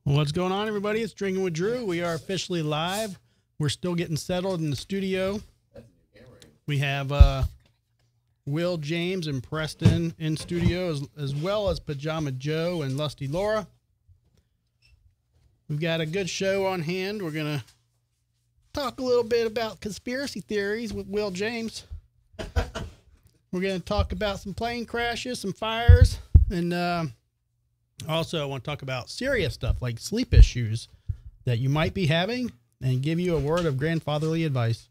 What's going on, everybody? It's Drinking with Drew. We are officially live. We're still getting settled in the studio. We have Will, James, and Preston in studio, as well as Pajama Joe and Lusty Laura. We've got a good show on hand. We're going to talk a little bit about conspiracy theories with Will James. We're going to talk about some plane crashes, some fires, and also I want to talk about serious stuff like sleep issues that you might be having and give you a word of grandfatherly advice.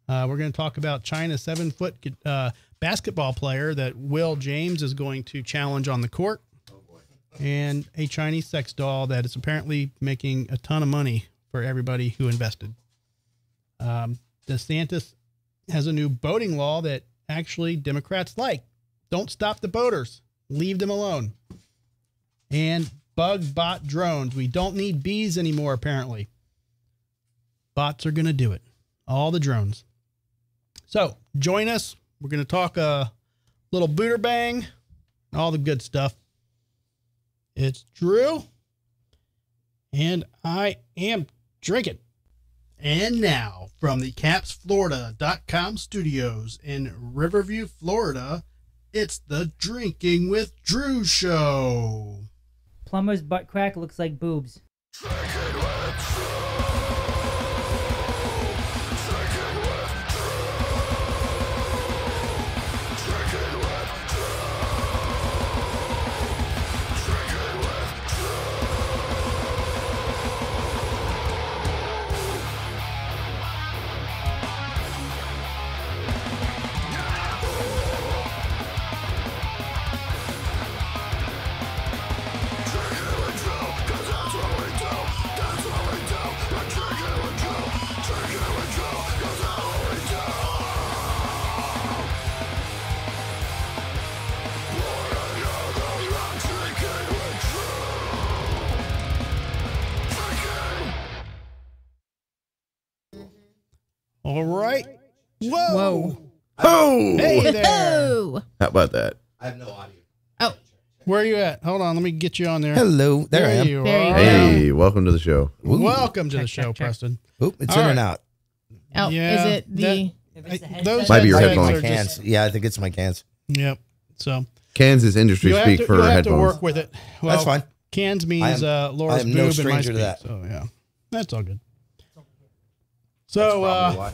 We're going to talk about China's 7-foot basketball player that Will James is going to challenge on the court. Oh boy. And a Chinese sex doll that is apparently making a ton of money for everybody who invested. DeSantis has a new boating law that actually Democrats like. Don't stop the boaters. Leave them alone. And bug bot drones. We don't need bees anymore, apparently. Bots are going to do it. All the drones. So join us. We're going to talk a little Buderbang, all the good stuff. It's Drew, and I am drinking. And now, from the CapsFlorida.com studios in Riverview, Florida, it's the Drinking with Drew show. Plumber's butt crack looks like boobs. All right. Whoa. Whoa. Oh! Hey there. Oh. How about that? I have no audio. Oh. Where are you at? Hold on. Let me get you on there. Hello. There I am. You There you are. go. Hey, welcome to the show. Ooh. Welcome to the Check, show, check, check. Preston. Oop, it's All in right. and out. Oh, Yeah, is it the... If it's the those headset, Might be your headsets headphones. are Cans. just- Yeah, I think it's my cans. Yep. So Cans is industry you'll have speak to, for you'll have headphones. to work with it. Well, That's fine. Cans means Laura's I am boob no and my stranger to speak, that. So yeah, that's all good. That's So probably why.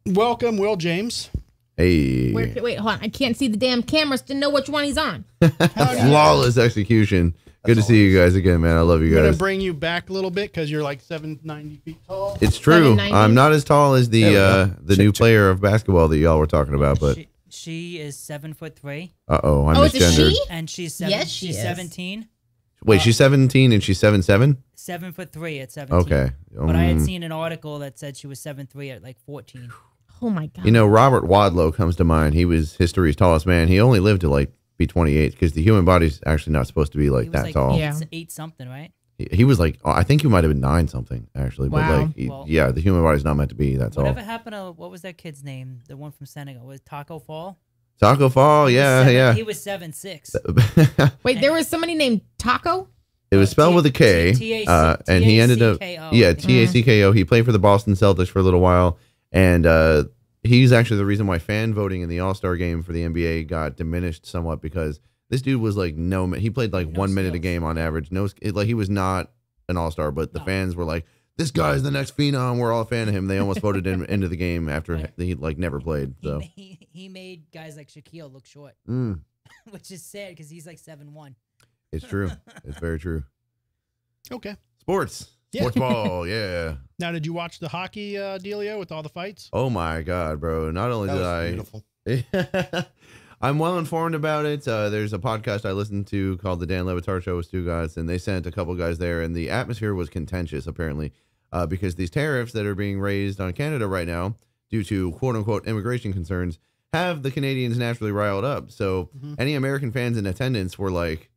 welcome, Will James. Hey. Wait, hold on. I can't see the damn cameras to know which one he's on. Flawless execution. Good to see you guys again, man. I love you I'm gonna guys. bring you back a little bit because you're like 790 feet tall. It's true. 790. I'm not as tall as There we go. the new player of basketball that y'all were talking about, but she is 7'3", uh-oh, I'm Oh, it's a misgendered. she? and she's Yes, she she's is. 17. Wait, she's 17 and she's 7'7"? 7'3" at 17. Okay. But I had seen an article that said she was 7'3" at like 14. Oh, my God. You know, Robert Wadlow comes to mind. He was history's tallest man. He only lived to like be 28 because the human body's actually not supposed to be He like was that like tall. Yeah. eight something, right? He was like, I think he might have been 9 something actually, but Wow. like, Well- yeah, the human body's not meant to be that tall. Whatever happened to, what was that kid's name? The one from Senegal. Was it Taco Fall? Taco Fall, He was yeah, seven- yeah. He was 7'6". Wait, there was somebody named Taco? It was spelled with a K, and he ended up, yeah, Tacko. He played for the Boston Celtics for a little while, and he's actually the reason why fan voting in the All-Star game for the NBA got diminished somewhat because this dude was like he played like 1 minute a skills. game on average. Like he was not an All-Star, but the fans were like, this guy's the next phenom. We're all a fan of him. They almost voted him into the game after he like never played. So He made guys like Shaquille look short, which is sad because he's like 7'1". it's true. It's very true. Okay. Sports. Yeah. Sports ball. Yeah. Now, did you watch the hockey dealio with all the fights? Oh my God, bro. Not only That did was I beautiful. I'm well informed about it. There's a podcast I listened to called The Dan Le Batard Show with Stu Guys, and they sent a couple guys there, and the atmosphere was contentious, apparently, because these tariffs that are being raised on Canada right now due to quote-unquote immigration concerns have the Canadians naturally riled up. So any American fans in attendance were like,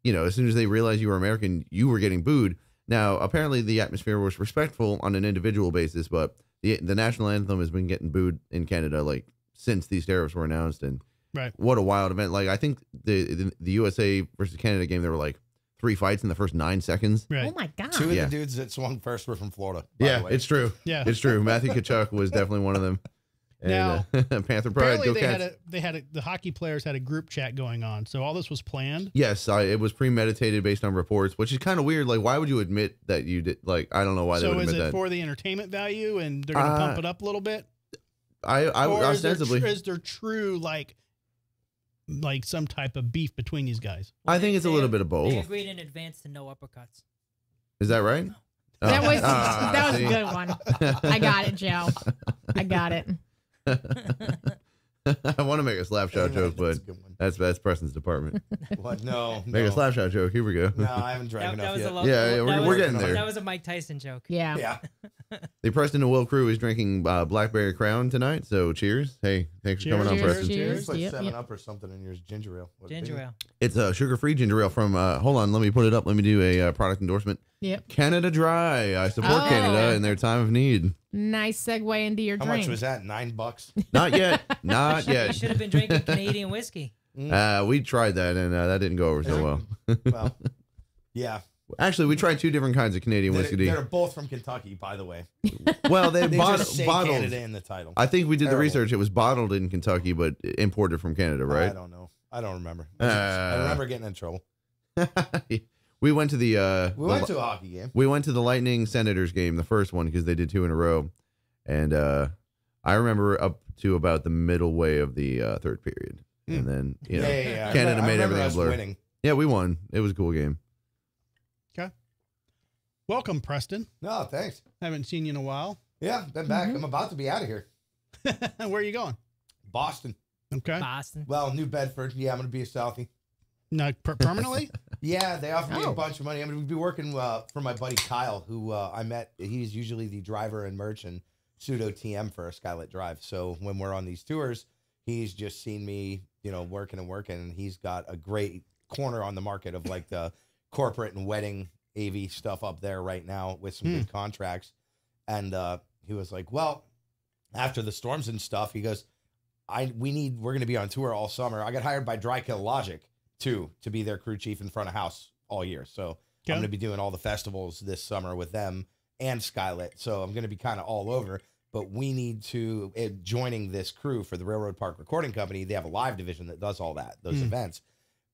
you know, as soon as they realized you were American, you were getting booed. Now, apparently the atmosphere was respectful on an individual basis, but the national anthem has been getting booed in Canada, like, since these tariffs were announced, and Right. what a wild event. Like, I think the USA versus Canada game, there were like 3 fights in the first 9 seconds. Right. Oh my god. 2 of Yeah. the dudes that swung first were from Florida. By the way. It's true. Yeah. It's true. Matthew Kachuk was definitely one of them. And, Now, Panther Pride, Apparently, go Cats. the hockey players had a group chat going on, so all this was planned. Yes, it was premeditated based on reports, which is kind of weird. Like, why would you admit that you did? Like, I don't know why they So would is admit it that. for the entertainment value, and they're going to pump it up a little bit? I Or ostensibly, is there true like some type of beef between these guys? I think it's a little bit of both. They agreed in advance to no uppercuts. Is that right? That Oh. was Ah, that was see? a good one. I got it, Joe. I got it. I want to make a slap shot joke, That's but a good one. that's Preston's department. What? No. Make a slap shot joke. Here we go. No, I haven't drank That enough was yet. a local, Yeah, that we're was- getting there. That was a Mike Tyson joke. Yeah. Yeah. The Preston and Will crew is drinking Blackberry Crown tonight, so cheers. Hey, thanks for coming on, Cheers. Preston. Cheers. You put Yep, 7 yep. Up or something in yours. Ginger ale. What'd it be? Ginger ale. It's a sugar-free ginger ale from, hold on, let me put it up. Let me do a product endorsement. Yep. Canada Dry. I support Oh. Canada in their time of need. Nice segue into your How drink. much was that? $9? Not yet. Not You yet. should have been drinking Canadian whiskey. We tried that, and that didn't go over so well. Well, yeah. Actually, we tried 2 different kinds of Canadian whiskey. They're both from Kentucky, by the way. Well, they They just say bottled. Canada in the title. I think we did the Terrible. research. It was bottled in Kentucky, but imported from Canada, I right? don't know. I don't remember. I remember getting in trouble. We went to the. We went to a hockey game. We went to the Lightning Senators game, the first one, because they did 2 in a row, and I remember up to about the middle way of the third period, and then you know, Yeah. Canada I made remember everything a us blur. winning. Yeah, we won. It was a cool game. Okay. Welcome, Preston. No, thanks. Haven't seen you in a while. Yeah, been back. I'm about to be out of here. Where are you going? Boston. Okay. Boston. Well, New Bedford. Yeah, I'm going to be a Southie. No, permanently? Yeah, they offered me Oh. a bunch of money. I'm going to be working for my buddy Kyle, who I met. He's usually the driver and merch and pseudo TM for Skylit Drive. So when we're on these tours, he's just seen me, working, and he's got a great corner on the market of like the corporate and wedding AV stuff up there right now with some good contracts. And he was like, well, after the storms and stuff, he goes, we're going to be on tour all summer. I got hired by Dry Kill Logic too, to be their crew chief in front of house all year. So Okay. I'm going to be doing all the festivals this summer with them and Skylit. So I'm going to be kind of all over, but we need to, joining this crew for the Railroad Park Recording Company, they have a live division that does all that, those events.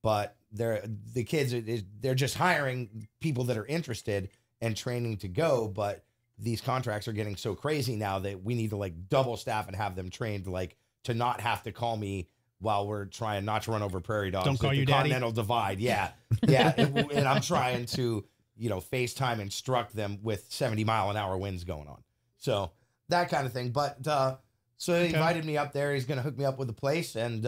But the kids, they're just hiring people that are interested and training to go. But these contracts are getting so crazy now that we need to like double staff and have them trained like to not have to call me while we're trying not to run over prairie dogs. Don't call at you the daddy? Continental Divide. Yeah. Yeah. and I'm trying to, FaceTime instruct them with 70-mile-an-hour winds going on. So that kind of thing. But so he invited me up there. He's going to hook me up with a place and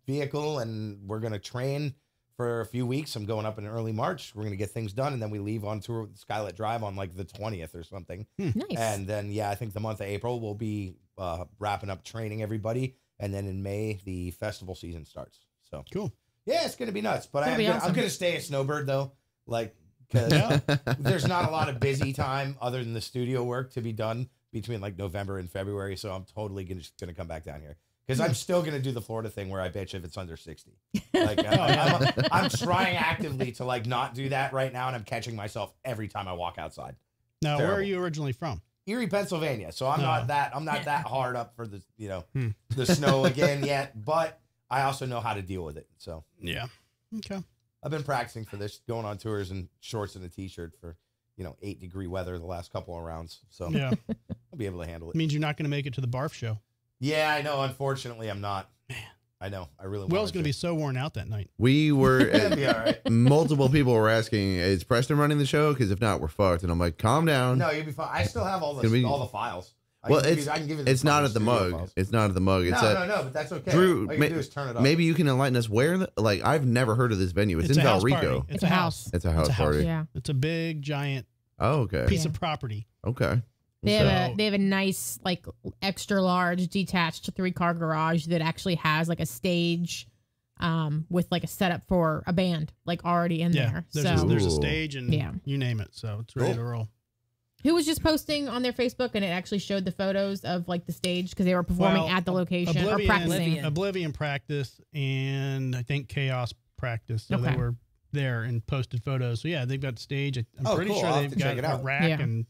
vehicle, and we're going to train for a few weeks. I'm going up in early March. We're going to get things done, and then we leave on tour with Skylit Drive on like the 20th or something. Nice. And then, I think the month of April we'll be wrapping up training everybody. And then in May, the festival season starts. So Cool. yeah, it's going to be nuts. But That'll be I'm awesome. going to stay a snowbird though. Like, because there's not a lot of busy time other than the studio work to be done between like November and February. So I'm totally just going to come back down here. Because I'm still going to do the Florida thing where I bitch if it's under 60. Like I'm trying actively to like not do that right now. And I'm catching myself every time I walk outside. Now, where are Terrible. you originally from? Erie, Pennsylvania. So I'm not that hard up for the, the snow again yet, but I also know how to deal with it. So Yeah. Okay. I've been practicing for this, going on tours in shorts and a t-shirt for, 8-degree weather the last couple of rounds. So Yeah. I'll be able to handle It it. means you're not going to make it to the barf show. Yeah, I know. Unfortunately, I'm not. I know. I really Will's going to be so worn out that night. We were. It'll be all right. Multiple people were asking, "Is Preston running the show? Because if not, we're fucked." And I'm like, "Calm down." No, you'll be fine. I still have all Gonna be- all the files. I Well, can it's give you it's not fucking at the studio mug. files. It's not at the mug. It's at No, but that's okay. Drew. All you can do is turn it up. Maybe you can enlighten us where. I've never heard of this venue. It's in a house Valrico. party. It's a house. It's a house party. Yeah. It's a big, giant Oh, okay. piece of property. Okay. They So- have a nice like extra large detached 3-car garage that actually has like a stage with like a setup for a band like already in there. There's, So there's a Ooh. stage and Yeah. you name it. So it's ready Cool. to roll. who was just posting on their Facebook and it actually showed the photos of like the stage because they were performing Well, at the location Oblivion, or practicing. Oblivion. Oblivion practice and I think Chaos practice. So they Okay. were there and posted photos. So yeah, they've got stage. I'm pretty cool. sure I'll have they've to check got it a out. rack Yeah. and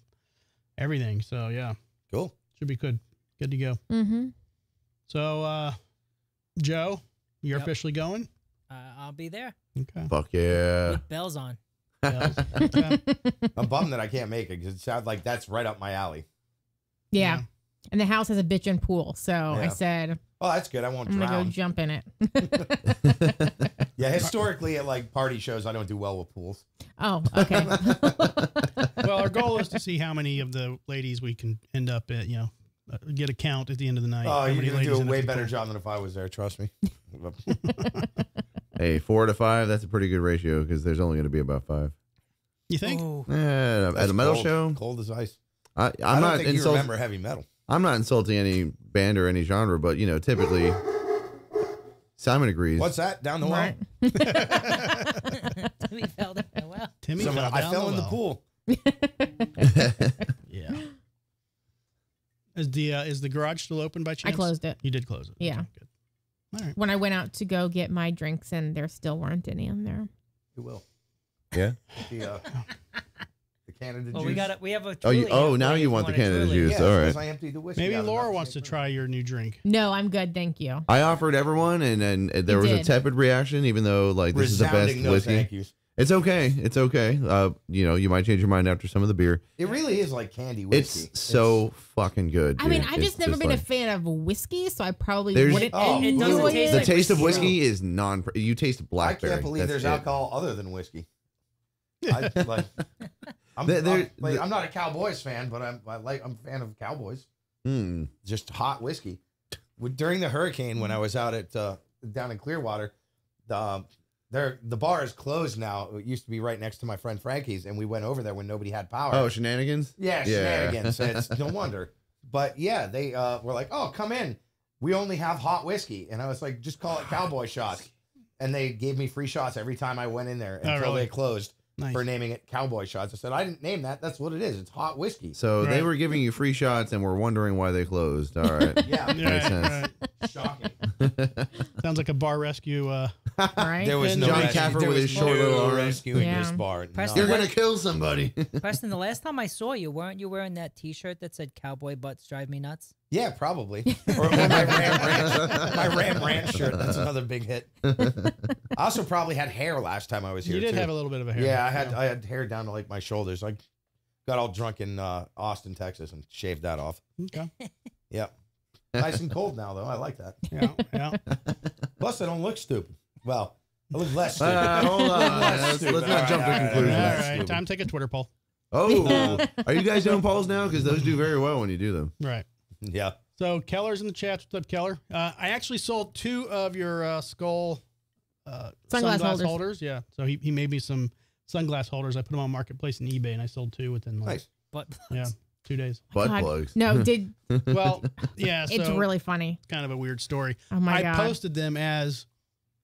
everything. So yeah, Cool. should be good. Good to go. Mm-hmm. So Joe, you're Yep. officially going. I'll be there Okay. Fuck yeah. with bells on. Okay. I'm bummed that I can't make it because it sounds like that's right up my alley. Yeah. Yeah. And the house has a bitchin' pool. So I Yeah. said, Oh, that's good. I won't I'm going to go drown. jump in it. Yeah, historically at like party shows, I don't do well with pools. Oh, okay. Well, our goal is to see how many of the ladies we can end up at. Get a count at the end of the night. Oh, How you're many gonna do ladies a end up way at the better pool. job than if I was there. Trust me. Hey, 4 to 5, that's a pretty good ratio because there's only going to be about 5. You think? Ooh. At That's a metal cold. show, Cold as ice. I'm I don't not think you insulting. remember heavy metal. I'm not insulting any band or any genre, but typically, Simon agrees. What's that down the well? Right. Timmy fell down a well. Timmy Someone- fell I down fell in the well. pool. Yeah. Is the garage still open by chance? I closed it. You did close it. Yeah. Okay, good. All right. When I went out to go get my drinks, and there still weren't any in there. You will. Yeah. The Canada Well, juice. we have a. Oh, Truly now if you want the a Canada Truly. juice. Yeah, all because right. I emptied the whiskey. Maybe out of Laura that wants to paper. try your new drink. No, I'm good. Thank you. I offered everyone, and there You was a did. tepid reaction, even though like this is the best Resounding no whiskey. thank yous. It's okay. It's okay. You might change your mind after some of the beer. It really is like candy whiskey. It's so fucking good. I mean, dude. I've It's just never been like- a fan of whiskey, so I probably There's- wouldn't Oh, it enjoy doesn't it. taste The like taste of whiskey. whiskey is you taste I blackberry. can't believe That's there's it. alcohol other than whiskey. I'm There- I'm not a Cowboys fan, but I'm a fan of Cowboys. Mm. Just hot whiskey. During the hurricane, when I was out at down in Clearwater, the bar is closed now. It used to be right next to my friend Frankie's, and we went over there when nobody had power. Oh, shenanigans. Yeah, Yeah. shenanigans. It's no wonder. But yeah, they were like, "Oh, come in. We only have hot whiskey," and I was like, "Just call it Cowboy shots." And they gave me free shots every time I went in there until really? they closed Nice. for naming it Cowboy shots. I said, "I didn't name that. That's what it is. It's hot whiskey." So they Right. were giving you free shots and were wondering why they closed. All right. Yeah, Makes sense. shocking. Sounds like a bar rescue. Right? There was no John rescue. Caffer There with was his short no little arms. rescuing Yeah. this bar. Preston, You're None. gonna kill somebody. Preston, the last time I saw you, weren't you wearing that T-shirt that said "Cowboy Butts Drive Me Nuts"? Yeah, probably. Or my Ram Ranch shirt. That's another big hit. I also probably had hair last time I was here. You did too. have a little bit of a hair. Yeah, I had hair down to like my shoulders. I got all drunk in Austin, Texas, and shaved that off. Okay. Yep. Nice and cold now, though. I like that. Yeah. Yeah. Plus, I don't look stupid. Well, I look less stupid. Hold on. Let's Stupid. not All right, jump all to right, all conclusions. All right. right. Stupid. Time to take a Twitter poll. Oh, are you guys doing polls now? Because those do very well when you do them. Right. Yeah. So Keller's in the chat. What's up, Keller? I actually sold 2 of your skull Sunglass holders. Yeah. So he made me some sunglass holders. I put them on Marketplace and eBay, and I sold 2 within like Nice. But yeah 2 days. Butt God. plugs. No, Well, yeah. So it's really funny. it's kind of a weird story. Oh my I God. posted them as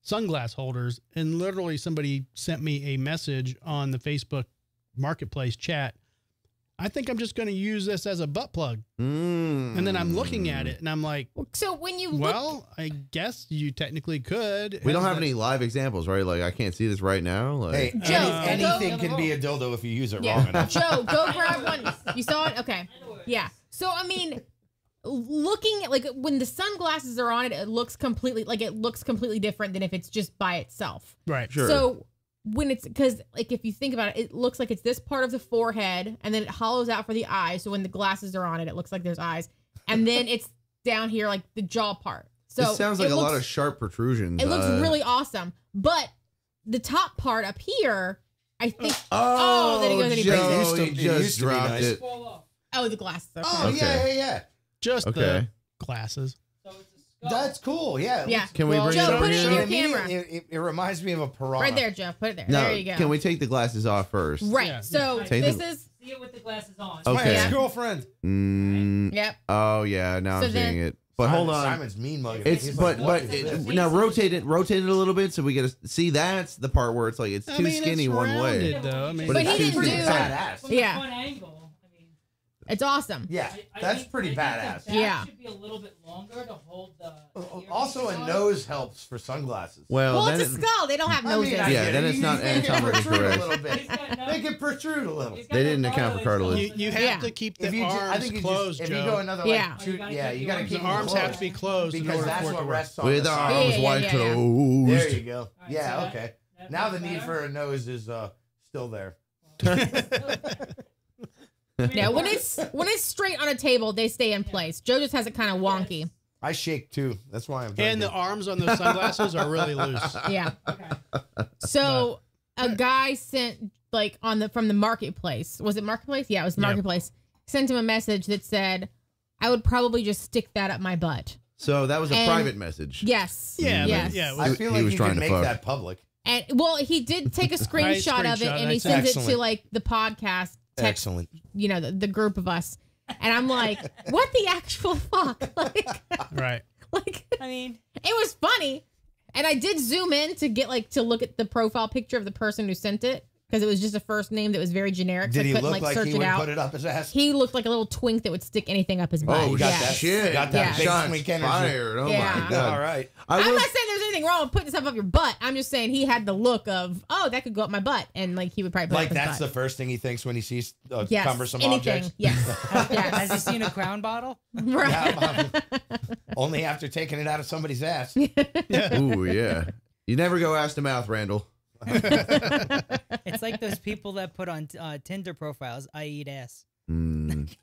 sunglass holders, and literally somebody sent me a message on the Facebook Marketplace chat. I think I'm just going to use this as a butt plug. And then I'm looking at it, and I'm like, So when you look, well, I guess you technically could. We don't Has have the- any live examples, right? Like I can't see this right now. Like Hey, Joe, anything go- can be a dildo if you use it yeah, wrong enough. Joe, go grab one. You saw it? Okay. Yeah. So I mean, looking at like when the sunglasses are on it, it looks completely different than if it's just by itself. Right. Sure. So when it's because like if you think about it, it looks like it's this part of the forehead, and then it hollows out for the eyes. So when the glasses are on it, it looks like there's eyes, and then it's down here like the jaw part. So this sounds like it a lot looks- of sharp protrusions. It looks really awesome, but the top part up here, I think. Oh, then it goes and he Joe, breaks it. he It just used to be dropped nice. it. Oh, the glasses. Okay. Oh, Okay. yeah. Just the Okay. glasses. That's cool. Yeah. Yeah. Can we bring Joe, it over put it in here? your camera. It reminds me of a piranha. Right there, Jeff. Put it there. No, There you go. can we take the glasses off first? Right. Yeah. So Take this the- is. see it with the glasses on. My Okay. ex-girlfriend. Yep. Oh yeah, now So I'm then- seeing it. But hold on. Simon's mean mugging. It's He's but like, what but is this? now rotate it a little bit so we get to see that's the part where it's like it's I too mean, skinny it's one way. rounded, though. I mean, But But it's he too didn't skinny. do- Badass. From Yeah. the front angle. I mean, It's awesome. Yeah, I that's think- pretty I think badass. The back Yeah. should be a little bit longer to hold the. Also, a nose helps for sunglasses. Well, then it's a skull. They don't have I mean, noses. I Yeah, get then it. it's You not make it anatomically protrude correct. a little bit. Make it protrude a little. They didn't account for cartilage. You have Yeah. to keep If the you, arms I think you closed, just, if Joe. you go another Yeah. like, two, gotta yeah, keep you the got to arms keep the them arms closed have to be closed in because order that's for it to what work. rests on With the side. arms Yeah, wide yeah. closed. There you go. Alright, Yeah, so okay. that Now the feels need better? for a nose is still there. Yeah, when it's straight on a table, they stay in place. Joe just has it kind of wonky. I shake too. That's why I'm. And drinking. the arms on those sunglasses are really loose. Yeah. Okay. So a guy sent like from the marketplace. Was it marketplace? Yeah, it was Yeah. marketplace. Sent him a message that said, "I would probably just stick that up my butt." So that was a And- private message. Yes. Yeah, but Yes. yeah, it I was- feel he like was you trying can to make fuck. that public. And well, he did take a screenshot of it, and he screenshot, sends it to excellent. like the podcast text, Excellent. the group of us. And I'm like, what the actual fuck? right. Like, I mean, it was funny. And I did zoom in to look at the profile picture of the person who sent it because it was just a first name that was very generic. So Did I he couldn't look like search he it would out. put it up his ass? He looked like a little twink that would stick anything up his butt. Oh, You got Yes. that shit. Got that Yes. big Shots swing energy. fired. Oh Yeah. my god. All right. I'm I not saying there's anything wrong with putting stuff up your butt. I'm just saying he had the look of, oh, that could go up my butt. And like he would probably put Like it up his that's the butt. first thing he thinks when he sees Yes. cumbersome Anything. objects. Yes. has yes. he seen a Crown bottle? Right. Yeah, only after taking it out of somebody's ass. Ooh, yeah. You never go ass to mouth, Randall. It's like those people that put on Tinder profiles, I eat ass.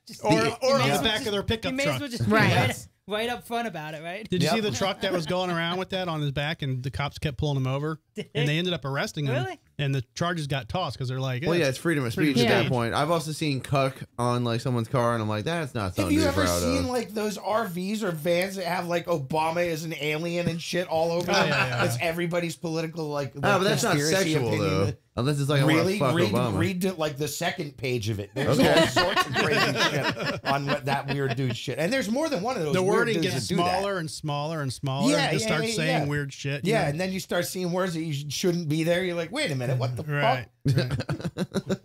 Just, Or on Yeah. the back of their you pickup may as truck. well just be Right. right up front about it, right? Did you see Yep. the truck that was going around with that on his back, and the cops kept pulling him over, and they ended up arresting him, Really? and the charges got tossed because they're like, Well, yeah, it's freedom of speech Freedom at of that speech. point. I've also seen cuck on like someone's car, and I'm like, that's not Have something you to be ever proud seen of. like those RVs or vans that have like Obama as an alien and shit all over them? yeah. It's everybody's political like. Oh, but that's not conspiracy sexual opinion. though. Unless it's like I Really, want to fuck Obama. read like the second page of it. There's Okay. all sorts of crazy shit on what that weird dude shit. And there's more than one of those. the weird wording dudes gets that do that. smaller and smaller and smaller. Yeah, and just yeah, starts yeah, saying yeah. weird shit. you Yeah, know? and then you start seeing words that you shouldn't be there. You're like, wait a minute, what the right. fuck? right.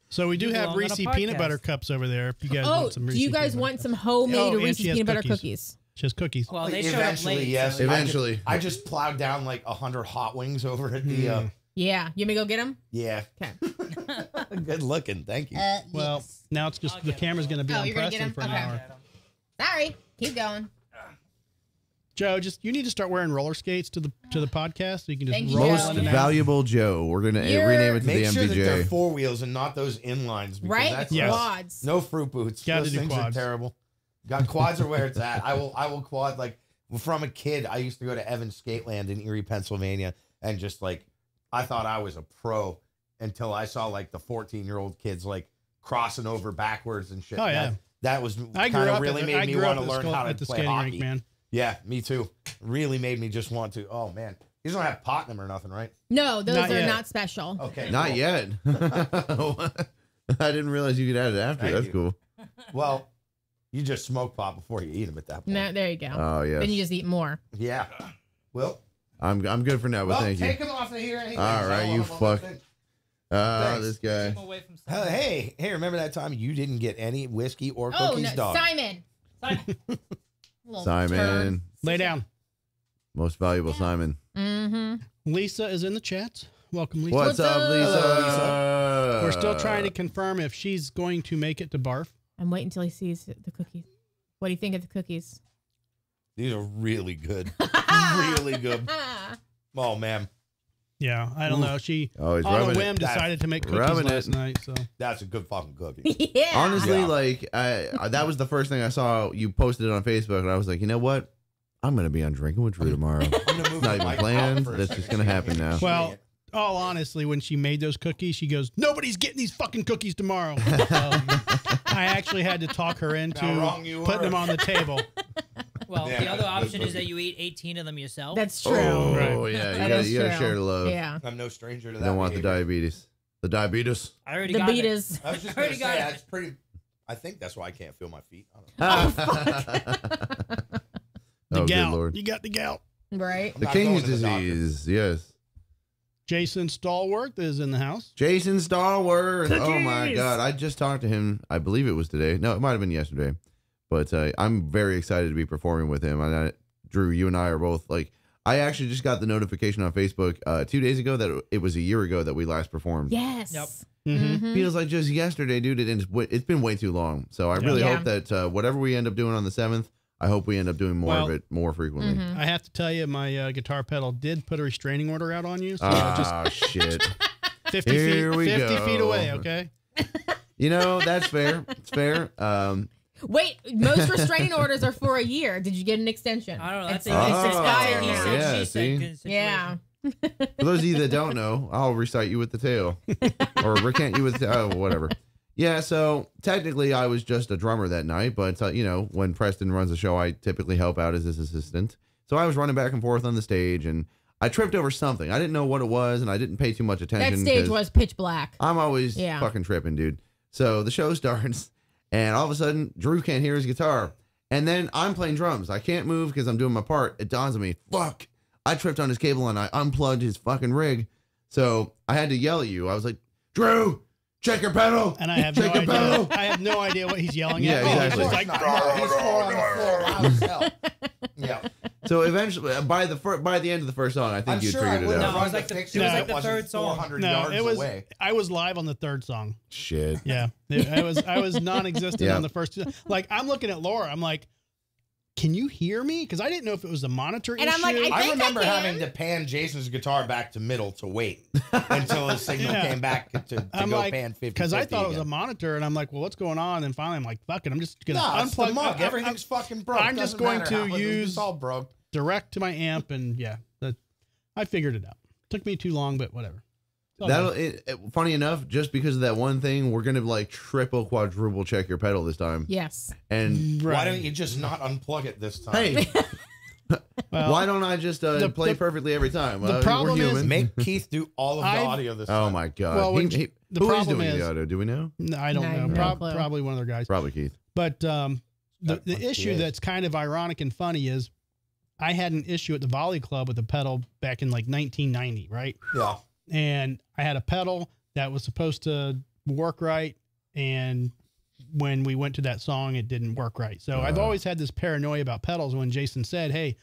So we do You have belong on a Reese peanut podcast. butter cups over there. If you guys Oh, want some do Reese you guys peanut want butter. some homemade Oh, and Reese's she has peanut butter cookies. cookies? She has cookies. Well, they showed up Eventually, late. yes. so- Eventually. I just plowed down like 100 hot wings over at the. Yeah. You want me to go get them? Yeah. Okay. Good looking. Thank you. Well, now it's just I'll the get camera's going to be Oh, on you're gonna get Preston 'em? for an Okay. hour. Sorry. Keep going. Joe, you need to start wearing roller skates to the podcast so you can just Thank you, roll Most Joe. in and out. valuable Joe. We're gonna You're- rename it to Make the sure that they're MVJ. 4 wheels and not those inlines. Because Right? That's Yes. Quads. No fruit boots. Gotta Those do things quads. are terrible. Got quads are where it's at. I will quad like from a kid. I used to go to Evans Skateland in Erie, Pennsylvania, and just like I thought I was a pro until I saw like the 14-year-old kids like crossing over backwards and shit. Oh, yeah. That was I grew kind of up really at the, made I me grew want up to learn how to at the play skating hockey. rink, man. Yeah, me too. Really made me just want to. Oh man, these don't have Putnam or nothing, right? No, those Not are yet. not special. Okay, Not cool. yet. I didn't realize you could add it after. Thank That's you. cool. Well, you just smoke pot before you eat them at that point. No, there you go. Oh yes. Then you just eat more. Yeah. Well, I'm good for now, but thank take you. them off of here. Anyways. All right, I you want 'em on the fuck. thing. Ah, Thanks. this guy. Keep 'em away from someone. Hey, remember that time you didn't get any whiskey or Oh, cookies, no. dog? Simon. Little Simon. turd. Lay down. Most valuable Simon. Mm-hmm. Lisa is in the chat. Welcome, Lisa. What's up, up? Lisa? Hello, We're still trying to confirm if she's going to make it to Barf. I'm waiting until he sees the cookies. What do you think of the cookies? These are really good. really good. Oh, man. Yeah, I don't know. She Oh, he's on a rubbing whim it. decided to make cookies Rubbing last it. night. So That's a good fucking cookie. Yeah. Honestly, Yeah. like that was the first thing I saw. You posted it on Facebook, and I was like, you know what? I'm gonna be on Drinking with Drew tomorrow. I'm gonna move Not the even mic planned. out for a That's second. just gonna happen now. well, all honestly, when she made those cookies, she goes, "Nobody's getting these fucking cookies tomorrow." So, I actually had to talk her into How wrong you putting were. them on the table. Well, Yeah. the other option is that you eat 18 of them yourself. That's true. Oh Right. yeah, That is you gotta true. share the love. Yeah. I'm no stranger to You that. don't want the behavior. diabetes. The diabetes. I already The got it. beatas. I was just Already gonna say got it. that's pretty. I think that's why I can't feel my feet. I don't know. The Oh, good gout. Lord. You got the gout. Right. The not King's going to the doctor. disease. Yes. Jason Stallworth is in the house. Jason Stallworth. Oh my Cookies! God. I just talked to him. I believe it was today. No, it might have been yesterday. But I'm very excited to be performing with him. And Drew, you and I are both like, I actually just got the notification on Facebook 2 days ago that it was a year ago that we last performed. Yes. Yep. Mm-hmm. Feels like just yesterday, dude. It's been way too long. So I really Yeah. hope that whatever we end up doing on the 7th, I hope we end up doing more of it more frequently. Mm-hmm. I have to tell you, my guitar pedal did put a restraining order out on you. So Ah, shit. 50 Here feet, we 50 go. feet away, okay? You know, that's fair. It's fair. Wait, most restraining orders are for a year. Did you get an extension? I don't know. That's It's Oh, expired he now. said, yeah, she see? said kind of situation. Yeah. For those of you that don't know, I'll recite you with the tale or recant you with the whatever. Yeah, so technically I was just a drummer that night, but you know, when Preston runs the show, I typically help out as his assistant. So I was running back and forth on the stage and I tripped over something. I didn't know what it was and I didn't pay too much attention. That stage 'cause was pitch black. I'm always Yeah. fucking tripping, dude. So the show starts and all of a sudden Drew can't hear his guitar. And then I'm playing drums. I can't move because I'm doing my part. It dawns on me, fuck. I tripped on his cable and I unplugged his fucking rig. So I had to yell at you. I was like, Drew, check your pedal. And I have no Check your idea. pedal. I have no idea what he's yelling Yeah, at. exactly. He's like, He's four on the floor, loud as hell. Yeah. So eventually, by the end of the first song, I think I'm you'd sure I figured it wouldn't out. have No, it run was to like the- fix it was if like it the wasn't third song. 400 no, yards it was. away. I was live on the third song. Shit. Yeah, I was non-existent Yeah. on the first two. Like I'm looking at Laura. I'm like, can you hear me? Because I didn't know if it was a monitor And issue. I'm like, I think remember I can. having to pan Jason's guitar back to middle to wait until his signal Yeah. came back to I'm go like, pan 50. because I thought it was a monitor, and I'm like, well, what's going on? And finally, I'm like, fuck it, I'm just gonna No, it's the unplug. mug. I'm Everything's fucking broke. I'm just Doesn't going matter to how- use- It's all broke. direct to my amp, and yeah, I figured it out. Took me too long, but whatever. It's all That'll. good. Funny enough, just because of that one thing, we're gonna like triple, quadruple check your pedal this time. Yes. And Right. Why don't you just not unplug it this time? hey, Well, why don't I just play perfectly every time? the problem we're is- human. Make Keith do all of the I've- audio this Oh time. my god. Well, when the who is problem doing is- the audio? Do we know? No, I don't No, know. no clue. Probably one of their guys. Probably Keith. But the That must issue be it. that's kind of ironic and funny is I had an issue at the Volley Club with a pedal back in like 1990, right? Yeah. And I had a pedal that was supposed to work right, and when we went to that song, it didn't work right. So I've always had this paranoia about pedals. When Jason said, "Hey,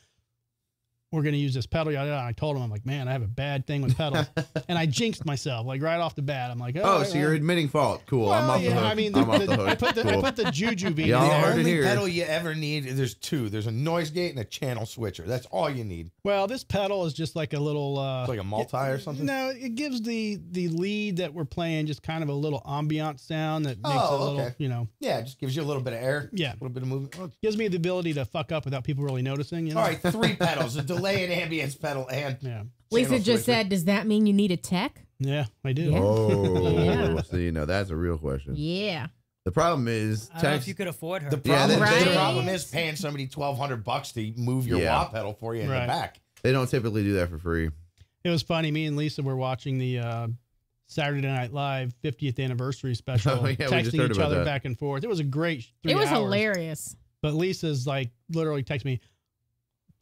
we're going to use this pedal," yada, yada, I told him, I'm like, man, I have a bad thing with pedals. And I jinxed myself, like right off the bat. I'm like, Oh, so you're admitting fault. Cool. I'm well, off the yeah, hook. I mean, I'm off the hook. I put the Cool. jujube. Y'all The heard it only here. pedal you ever need, there's two. There's a noise gate and a channel switcher. That's all you need. Well, this pedal is just like a little. It's like a multi or something. No, it gives the lead that we're playing just kind of a little ambient sound that makes Oh, it a little, okay. Yeah, it just gives you a little bit of air. Yeah. A little bit of movement. Oh, gives me the ability to fuck up without people really noticing. You know. all right, 3 pedals: a delay and ambience pedal, and Yeah. Lisa channel just switcher. said, does that mean you need a tech? Yeah, I do. Yeah. Oh, Yeah. see, no, that's a real question. Yeah. The problem is, I don't know if you could afford her. The problem, Right. the problem is paying somebody $1,200 to move your Yeah. wah pedal for you in Right. the back. they don't typically do that for free. It was funny. Me and Lisa were watching the Saturday Night Live 50th anniversary special, Oh, yeah, we just texting heard each about other that. back and forth. It was a great 3 It was hours. hilarious. But Lisa's like literally texting me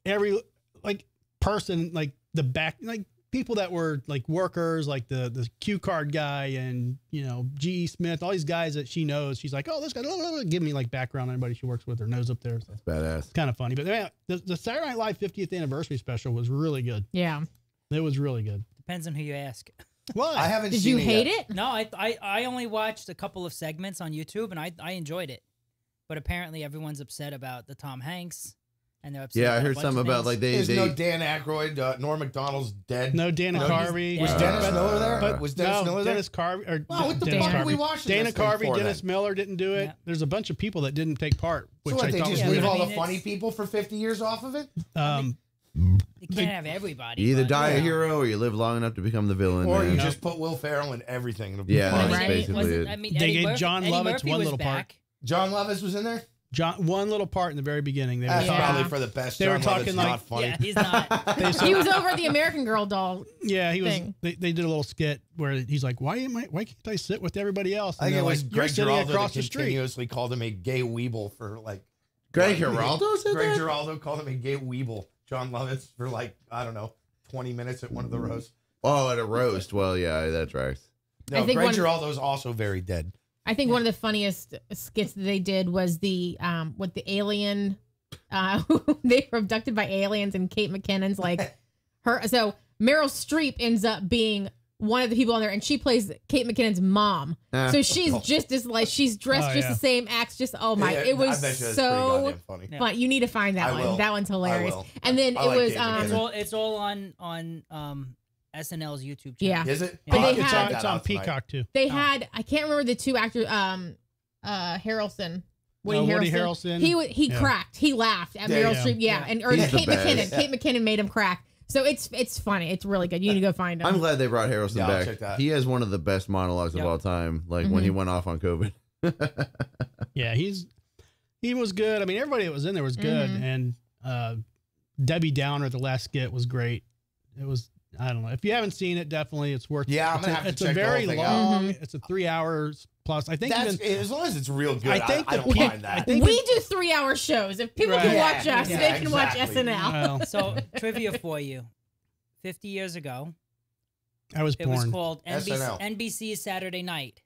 every like person, like the back, like people that were like workers, like the Q card guy and, you know, G.E. Smith, all these guys that she knows. She's like, oh, this guy, give me like background on anybody she works with or knows up there. So It's badass. it's kind of funny. But yeah, the Saturday Night Live 50th anniversary special was really good. Yeah. It was really good. Depends on who you ask. Why? I haven't Did seen you hate yet. it? No, I only watched a couple of segments on YouTube, and I enjoyed it. But apparently everyone's upset about the Tom Hanks, and they're upset Yeah, I about a heard bunch something of about things. like There's they no Dan Aykroyd. Norm Macdonald's dead. No Dana No, Carvey. he's- Was Dennis Miller there? But Was Dennis Miller there? Dennis Carvey or Well, what the Dennis fuck are we Carvey. watching Dana this thing Carvey, for, Dennis then? Miller didn't do it. Yeah. There's a bunch of people that didn't take part, which So what, I they thought just was leave but I all mean, the funny it's- people for 50 years off of it? You can't have everybody. you either but, die you a know. hero or you live long enough to become the villain. Or man. you just put Will Ferrell in everything. It'll be Yeah, fine. that's Right. basically Wasn't- it. I mean, They Eddie gave Murphy, John Eddie Lovitz Murphy one was little part. back. John Levis was in there? one little part in the very beginning. They were That's talking, probably for the best. They were John talking Lovitz like- not funny. Yeah, he's not. they said- He was over at the American Girl doll. yeah, he was. thing. They did a little skit where he's like, "Why can't I sit with everybody else?" I And think it they're was like, Greg "You're sitting Giraldo across that the street." continuously called him a gay weeble for like. Greg Giraldo said Greg that? Giraldo called him a gay weeble. John Lovitz for like, I don't know, 20 minutes at one of the rows. Oh, at a roast. Well, yeah, that tracks. No, I think Greg one- Giraldo's also very dead. I think one of the funniest skits that they did was the with the alien. They were abducted by aliens, and Kate McKinnon's like her. So Meryl Streep ends up being one of the people on there, and she plays Kate McKinnon's mom. So she's just as like she's dressed just the same, acts just it was I bet you that's so pretty goddamn funny. fun. You need to find that I one. will. That one's hilarious. I will. And then I it like was Kate McKinnon. It's all on SNL's YouTube channel. Yeah. Is it? But I'll they have to had- check It's that on out tonight. Peacock too. they had I can't remember the two actors. Harrelson. Woody Harrelson. He Yeah. cracked. He laughed at Yeah, Meryl yeah. Streep. Yeah, and or He's the Kate best. McKinnon. Kate McKinnon made him crack. So it's funny. It's really good. You need to go find him. I'm glad they brought Harrelson Yeah, I'll check back. that. He has one of the best monologues of all time. Like when he went off on COVID. Yeah, he was good. I mean, everybody that was in there was good, and Debbie Downer, the last skit, was great. It was. I don't know. If you haven't seen it, definitely it's worth. Yeah, I'm it's gonna a, have to it's check a the whole very thing out. long. It's a 3 hours plus. I think That's even. as long as it's real good. I think I the don't peop- mind that. I think We do 3-hour shows. If people Right. can Yeah, watch us, yeah, they can watch exactly. SNL. Well, So trivia for you: 50 years ago, I was it was born. called SNL. NBC's Saturday Night.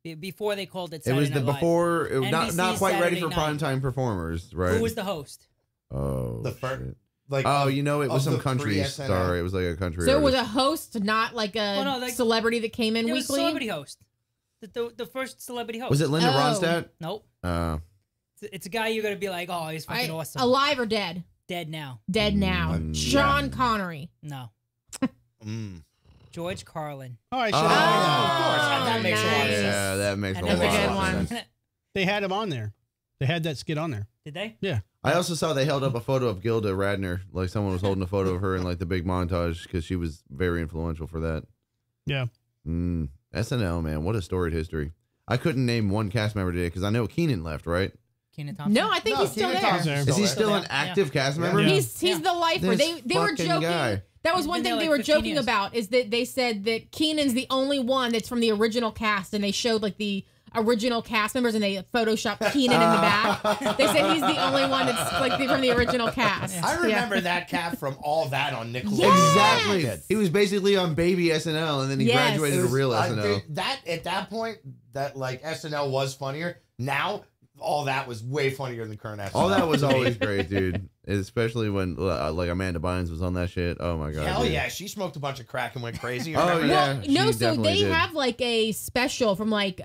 Before they called it It Saturday was the Night Live. before. It was not NBC quite ready Saturday for night. primetime performers, right? Who was the host? Oh, The first, shit. like, Oh, you know, it was of some the country three SNL. star. It was like a country. So it was a artist. host, not like a Oh, no, like- celebrity that came in It was a weekly. celebrity host. The first celebrity host. Was it Linda Oh. Ronstadt? Nope. It's a guy you're gonna be like, oh, he's fucking awesome. Alive or dead? Dead now. Dead now. Sean Connery. No. Mm. George Carlin. Oh, I should. Oh, of course. That makes a lot of nice. sense. Yeah, that makes a And lot that's a good of one. sense. They had him on there. They had that skit on there. Did they? Yeah. I also saw they held up a photo of Gilda Radner, like someone was holding a photo of her in like the big montage because she was very influential for that. Yeah. SNL, man, what a storied history. I couldn't name one cast member today because I know Keenan left, right? Keenan Thompson. No, I think No, he's still Keenan there. Thompson's Is he there. still an Yeah. active cast Yeah. member? Yeah. He's the lifer. This They were fucking joking. guy. That was He's one been thing there they like were 15 joking years. about is that they said that Keenan's the only one that's from the original cast, and they showed like the original cast members and they photoshopped Keenan in the back. They said he's the only one that's like from the original cast. I Yeah. remember that cat from all that on Nickelodeon. Yes! Exactly. He was basically on baby SNL and then he Yes. graduated It to was- real I SNL. think that at that point, that like SNL was funnier. Now, all that was way funnier than current SNL. All that was always great, dude. Especially when like Amanda Bynes was on that shit. Oh my god. Hell dude. yeah, she smoked a bunch of crack and went crazy. Oh, Remember yeah. that? Well, no, she so definitely they did. have like a special from like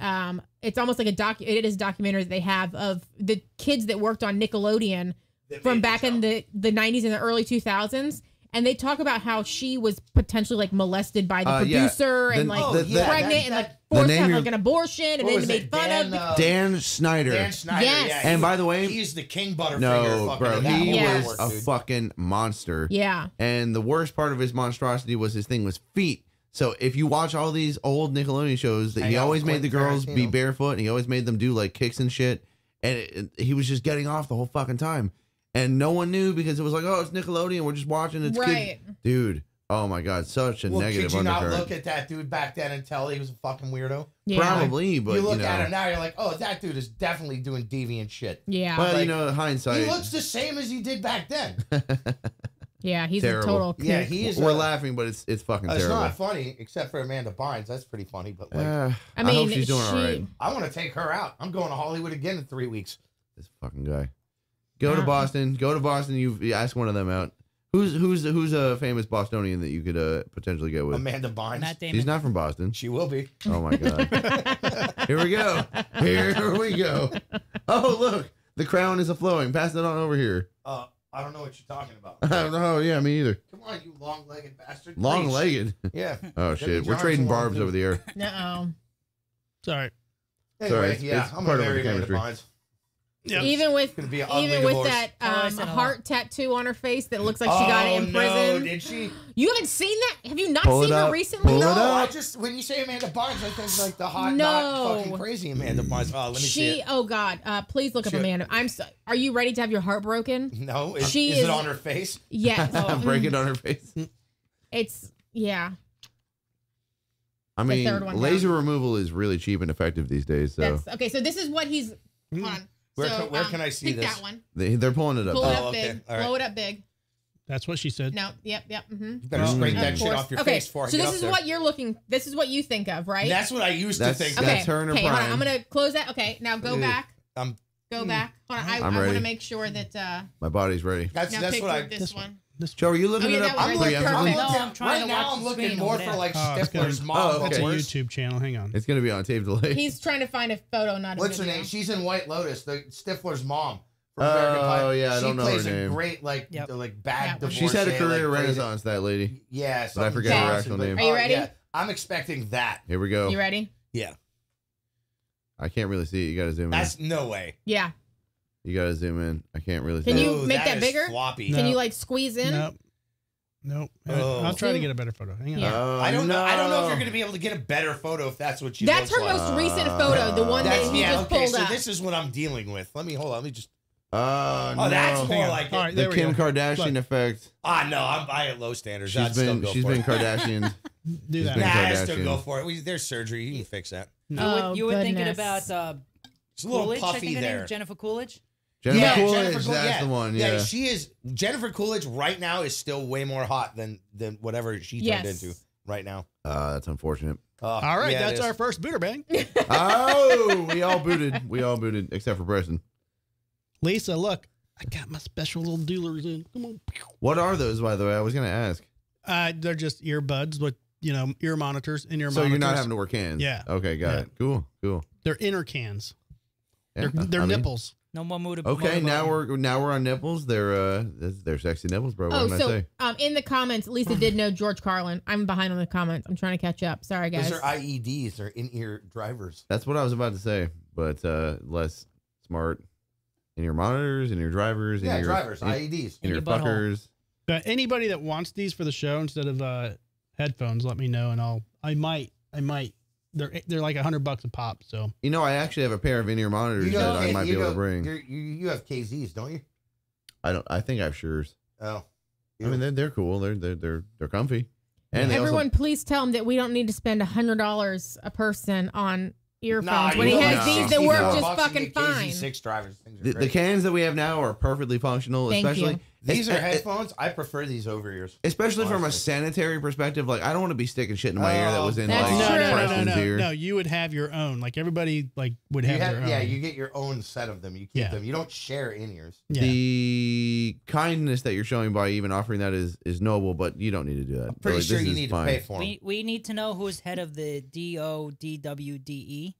it's almost like it is a documentary that they have of the kids that worked on Nickelodeon That from made back the in the 90s and the early 2000s. And they talk about how she was potentially like molested by the Yeah. producer and The- like the- the- pregnant and like that- forced to name have you're- like an abortion and What then was made it? fun Dan, of. Dan Snyder. Dan Schneider. Yes. Yeah, And by the way, he's the King Butterfinger. no, fucking bro, of that he whole Yes. was network, a dude. fucking monster. Yeah. And the worst part of his monstrosity was his thing was feet. So if you watch all these old Nickelodeon shows, that Hang he out always with made the Quentin girls be Tarantino. barefoot, and he always made them do like kicks and shit, and he was just getting off the whole fucking time, and no one knew because it was like, oh, it's Nickelodeon, we're just watching it's Right. kids. Dude. Oh my god, such a Well, negative could you not undercurrent. look at that dude back then and tell he was a fucking weirdo? Yeah. Probably, but you look you know, at him now, you're like, oh, that dude is definitely doing deviant shit. Yeah. well, like, you know, hindsight. He looks the same as he did back then. Yeah. He's Terrible. a total. Yeah, kook. he is. we're laughing, but it's fucking It's terrible. not funny, except for Amanda Bynes. That's pretty funny, but like, I mean, hope she's doing all right. I want to take her out. I'm going to Hollywood again in 3 weeks. This fucking guy. Go to Boston. Go to Boston. You ask one of them out. Who's a famous Bostonian that you could potentially get with? Amanda Bynes. Matt Damon. She's not from Boston. She will be. Oh my god. Here we go. Here we go. Oh look, the crown is a flowing. Pass it on over here. I don't know what you're talking about. Oh yeah, me either. Come on, you long-legged bastard. Long Please. legged. Yeah. Oh Debbie shit, we're Johnson trading long, barbs too. over the air. Uh-oh. Sorry. Anyway, It's yeah, I'm part gonna of marry the Amanda chemistry. Bynes. Yeah. Even with Gonna be an ugly even with divorce. that I said hello. heart tattoo on her face that looks like she got it in no, prison. did she? You haven't seen that? Have you not Pull it seen her up. recently? Pull No, it up. I just when you say Amanda Bynes, I think like the hot, No. not fucking crazy Amanda Bynes. Oh, let me see it. Oh God! Please look up She- Amanda. Are you ready to have your heart broken? No, is, She is is- it on her face? Yes. Break it on her face. It's yeah. I The mean, third one laser removal is really cheap and effective these days. So That's okay. So this is what he's. Hold on. Where So, can- where can I see pick this? that one. they're pulling it up. Pull it Oh, up okay. big. All right. Blow it up big. That's what she said. No. Yep. Mm-hmm. You better scrape that shit off your Okay, face before I so get this up is there. what you're looking. This is what you think of, right? That's what I used to think. okay. That's her and her okay, hold on. prime. I'm gonna close that. Okay, now go back. Go back. Hold on. I I'm want ready. to make sure that. My body's ready. That's Now that's pick what I. this one. Joe, are you looking yeah, it that up was I'm right. looking. Perfect. I'm No, looking I'm trying right to now. watch I'm the looking screen more over for there. like It's Stifler's gonna- mom. okay. That's a Worse. YouTube channel. Hang on. It's gonna be on tape delay. He's trying to find a photo, not a What's her video. name? She's in White Lotus, the Stifler's mom. from American Pie. Oh yeah, I don't know her She plays a name. great like Yep. like bad Yeah. divorcee. She's had a like, career crazy- renaissance, that lady. Yeah, But I something forget her Johnson, actual but- name. Are you oh, ready? yeah. I'm expecting that. Here we go. You ready? Yeah, I can't really see it. You gotta zoom in. that's no way. Yeah. You gotta zoom in. I can't really see Can it. you Ooh, make that is bigger? Floppy. No. Can you like squeeze in? Nope. Oh. I'll try to get a better photo. Hang on. Yeah. Oh, I don't know. I don't know if no. you're going to be able to get a better photo if that's what she That's her looks like. most recent photo, the one that he just okay. pulled So up. this is what I'm dealing with. Let me hold on. Let me just. Oh, Oh, that's no. more Hang on. like it. All right, The there we Kim go. Kardashian Look. effect. No, I at low standards. She's I'd still been go she's for been it. Kardashian. Do that. been Nah, I still Kardashian. go for it. There's surgery. You can fix that. Oh, You were thinking goodness. about It's a little Coolidge, I puffy think her name there. is Jennifer Coolidge. Jennifer Coolidge, Jennifer Coolidge, that's the one. Yeah. she is. Jennifer Coolidge right now is still way more hot than whatever she turned Yes. into right now. That's unfortunate. All right, yeah, it that's is. our first Buderbang. Oh, we all booted. We all booted except for Preston. Lisa, look, I got my special little dealers in. Come on. What are those, by the way? I was gonna ask. They're just earbuds with ear monitors in your So monitors. you're not having to wear cans. Yeah. Okay, got Yeah. it. Cool. They're inner cans. Yeah, They're I mean, nipples. No more mood. Okay, now we're on nipples. They're sexy nipples, bro. What Oh, can I so say? in the comments, Lisa did know George Carlin. I'm behind on the comments. I'm trying to catch up. Sorry, guys. Those are IEDs. They're in-ear drivers. That's what I was about to say, but less smart in your monitors, in your drivers, in Yeah, your drivers. in, IEDs. in your your butthole. fuckers. Anybody that wants these for the show instead of headphones, let me know, and I might. They're like $100 a pop. So You know, I actually have a pair of in-ear monitors You that I might be able to bring. You have KZs, don't you? I think I have Sures. Oh, I mean, they're cool. They're comfy. And they Everyone, also, please tell him that we don't need to spend $100 a person on earphones Nah, when he you has don't. these that $64 work bucks, just you fucking get fine. KZ6 drivers. Things are the great. cans that we have now are perfectly functional, Thank especially you. These are es- headphones. I prefer these over ears. Especially from a honestly. sanitary perspective. Like, I don't want to be sticking shit in my ear that was in That's like true. Preston's ear. No. You would have your own. Like everybody would You have their own. yeah, you get your own set of them. You keep Yeah. them. You don't share in ears. Yeah. The kindness that you're showing by even offering that is noble, but you don't need to do that. I'm pretty Like, sure this you is need fine. to pay for them. We need to know who's head of the DODWDE.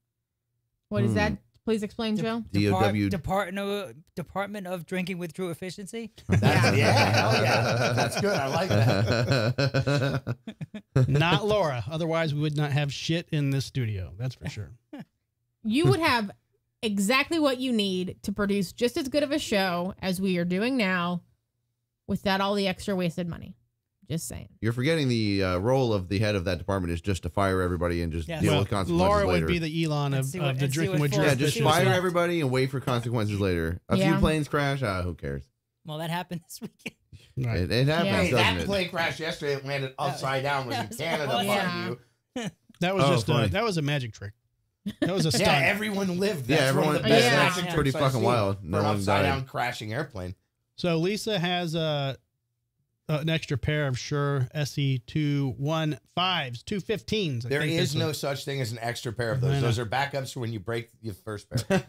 What is that? Please explain, Joe. DOW. Department of Drinking with True Efficiency. Yeah, hell yeah. That's good. I like that. Not Laura. Otherwise, we would not have shit in this studio. That's for sure. You would have exactly what you need to produce just as good of a show as we are doing now without all the extra wasted money. Just saying. You're forgetting the role of the head of that department is just to fire everybody and just Yes. deal Well, with consequences Laura later. would be the Elon Let's of see what- the let's see drinking what with falls. your yeah, just She was fire left. everybody and wait for consequences later. A Yeah. few planes crash, who cares? Well, that happened this weekend. Right. It happens, Yeah. Hey, doesn't that it? plane crash yesterday. It landed upside down. Was in Canada. Yeah. Fuck you. That was Oh, just funny. that was a magic trick. That was a Yeah, stunt. everyone lived. Yeah, That's one of everyone. the Yeah. best Yeah. magic It's tricks pretty I've fucking seen wild. for No an one upside died. down crashing airplane. So Lisa has an extra pair of Shure SE215s, 215s. I There think is that's no what- such thing as an extra pair of I those. know. Those are backups for when you break your first pair.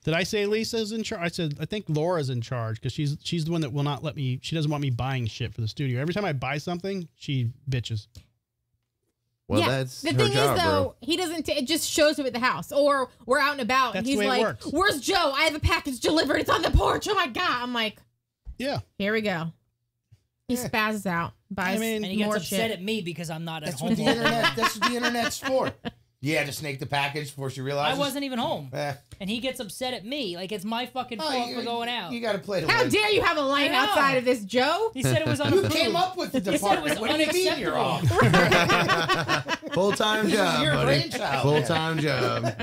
Did I say Lisa's in charge? I said I think Laura's in charge because she's the one that will not let me. She doesn't want me buying shit for the studio. Every time I buy something, she bitches. Well, yeah. that's The her thing job, is, though, bro. he doesn't. It just shows up at the house, or we're out and about, and That's he's the way it like, works. "Where's Joe? I have a package delivered. It's on the porch. Oh my god!" I'm like, Yeah, "Here we go." He spazzes out, buys I mean, And he gets more upset shit. at me because I'm not at That's home. what the all the internet. time. That's what the internet's for. You had to snake the package before she realized. I wasn't even home. Eh. And he gets upset at me. Like it's my fucking fault for going out. You got to play to How win. dare you have a light I know. outside of this, Joe? He said it was You unapproved. came up with the He said it was department. What do you mean you're off? Full-time job, Your buddy. brainchild. Full-time job.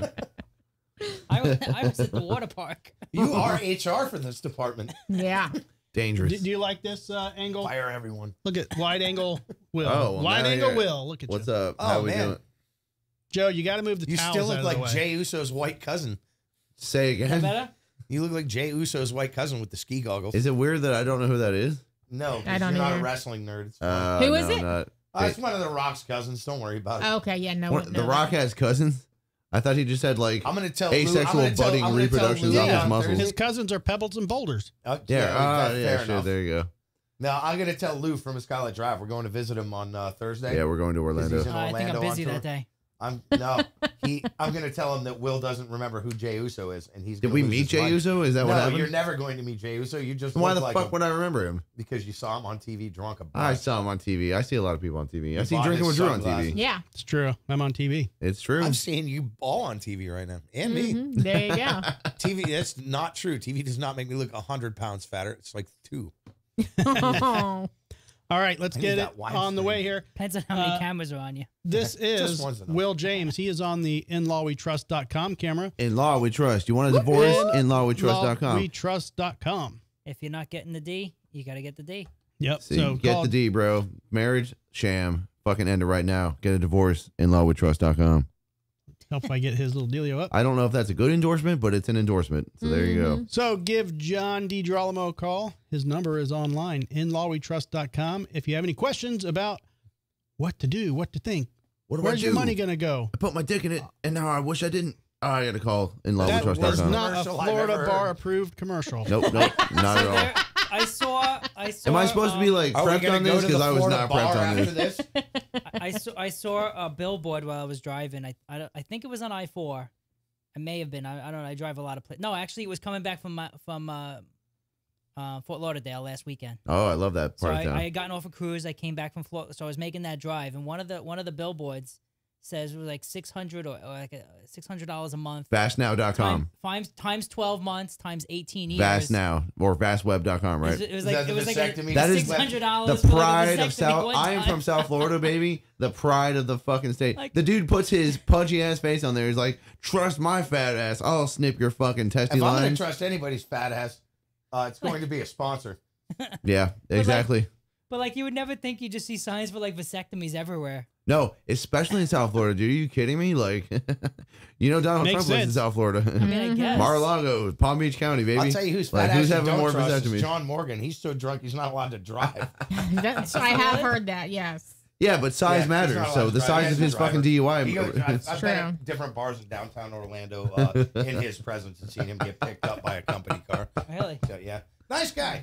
I was at the water park. You are HR for this department. Yeah. Dangerous. do you like this angle? Fire everyone. Look at wide angle Will. Oh, well, wide now angle you're- Will. Look at What's you. up? Oh, How we man. doing? Joe, you got to move the You towels still out look of the like way. Jey Uso's white cousin. Say Is that again. better? You look like Jay Uso's white cousin with the ski goggles. Is it weird that I don't know who that is? No, I don't you're not either. a wrestling nerd. It's fine. Who is it? It's one of the Rock's cousins. Don't worry about it. Okay, yeah, no. The Rock has cousins? I thought he just had like I'm gonna tell asexual Lou, I'm gonna tell- budding I'm gonna tell reproductions Lou on his on muscles. Thursday. His cousins are Pebbles and Boulders. Oh, Yeah, fair sure. enough. There you go. Now I'm gonna tell Lou from Scarlet Drive. We're going to visit him on Thursday. Yeah, we're going to Orlando. He's in I think I'm Orlando busy on tour. that day. I'm gonna tell him that Will doesn't remember who Jay Uso is, and he's. Did gonna we lose meet his Jay mind. Uso? Is that what No, happened? you're never going to meet Jay Uso. You just Why look the like fuck him would I remember him? because you saw him on TV drunk. I saw him on TV. I see a lot of people on TV. I He see bought Drinking his with Drew on sunglasses. TV. Yeah. It's true. I'm on TV. It's true. I'm seeing you all on TV right now, and me. Mhm, there you go. TV. That's not true. TV does not make me look 100 pounds fatter. It's like 2. Oh. All right, let's I get need it that widescreen. on the way here. Depends on how many cameras are on you. This is one's enough. Will James. He is on the inlawwetrust.com camera. In law we trust. You want a divorce? In lawwetrust.com. Lawwetrust.com. If you're not getting the D, you got to get the D. Yep. See, So get call- the D, bro. Marriage, sham. Fucking end it right now. Get a divorce. In lawwetrust.com. help if I get his little dealio up. I don't know if that's a good endorsement, but it's an endorsement. So there you go. So give John DiGirolamo a call. His number is online, inlawwetrust.com. If you have any questions about what to do, what to think, What do where's I your do? money going to go? I put my dick in it, and now I wish I didn't. Oh, I got to call in That was lawwetrust.com. not a Commercial I've Florida ever heard. bar approved commercial. Nope, not at all. There, I saw. Am I supposed to be like Are we prepped gonna on go this? to the Because I was Florida not bar prepped on after this. this? I saw a billboard while I was driving. I think it was on I-4. It may have been. I don't know. I drive a lot of places. No, actually, it was coming back from Fort Lauderdale last weekend. Oh, I love that So part of town. I had gotten off a cruise. I came back from Florida, so I was making that drive, and one of the billboards says it was like $600 or like $600 a month. Vastnow.com. Times 12 months times 18 years. Vast now or vastweb.com, right? It was Is like that it was the like vasectomy? That is $600. the for, like, a pride of vasectomy South. one I am time. from South Florida, baby. The pride of the fucking state. Like- The dude puts his pudgy ass face on there. He's like, "Trust my fat ass. I'll snip your fucking testy If I'm going lines." to trust anybody's fat ass, it's going to be a sponsor. Yeah, exactly. But like you would never think you just see signs for like vasectomies everywhere. No, especially in South Florida, dude. Are you kidding me? Like, you know, Donald Makes Trump lives in sense. South Florida. I mean, I guess. Mar-a-Lago, Palm Beach County, baby. I'll tell you who's Like, fat who's ass having you more don't trust is vasectomies? John Morgan. He's so drunk he's not allowed to drive. I have heard that. Yes. Yeah, but size Yeah, he's matters. not So allowed to the drive. size He of has his a fucking driver. He DUI. goes, I've been True. at different bars in downtown Orlando in his presence and seen him get picked up by a company car. Really? So yeah, nice guy.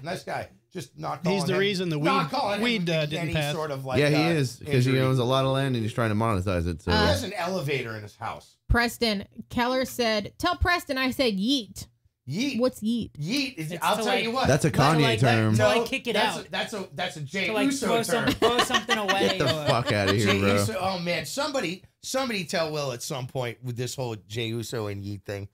Just not calling He's the him- reason the not weed- calling him weed, didn't any pass. Sort of like, Yeah, he is because he injury. owns a lot of land and he's trying to monetize it. So He has an elevator in his house. Preston Keller said, "Tell Preston I said yeet." Yeet. What's yeet? Yeet is. It's I'll to tell like- you what. that's a Kanye like- term. to like kick it that's out. That's a Jay To like Uso term. throw something away. Get the or, fuck out of here, Jay bro. Uso, oh man, somebody tell Will at some point with this whole Jay Uso and Yeet thing.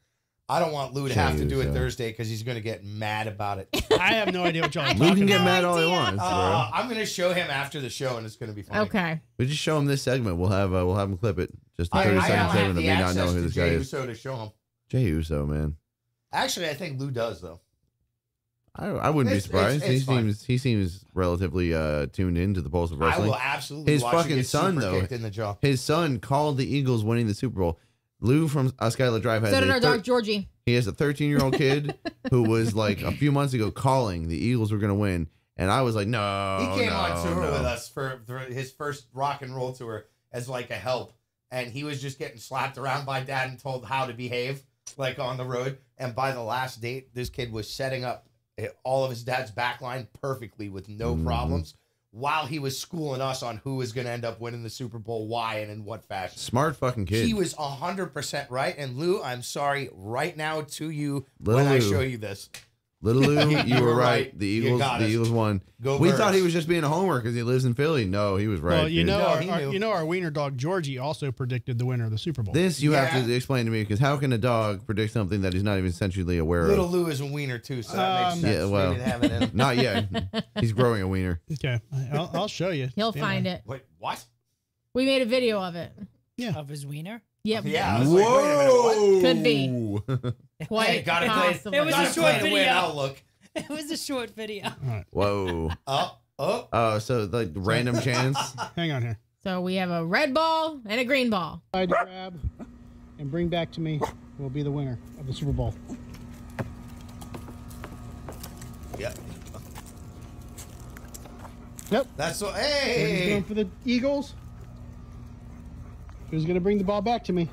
I don't want Lou to Jay have to do it Uso. Thursday because he's going to get mad about it. I have no idea what y'all are Lou talking can get about. mad all he idea. wants, bro. I'm going to show him after the show, and it's going to be funny. Okay. We just show him this segment. We'll have him clip it. Just a I 30 don't second have segment of the me not access knowing who to this guy Jay is. Uso to show him. Jay Uso, man. Actually, I think Lou does though. I wouldn't be It's- surprised. it's fine. He seems relatively tuned into the pulse of I wrestling. will absolutely. His watch him fucking get son, super though. kicked in the jaw. His son called the Eagles winning the Super Bowl. Lou from Skylar Drive has So did our dog Georgie. he has a 13-year-old kid who was like a few months ago calling the Eagles were going to win, and I was like, no. He came no, on tour no. with us for his first rock and roll tour as like a help, and he was just getting slapped around by dad and told how to behave like on the road. And by the last date, this kid was setting up all of his dad's backline perfectly with no problems, while he was schooling us on who was going to end up winning the Super Bowl, why, and in what fashion. Smart fucking kid. He was 100% right. And Lou, I'm sorry right now to you Little when I Lou. show you this. Little Lou, You you were were right. right. The You got us. Eagles won. Go We Birds. thought he was just being a homer because he lives in Philly. No, he was right. Well, you dude. know, No, he knew. our wiener dog Georgie also predicted the winner of the Super Bowl. This you have Yeah. to explain to me because how can a dog predict something that he's not even sensually aware Little of? Lou is a wiener too, so that makes sense. Yeah, well. He didn't have it in him. Not yet. He's growing a wiener. Okay, I'll show you. He'll Stand find by. it. Wait, what? We made a video of it. of his wiener. Yep. Yeah. I was like, wait a minute, what? Could be. Quite Hey, gotta play- possibly. It was Gotta a short play the way video. I'll look. It was a short video. Whoa. Oh. Oh, so like random chance. Hang on here. So we have a red ball and a green ball. I grab and bring back to me will be the winner of the Super Bowl. Yep. Yep. That's what. We're Hey. going for the Eagles. Who's going to bring the ball back to me?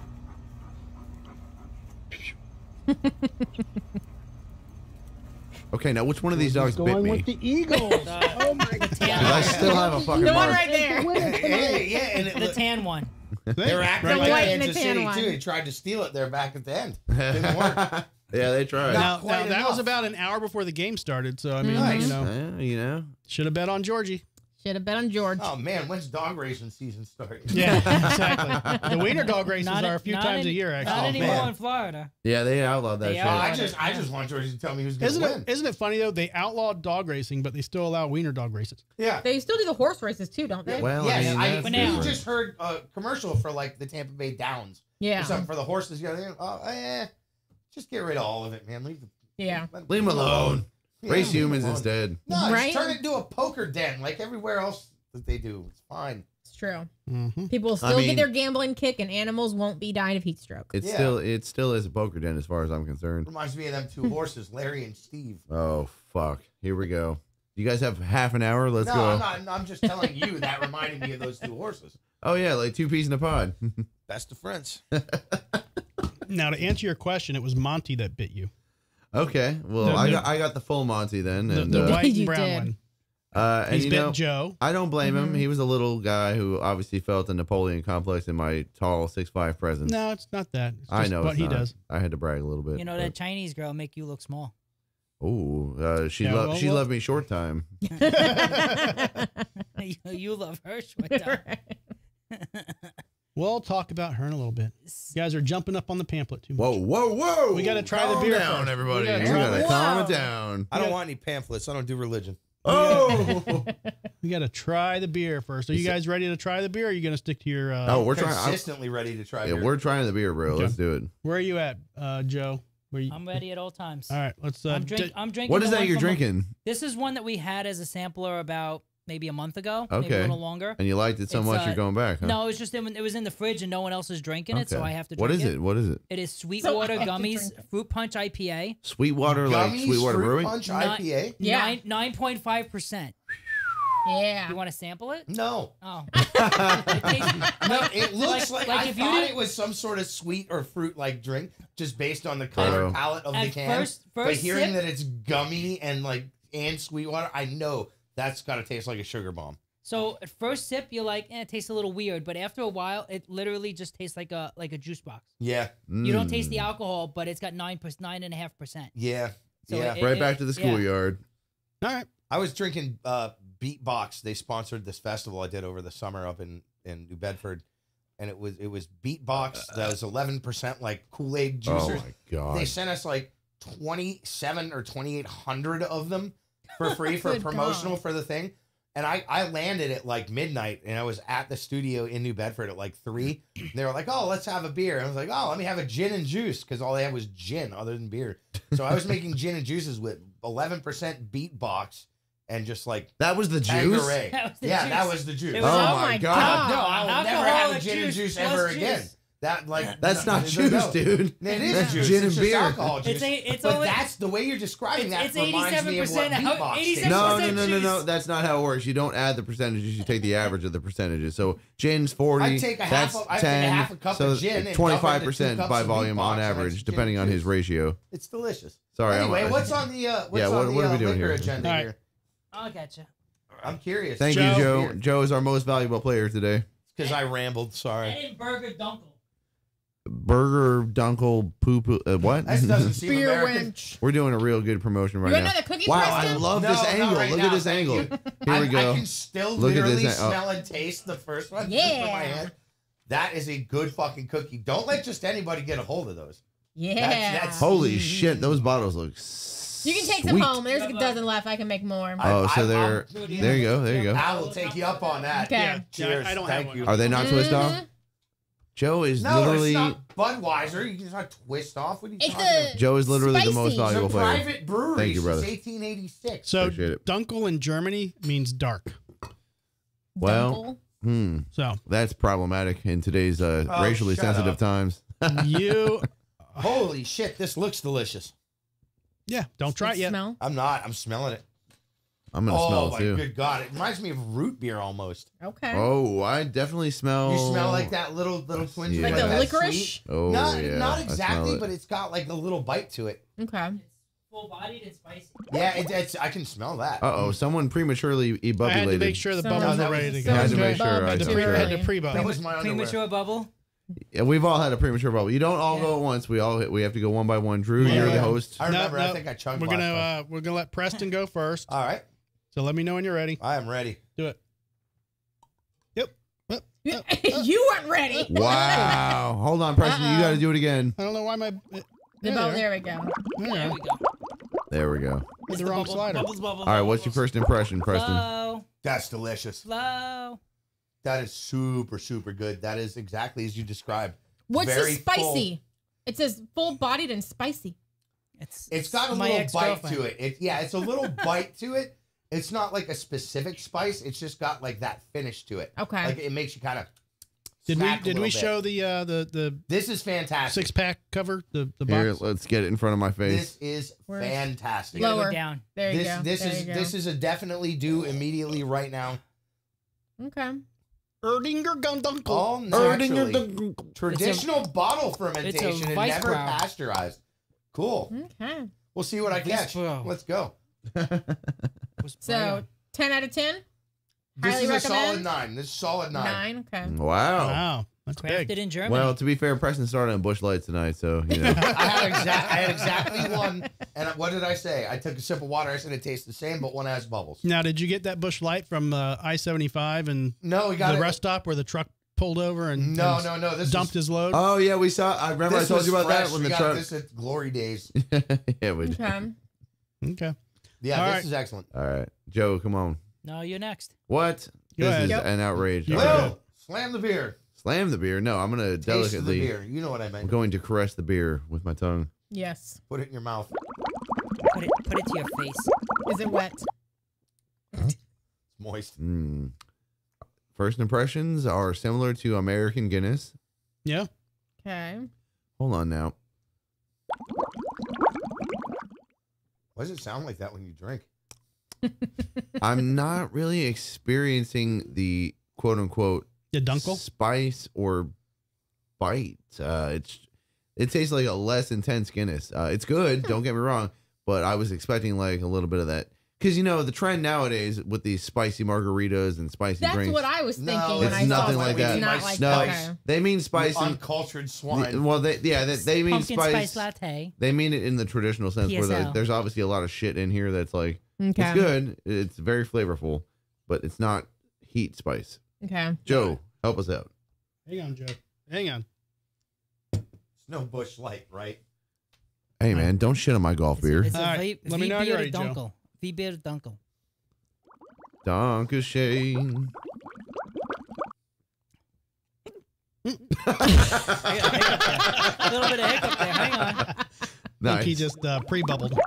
Okay, now which one of these dogs bit Going me? with the Eagles. Oh my God. 'Cause I still have a fucking The one mark. right there. Hey, yeah, and The tan one. they were acting The like white and the Kansas tan City one. too. He tried to steal it there back at the end. Didn't work. Yeah, they tried. Now, quite that enough. was about an hour before the game started, so I mean, Nice. you know, Yeah, you know. should have bet on Georgie. Should have bet on George. Oh man, when's dog racing season start? Yeah, exactly. The wiener dog races Not are a few not times any- a year, Not actually. anymore man. in Florida. Yeah, they outlawed that They shit. outlawed I just want George to tell me who's going to win. Isn't it funny though? They outlawed dog racing, but they still allow wiener dog races. Yeah. They still do the horse races too, don't they? Well, Yes, I mean, I that's But you now- different. just heard a commercial for like the Tampa Bay Downs. Yeah. Or something for the horses. Just get rid of all of it, man. Leave Yeah. Leave them alone. Yeah, Race leave 'em humans alone. instead. No, Right? just turn it into a poker den like everywhere else that they do. It's fine. It's true. Mm-hmm. People will I still mean- get their gambling kick, and animals won't be dying of heat stroke. It Yeah. still is a poker den as far as I'm concerned. Reminds me of them two horses, Larry and Steve. Oh fuck! Here we go. You guys have half an hour. Let's no, go. I'm not. I'm just telling you that reminded me of those two horses. Oh yeah, like two peas in a pod. Best of friends. Now, to answer your question, it was Monty that bit you. Okay, well The- I got the full Monty then, The, and the white and You brown did. one. and He's you bit know Joe. I don't blame him. He was a little guy who obviously felt the Napoleon complex in my tall 6'5" presence. No, it's not that. It's I just know what it's he not. does. I had to brag a little bit. You know that Chinese girl make you look small. Oh, she Yeah, loved well, she well- loved me short time. You love her. Short time. We'll talk about her in a little bit. You guys are jumping up on the pamphlet too much. Whoa, whoa, whoa! We gotta try the Calm beer down, first. everybody. We gotta We try gotta the- calm it Whoa. down. I don't want any pamphlets. I don't do religion. Oh, We got to try the beer first. Are you guys ready to try the beer? Or are you going to stick to your? oh, we're trying. Consistently ready to try. Yeah, beer. we're trying the beer, bro. Okay. Let's do it. Where are you at, Joe? Where you? I'm ready at all times. All right, let's. I'm drinking. What is the that one you're from a- drinking? This is one that we had as a sampler about maybe a month ago. Maybe Okay. a little longer. And you liked it so It's, much, you're going back, huh? No, it was just it was in the fridge and no one else is drinking it, so I have to drink What is it? What is it? It is Sweetwater I have to Gummies drink it. Fruit Punch IPA. Sweetwater, like Gummies, Sweetwater Fruit Brewing? Punch Nine- IPA. Yeah. 9.5%. Yeah. You want to sample it? No, Oh. It tastes- no. It looks like I if you thought didn't- it was some sort of sweet or fruit like drink, just based on the color Bro. palette of the At can. first but hearing sip- that it's gummy and Sweetwater, I know that's got to taste like a sugar bomb. So at first sip, you're like, it tastes a little weird, but after a while, it literally just tastes like a juice box. Yeah, You don't taste Mm. the alcohol, but it's got 9.5%. yeah, So yeah. it- Right back to the yeah. schoolyard. All right. I was drinking Beatbox. They sponsored this festival I did over the summer up in New Bedford, and it was Beatbox. That was 11% like Kool-Aid Oh juicers. my god. They sent us like 27 or 2,800 of them for free for Good promotional God. for the thing. And I landed at like midnight, and I was at the studio in New Bedford at like 3. And they were like, "Oh, let's have a beer." And I was like, "Oh, let me have a gin and juice," because all they had was gin other than beer. So I was making gin and juices with 11% Beatbox and just like That was the juice? Tanqueray. That was the Yeah, juice. that was the juice. It Oh, was- my god. No, I will never have a Alcoholic gin and juice juice plus ever juice. again. That That's not no, juice, no. dude. It is That's juice. gin It's and just beer. alcohol juice. It's but only- that's the way you're describing that it's reminds me of what 87% Beatbox tastes 87% No, like. no, no, no, no. juice. That's not how it works. You don't add the percentages. You take the average of the percentages. So gin's 40. I'd take a half that's a- I'd take 10. a half a cup so of gin and 25% double it to 2 by cups of volume on Beatbox, and average, that's depending gin on and his juice. ratio. It's delicious. Sorry, Anyway, I'm- what's on the Yeah, what are we doing liquor here? agenda All right. here? I'll get you. I'm curious. Thank Joe. you, Joe. Joe is our most valuable player today. Because I rambled. Sorry. Edinburgh Dunkel. Burger Dunkel Poo Poo. What? That doesn't seem Beer American. wench. We're doing a real good promotion right You want now. another cookie, Wow, Preston? I love No, this not angle. right Look now, at this thank angle. you. Here we go. I can still Look at literally this. smell and taste the first one just Yeah. from my hand. That is a good fucking cookie. Don't let just anybody get a hold of those. Yeah. That's- Holy shit, those bottles look You can take some sweet. home. There's a dozen left. I can make more. Oh, so I- they're there you go, there you go. I will take you up on that. Okay. Yeah, Cheers. I don't have Thank one. you. Are they not twist off? Mhm. Joe is No, literally it's not Budweiser. You can not twist off. What are you It's talking about? a Joe is literally the most Spicy. valuable It's a player. private brewery Thank you, brother. since 1886. So Appreciate it. Dunkel in Germany means dark. Well, Dunkel. So that's problematic in today's racially shut sensitive up. times. you Holy shit, this looks delicious. Yeah, don't try it yet. Smell. I'm not. I'm smelling it. I'm gonna smell Oh it my too. good God! It reminds me of root beer almost. Okay. Oh, I definitely smell. You smell like that little twinge, Yeah. Like of the that licorice? sweet- Oh not yeah, not I smell exactly, it. but it's got like a little bite to it. Okay. It's full-bodied and spicy. Yeah, it's I can smell that. Someone prematurely I had to ebubulated. make sure the Someone- bubbles that were was- ready to go. I had to make Someone sure I Had to took pre- care had of to it. pre-bubble. That was my underwear. Premature bubble. Yeah, we've all had a premature bubble. You don't all Yeah. go at once. We have to go one by one. Drew, Yeah. you're the Yeah. host. I remember. No, I think I chugged. We're last gonna time. we're gonna let Preston go first. All right, So let me know when you're ready. I am ready. Do it. Yep. You weren't ready. Wow. Hold on, Preston. You got to do it again. I don't know why my There we go. There we go. There we go. With It's the wrong bubbles, slider. Bubbles, bubbles, All right. What's your first impression, Preston? Flow, That's delicious. flow. That is super super good. That is exactly as you described. What's Very the spicy? It says full-bodied and spicy. It's got a my little bite ex-girlfriend. to it. It's a little bite to it. It's not like a specific spice. It's just got like that finish to it. Okay. Like it makes you kind of. Did we show the This is fantastic. 6-pack cover the Here, box? let's get it in front of my face. This is Where's- fantastic. You gotta Lower. go down. There you This go. this There is you go. this is a definitely do immediately right now. Okay. Erdinger Dunkel. All Erdinger naturally. Dunkel. Traditional bottle fermentation and vice never brow. pasteurized. Cool. Okay. We'll see what I Vice catch. brow. Let's go. So 10 out of 10. This Highly is a recommend. solid 9. This is solid 9. 9. Okay. Wow. Wow, that's crafted big. in Germany. Well, to be fair, Preston started on Bush Light tonight, so you know. I had exactly one. And what did I say? I took a sip of water. I said it tastes the same, but one has bubbles. Now, did you get that Bush Light from I-75 and No, we got the it. rest stop where the truck pulled over and No. This dumped his load? Oh yeah, we saw. I remember I This told was you about fresh. that when we the got truck. this at Glory Days. Yeah, we did. Okay. Okay. Yeah, All this right. is excellent. All right, Joe, come on. No, you're next. What? Go This ahead. is Yep. an outrage. You All go. right. Will, slam the beer. Slam the beer. No, I'm gonna Taste of the delicately. beer. You know what I I'm meant. going to caress the beer with my tongue. Yes. Put it in your mouth. Put it to your face. Is it wet? It's moist. Mm. First impressions are similar to American Guinness. Yeah. Okay. Hold on now. Why does it sound like that when you drink? I'm not really experiencing the quote unquote The Dunkel? spice or bite. It tastes like a less intense Guinness. It's good, don't get me wrong, but I was expecting like a little bit of that. Because, you know, the trend nowadays with these spicy margaritas and spicy That's drinks. what I was thinking No, when it's I saw nothing it. like It's that. not like No, okay. they mean You spicy. uncultured swine. Well, they mean Pumpkin spice. spice latte. They mean it in the traditional sense where PSL. there's obviously a lot of shit in here that's like, Okay. it's good. It's very flavorful, but it's not heat spice. Okay. Joe, help us out. Hang on, Joe. Hang on. It's no Bush Light, right? Hey, man, don't shit on my golf beer. It's All a right, let me know when you're ready, Joe. Dunkel. V-beer Dunkel. Dankeschön. A little bit of hiccup there. Hang on. I think he Nice. just pre-bubbled.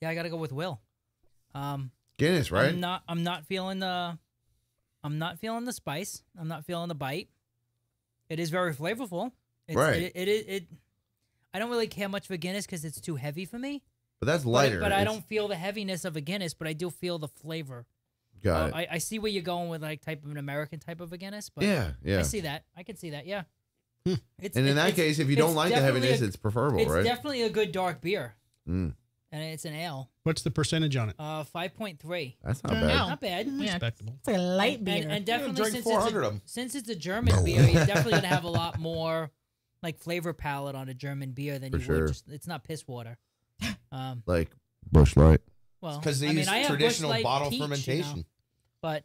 Yeah, I gotta go with Will. Guinness, right? I'm not feeling the spice. I'm not feeling the bite. It is very flavorful. Right. It I don't really care much for Guinness because it's too heavy for me. But that's lighter. But I It's- don't feel the heaviness of a Guinness, but I do feel the flavor. Got it. I see where you're going with like type of an American type of a Guinness, but Yeah, yeah. I see that. I can see that. Yeah. It's, And in that case, if you don't it's like the definitely heaviness, a- it's preferable, it's right? definitely a good dark beer, Mm, and it's an ale. What's the percentage on it? 5.3. that's not Yeah. bad. No. Not bad. Yeah. Respectable. It's a light beer. And definitely drink since 400 of 'em. since it's a German beer, you're definitely gonna have a lot more like flavor palette on a German beer than For you sure. would. Just, it's not piss water. Like Bush Light. Well, Because they I mean, use I have Busch traditional Light bottle peach, you know, fermentation. but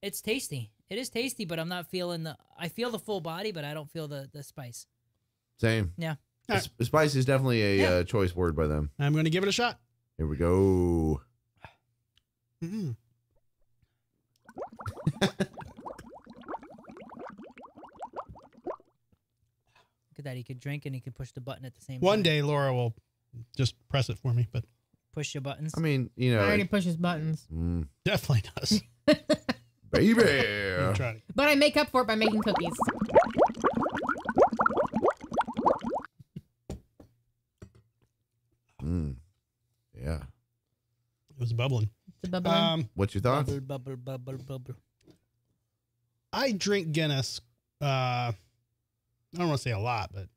it's tasty. It is tasty, but I'm not feeling the. I feel the full body, but I don't feel the spice. Same. Yeah. Spice is definitely a Yeah. choice word by them. I'm going to give it a shot. Here we go. Mm. Look at that. He could drink and he could push the button at the same One time. day Laura will just press it for me, but Push your buttons. I mean, you I know. already pushes buttons. definitely does. Baby. I'm trying. But I make up for it by making cookies. bubbling. It's a bubble. What's your thoughts? Bubble, bubble, bubble. I drink Guinness. I don't want to say a lot, but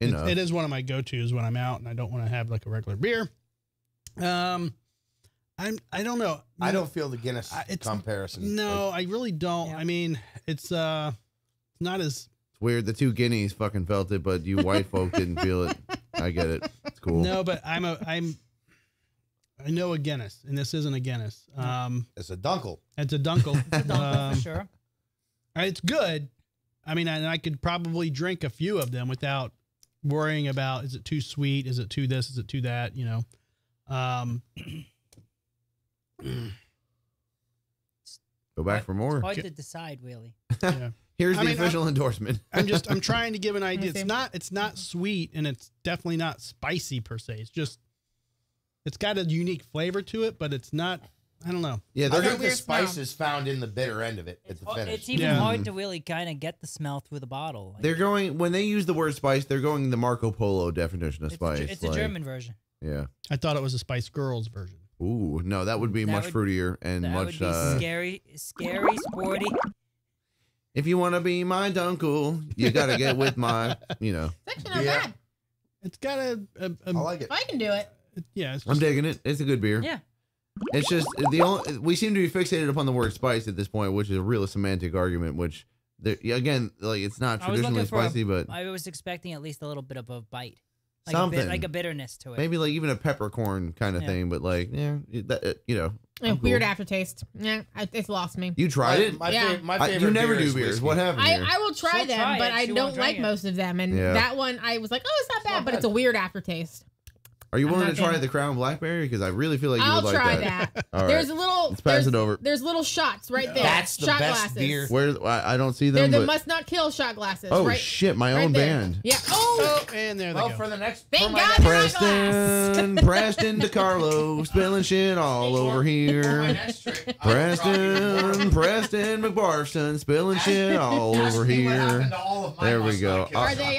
Enough. it is one of my go-tos when I'm out and I don't want to have like a regular beer. I don't know. I don't feel the Guinness It's- comparison. No, I really don't. Yeah. I mean, it's not as It's weird. The two guineas fucking felt it, but you white folk didn't feel it. I get it. It's cool. no, but I know a Guinness, and this isn't a Guinness. It's a Dunkel. It's a Dunkel. Dunkel for sure. It's good. I mean, and I could probably drink a few of them without worrying about, is it too sweet? Is it too this? Is it too that? You know? Go back for more. Hard to decide, really. Yeah. Here's I the mean, official endorsement. I'm trying to give an idea. see. It's not sweet and it's definitely not spicy per se. It's just, it's got a unique flavor to it, but it's not, I don't know. Yeah, I they're think gonna, the weird smell. spice is found in the bitter end of it at the finish. It's even Yeah. hard to really kind of get the smell through the bottle. Like, they're going when they use the word spice, they're going the Marco Polo definition of it's spice. it's a like, German version. Yeah. I thought it was a Spice Girls version. Ooh, no, that would be That much would- fruitier and That much. would be scary, sporty. If you want to be my Dunkel, you got to get with my. You know, It's actually not Yeah. bad. It's got I like it. I can do it. yeah. It's I'm just, digging it. It's a good beer. Yeah. It's just the only we seem to be fixated upon the word spice at this point, which is a real semantic argument. Which, again, like it's not I was looking traditionally for a- spicy, but I was expecting at least a little bit of a bite, like something like a bitterness to it. maybe like even a peppercorn kind of Yeah. thing. But like, yeah, that, you know, I'm Weird cool. aftertaste. Yeah, it's lost me. You tried it. Yeah. My I- favorite you never beer do is beers. whiskey. What happened here? I will try She'll them, try but it. I She don't won't drink like it. most of them. And Yeah. that one, I was like, oh, it's not bad, not but bad. it's a weird aftertaste. Are you I'm willing not to try gonna- the Crown Blackberry? Because I really feel like you I'll would like try that. that. All There's right. a little. Let's pass it over. There's little shots right there. That's the shot best glasses. beer. Where I don't see They're them, the but must not kill shot glasses. oh right, shit, my right own there. band. Yeah. Oh, and there they Well, go. for the next, Thank for my God. next- Preston DeCarlo, spilling shit all over here. Preston McBarson, spilling shit all over here. There we go. are they?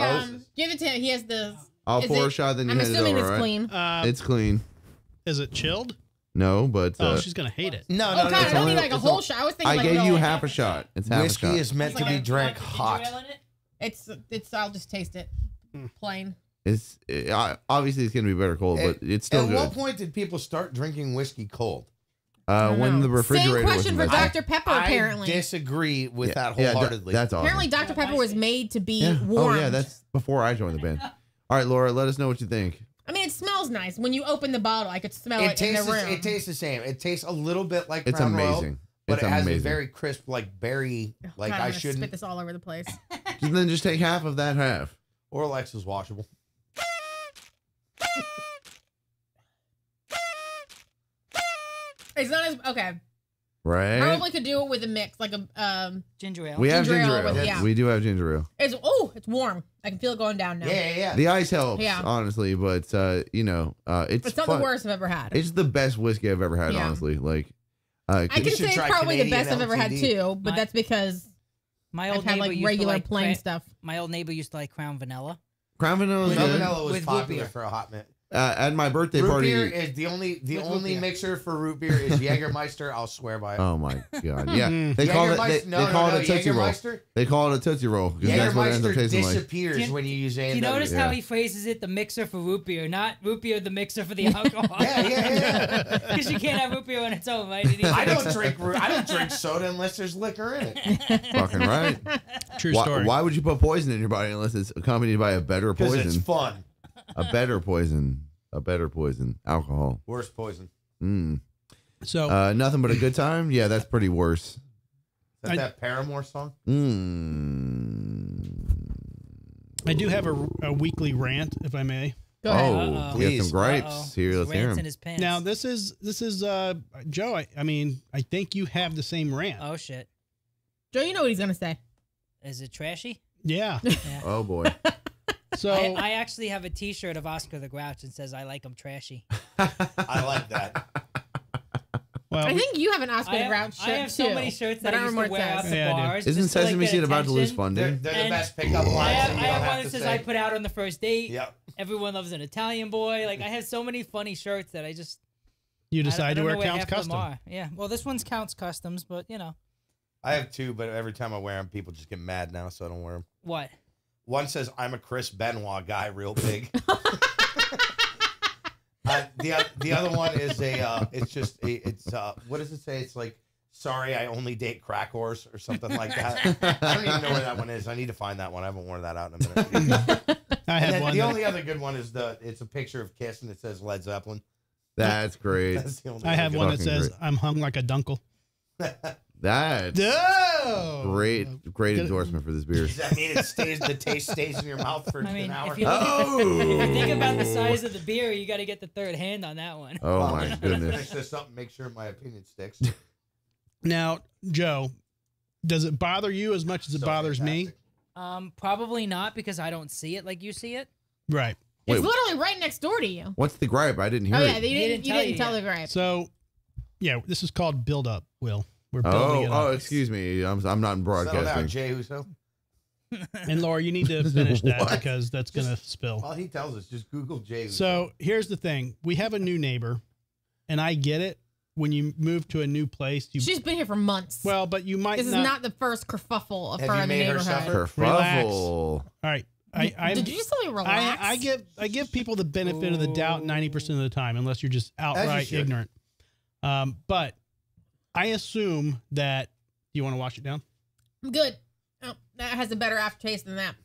Give it to him. He has the. I'll is pour a it- shot, then you I'm hand it assuming over, it's right? clean. It's clean. Is it chilled? No, but Oh, she's gonna hate it. No, Oh no, God, no. I don't only- need like a it's whole all- shot. I was thinking I like gave a you little- half a shot. It's half Whiskey a shot. is meant to be drank hot. It's. I'll just taste it. Plain. Obviously it's gonna be better cold, but it's still At what good. point did people start drinking whiskey cold? don't When know. the refrigerator Same question was for invented. Dr. Pepper, apparently. I disagree with that Yeah, wholeheartedly. that's awesome. Apparently, Dr. Pepper was made to be Yeah. warmed. Oh yeah, that's before I joined the band. All right, Laura, let us know what you think. I mean, it smells nice. When you open the bottle, I could smell it it in the tastes. room. It tastes the same. It tastes a little bit like It's Crown Royal, amazing. but It's it has amazing. a very crisp, like berry. Oh, Like God, I'm I gonna shouldn't. spit this all over the place. Then just take half of that half. Or Alexa's washable. It's not as okay. Right? Probably could do it with a mix, like a Ginger ale. We have ginger ginger ale ale. with- yeah. We do have ginger ale. it's warm. I can feel it going down now. Yeah. The ice helps, Yeah. honestly, but it's It's not fun. the worst I've ever had. It's the best whiskey I've ever had, Yeah. honestly. Like, I can You say should it's try probably the Canadian best I've ever had LTD. too, but My- that's because My I've old had neighbor like used regular to like plain stuff. My old neighbor used to like Crown Vanilla. Crown Vanilla is Crown good. Vanilla was With root popular beer. for a hot minute. At my birthday Root party. beer is the only root beer. mixer for root beer is Jägermeister. I'll swear by it. Oh my god! Yeah, they call it Jägermeister- they call it a tootsie roll. Jägermeister. They call it a tootsie roll because that's what it ends up Jägermeister tasting like. disappears Do you- when you use A&W. Do you notice Yeah. how he phrases it? The mixer for root beer, not root beer, the mixer for the alcohol. Yeah. Because you can't have root beer on its own, right? It needs I a don't mixer. drink soda unless there's liquor in it. Fucking right. True Why, story. why would you put poison in your body unless it's accompanied by a better Because it's poison? fun. A better poison. A better poison. Alcohol. Worst poison. Mm. So Nothing but a good time. Yeah, that's pretty worse. Is that that Paramore song? Mm. I do have a weekly rant, if I may. Go ahead. Oh, Uh-oh. we got Please. some gripes. Uh-oh. Here, let's hear Rants in them. his pants. Now this is Joe. I mean, I think you have the same rant. Oh shit! Joe, you know what he's gonna say. Is it trashy? Yeah. Yeah. Oh boy. So I actually have a T-shirt of Oscar the Grouch and says I like him trashy. I like that. well, I think you have an Oscar I the have, Grouch shirt I have too. so many shirts but that I don't used remember to what wear it out says. the Yeah, I do. bars. Isn't just to, like, Sesame get Seed about to lose attention. They're funding? the And best pickup lines. I that you don't have have one to that says say. I put out on the first date. Yep. Everyone loves an Italian boy. Like I have so many funny shirts that I just You I decide to don't wear know where counts half of them custom. are. Yeah. Well, this one's counts customs, but you know I have two, but every time I wear them, people just get mad now, so I don't wear them. what? One says, I'm a Chris Benoit guy, real big. The other one is what does it say? It's like, sorry, I only date crack whores or something like that. I don't even know where that one is. I need to find that one. I haven't worn that out in a minute. I have one. The that- only other good one is it's a picture of Kiss and it says Led Zeppelin. That's great. That's the only I have one that Fucking says, great. I'm hung like a dunkel. That's Oh! great endorsement for this beer. Does that mean the taste stays in your mouth for I mean, an hour? if you think Oh, about the size of the beer, you got to get the third hand on that one. oh Well, my I'm gonna goodness. finish this up and make sure my opinion sticks. Now, Joe, does it bother you as much as it So bothers me? fantastic. Probably not because I don't see it like you see it. Right. It's Wait. literally right next door to you. What's the gripe? I didn't hear Oh yeah, it. you didn't tell tell you the gripe. So, yeah, this is called build up, Will. We're building it Oh, up. excuse me. I'm not in Settle down, broadcasting. Jay Uso. And Laura, you need to finish that What? because that's going to spill. All he tells us, just Google Jay Uso. So here's the thing. We have a new neighbor, and I get it. When you move to a new place, She's been here for months. but you might This is not the first kerfuffle Have for you the made her neighborhood. suffer? Relax. Kerfuffle. All right. Did you just say relax? I give people the benefit of the doubt 90% of the time, unless you're just outright should. ignorant. But I assume that. Do you want to wash it down? I'm good. Oh, that has a better aftertaste than that.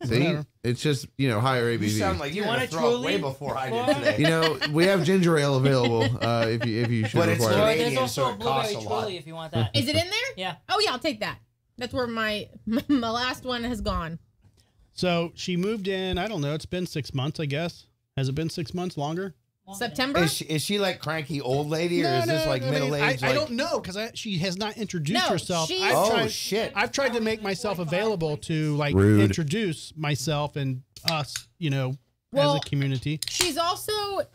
See, Whatever. it's just higher You ABV. sound like You you're going wanna to throw up truly- way before I Well, did today. We have ginger ale available if you should But it's require Or it. Canadian, there's so also it a costs blueberry a lot. truly if you want that. Is it in there? Yeah. Oh yeah, I'll take that. That's where my last one has gone. So she moved in. I don't know. It's been 6 months, I guess. Has it been 6 months longer? September. Is she like cranky old lady, or is this like I mean, middle aged? I don't know because she has not introduced No, herself. she's- I've Oh tried, shit! I've tried to make myself available to like Rude. introduce myself and us, as Well- a community. She's also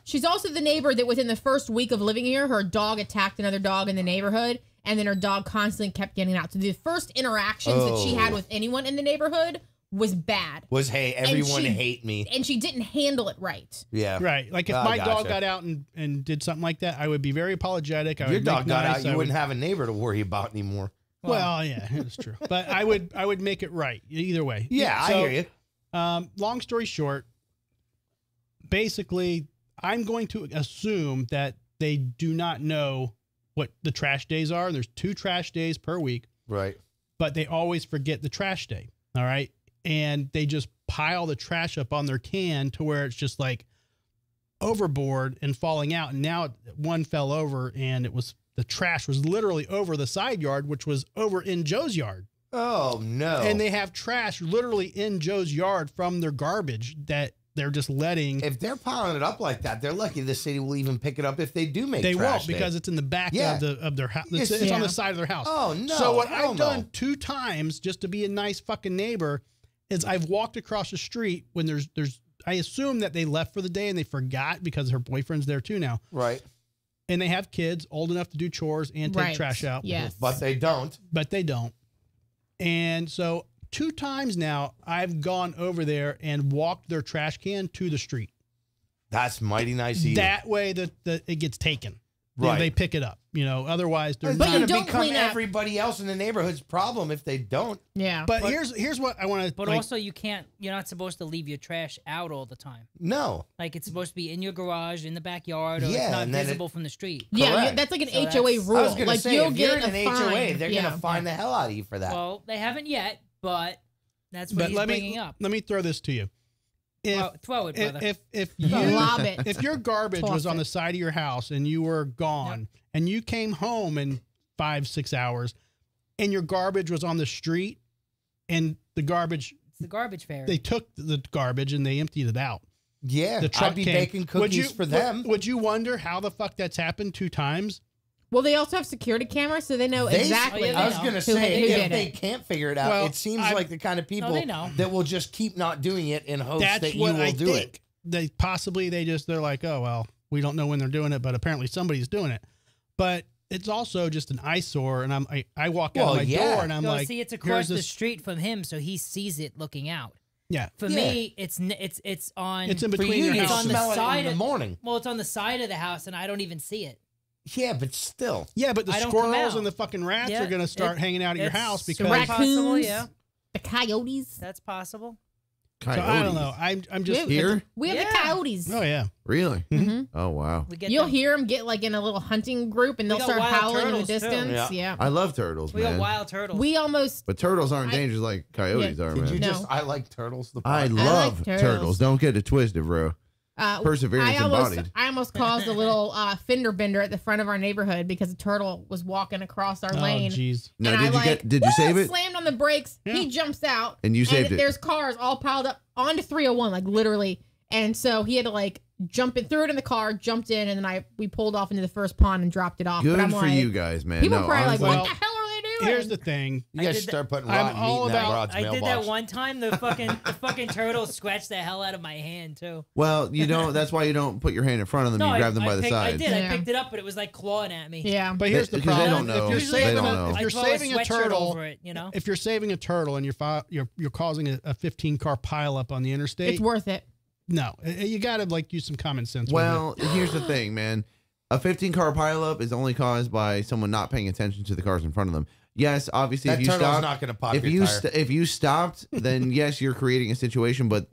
the neighbor that within the first week of living here, her dog attacked another dog in the neighborhood, and then her dog constantly kept getting out. So the first interactions that she had Oh. with anyone in the neighborhood was bad, Hey, everyone she- hate me. and she didn't handle it right. Yeah, Right. Like if Oh, my gotcha. dog got out and did something like that, I would be very apologetic. I If your would dog make got nice, out, you I wouldn't would, have a neighbor to worry about anymore. Well, yeah, it's true. But I would make it right either way. Yeah, So, I hear you. Long story short, basically, I'm going to assume that they do not know what the trash days are. There's 2 trash days per week, Right. but they always forget the trash day. All right. And they just pile the trash up on their can to where it's just like overboard and falling out. And now one fell over and the trash was literally over the side yard, which was over in Joe's yard. Oh no! And they have trash literally in Joe's yard from their garbage that they're just letting. if they're piling it up like that, they're lucky the city will even pick it up if they do make. They trash won't day. because it's in the back Yeah. of their house. Yes. It's on Yeah. the side of their house. Oh no! So what hell I've no. done 2 times just to be a nice fucking neighbor is I've walked across the street when there's I assume that they left for the day and they forgot because her boyfriend's there too now. Right, And they have kids old enough to do chores and take Right. trash out. Yes. but they don't. But they don't. And so 2 times now I've gone over there and walked their trash can to the street. That's mighty nice of you. That way that it gets taken. You know, Right. they pick it up. Otherwise they're It's But not. you going to don't become clean up. everybody else in the neighborhood's problem if they don't. Yeah. But here's what I want to. But also, you're not supposed to leave your trash out all the time. No. Like it's supposed to be in your garage, in the backyard, or Yeah, it's not and then visible from the street. yeah, correct. that's like an So HOA that's- rule. I was going to like say, you'll if you're get in an a HOA, fine. they're Yeah. going to fine the hell out of you for that. Well, they haven't yet, but that's what But he's let bringing me up. let me throw this to you. If Throw it, brother. if Lob it. if your garbage Toss was on it. the side of your house and you were gone and you came home in 5-6 hours and your garbage was on the street and the garbage It's the garbage fairy. they took the garbage and they emptied it out. yeah, The truck I'd be came. baking cookies for them. Would you wonder how the fuck that's happened 2 times? Well, they also have security cameras, so they know exactly. Oh, yeah, they I was know. going to Who say, did if it. they can't figure it out, Well, it seems I- like the kind of people they know. that will just keep not doing it in hopes That's that you what will I do think. it. They're like, oh well, we don't know when they're doing it, but apparently somebody's doing it. But it's also just an eyesore, and I walk out Well, my yeah. door and I'm No, like, see, it's here's across the this- street from him, so he sees it looking out. Yeah. For me, it's on. It's in For between you, your you It's on the smell it side in the of- morning. Well, it's on the side of the house, and I don't even see it. Yeah, but still. Yeah, but the I don't come squirrels out. and the fucking rats Yeah, are going to start hanging out at your it's house The because. possible, raccoons, yeah. the coyotes. That's possible. So I don't know. I'm just Here? We have Yeah. the coyotes. Oh yeah. Really? Mhm. Oh, wow. We get You'll them. hear them get like in a little hunting group, and We they'll got start wild howling in the turtles, too. distance. Yeah. Yeah. I love turtles, We man. got wild turtles. We almost. But turtles aren't I- dangerous like coyotes are, Did man. you No. just? I like turtles. The I part. love turtles. turtles. Don't get it twisted, bro. Perseverance embodied. I almost caused a little fender bender at the front of our neighborhood because a turtle was walking across our Oh lane. jeez. Now, And did I you get? Did you save it? Slammed on the brakes. Yeah. He jumps out, And you saved it. There's cars all piled up onto 301, like literally. And so he had to like jump in, threw it in the car, jumped in, and then we pulled off into the first pond and dropped it off. Good but I'm for like, you guys, man. people No, probably honestly, like, Well, what the hell are they doing? Here's the thing. You guys I should did start putting I'm rotten all meat in that about- Rod's I did mailbox. that one time. The fucking turtle scratched the hell out of my hand too. well, you don't. That's why you don't put your hand in front of them. You grab them by the I side. did. Yeah. I picked it up, but it was like clawing at me. Yeah. But here's the Because they problem. don't know. If you're Usually saving They don't a, know. if I you're throw saving a a sweatshirt turtle, over it, you know. if you're saving a turtle and you're causing a 15 car pileup on the interstate, It's worth it. no, you got to like use some common sense. Well, here's the thing, man. A 15-car pileup is only caused by someone not paying attention to the cars in front of them. Yes, obviously, That if you turtle's stop, not going to pop if your you tire. if you stopped, then yes, you're creating a situation. But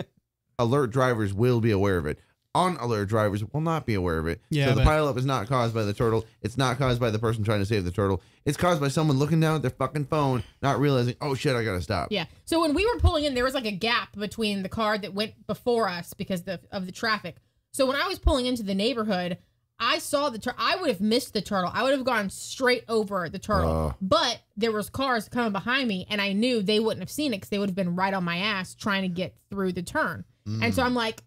alert drivers will be aware of it. Unalert drivers will not be aware of it. Yeah, so the but- pileup is not caused by the turtle. It's not caused by the person trying to save the turtle. It's caused by someone looking down at their fucking phone, not realizing, oh shit, I gotta stop. Yeah. So when we were pulling in, there was like a gap between the car that went before us because of the traffic. So when I was pulling into the neighborhood, I saw the turtle. I would have missed the turtle. I would have gone straight over the turtle. Oh. But there was cars coming behind me, and I knew they wouldn't have seen it because they would have been right on my ass trying to get through the turn. And so I'm like,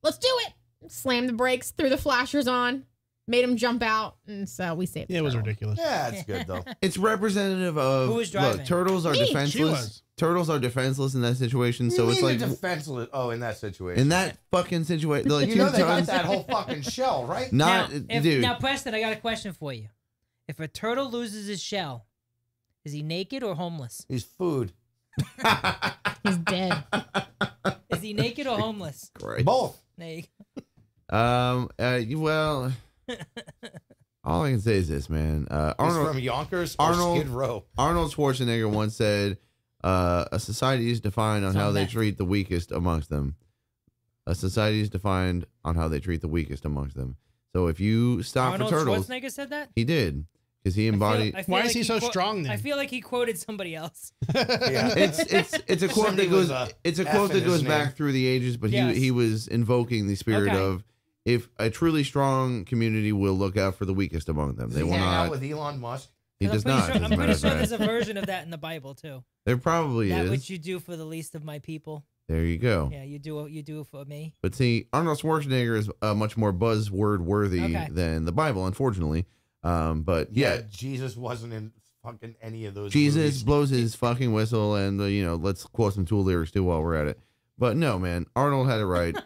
let's do it. Slammed the brakes, threw the flashers on, made him jump out, and so we saved. it was the turtle. ridiculous. Yeah, it's good though. It's representative of Who was driving? look. Turtles are Me. She defenseless. was. Turtles are defenseless in that situation. You So it's mean like defenseless. Oh, in that situation. in that fucking situation, like you two know they got tons. that whole fucking shell, right? Not now, dude. Now, Preston, I got a question for you. If a turtle loses his shell, is he naked or homeless? He's food. He's dead. Is he naked or homeless? Right. Both. There you go. Well, all I can say is this, man. He's Arnold from Yonkers or Arnold- Skid Row. Arnold Schwarzenegger once said, "A society is defined on It's how on they meth. treat the weakest amongst them. A society is defined on how they treat the weakest amongst them. So if you stop Arnold for turtles, Schwarzenegger said that? he did because he embodied." I feel Why like is he so strong then? I feel like he quoted somebody else. Yeah. It's a quote Somebody that goes was, it's a F quote in that his goes name. back through the ages, but Yes. he was invoking the spirit Okay. of if a truly strong community will look out for the weakest among them. Does They he will hang out not. with Elon Musk? He does not. Sure, as a I'm matter pretty of sure fact. there's a version of that in the Bible too. There probably That is. which you do for the least of my people. There you go. Yeah, you do it for me. But see, Arnold Schwarzenegger is much more buzzword worthy Okay. than the Bible, unfortunately. But yeah, Jesus wasn't in fucking any of those. Jesus movies. blows his fucking whistle, and let's quote some Tool lyrics too while we're at it. But no, man, Arnold had it right.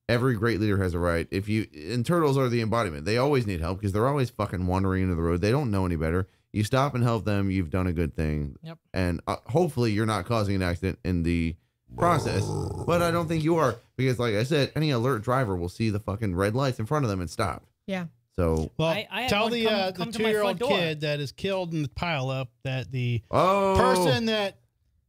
Every great leader has a right. And turtles are the embodiment. They always need help because they're always fucking wandering into the road. They don't know any better. You stop and help them, you've done a good thing. Yep. And hopefully you're not causing an accident in the process. But I don't think you are because, like I said, any alert driver will see the fucking red lights in front of them and stop. Yeah. So, Well, I had tell one the come to my 2-year-old front door. kid that is killed in the pileup that the oh, person that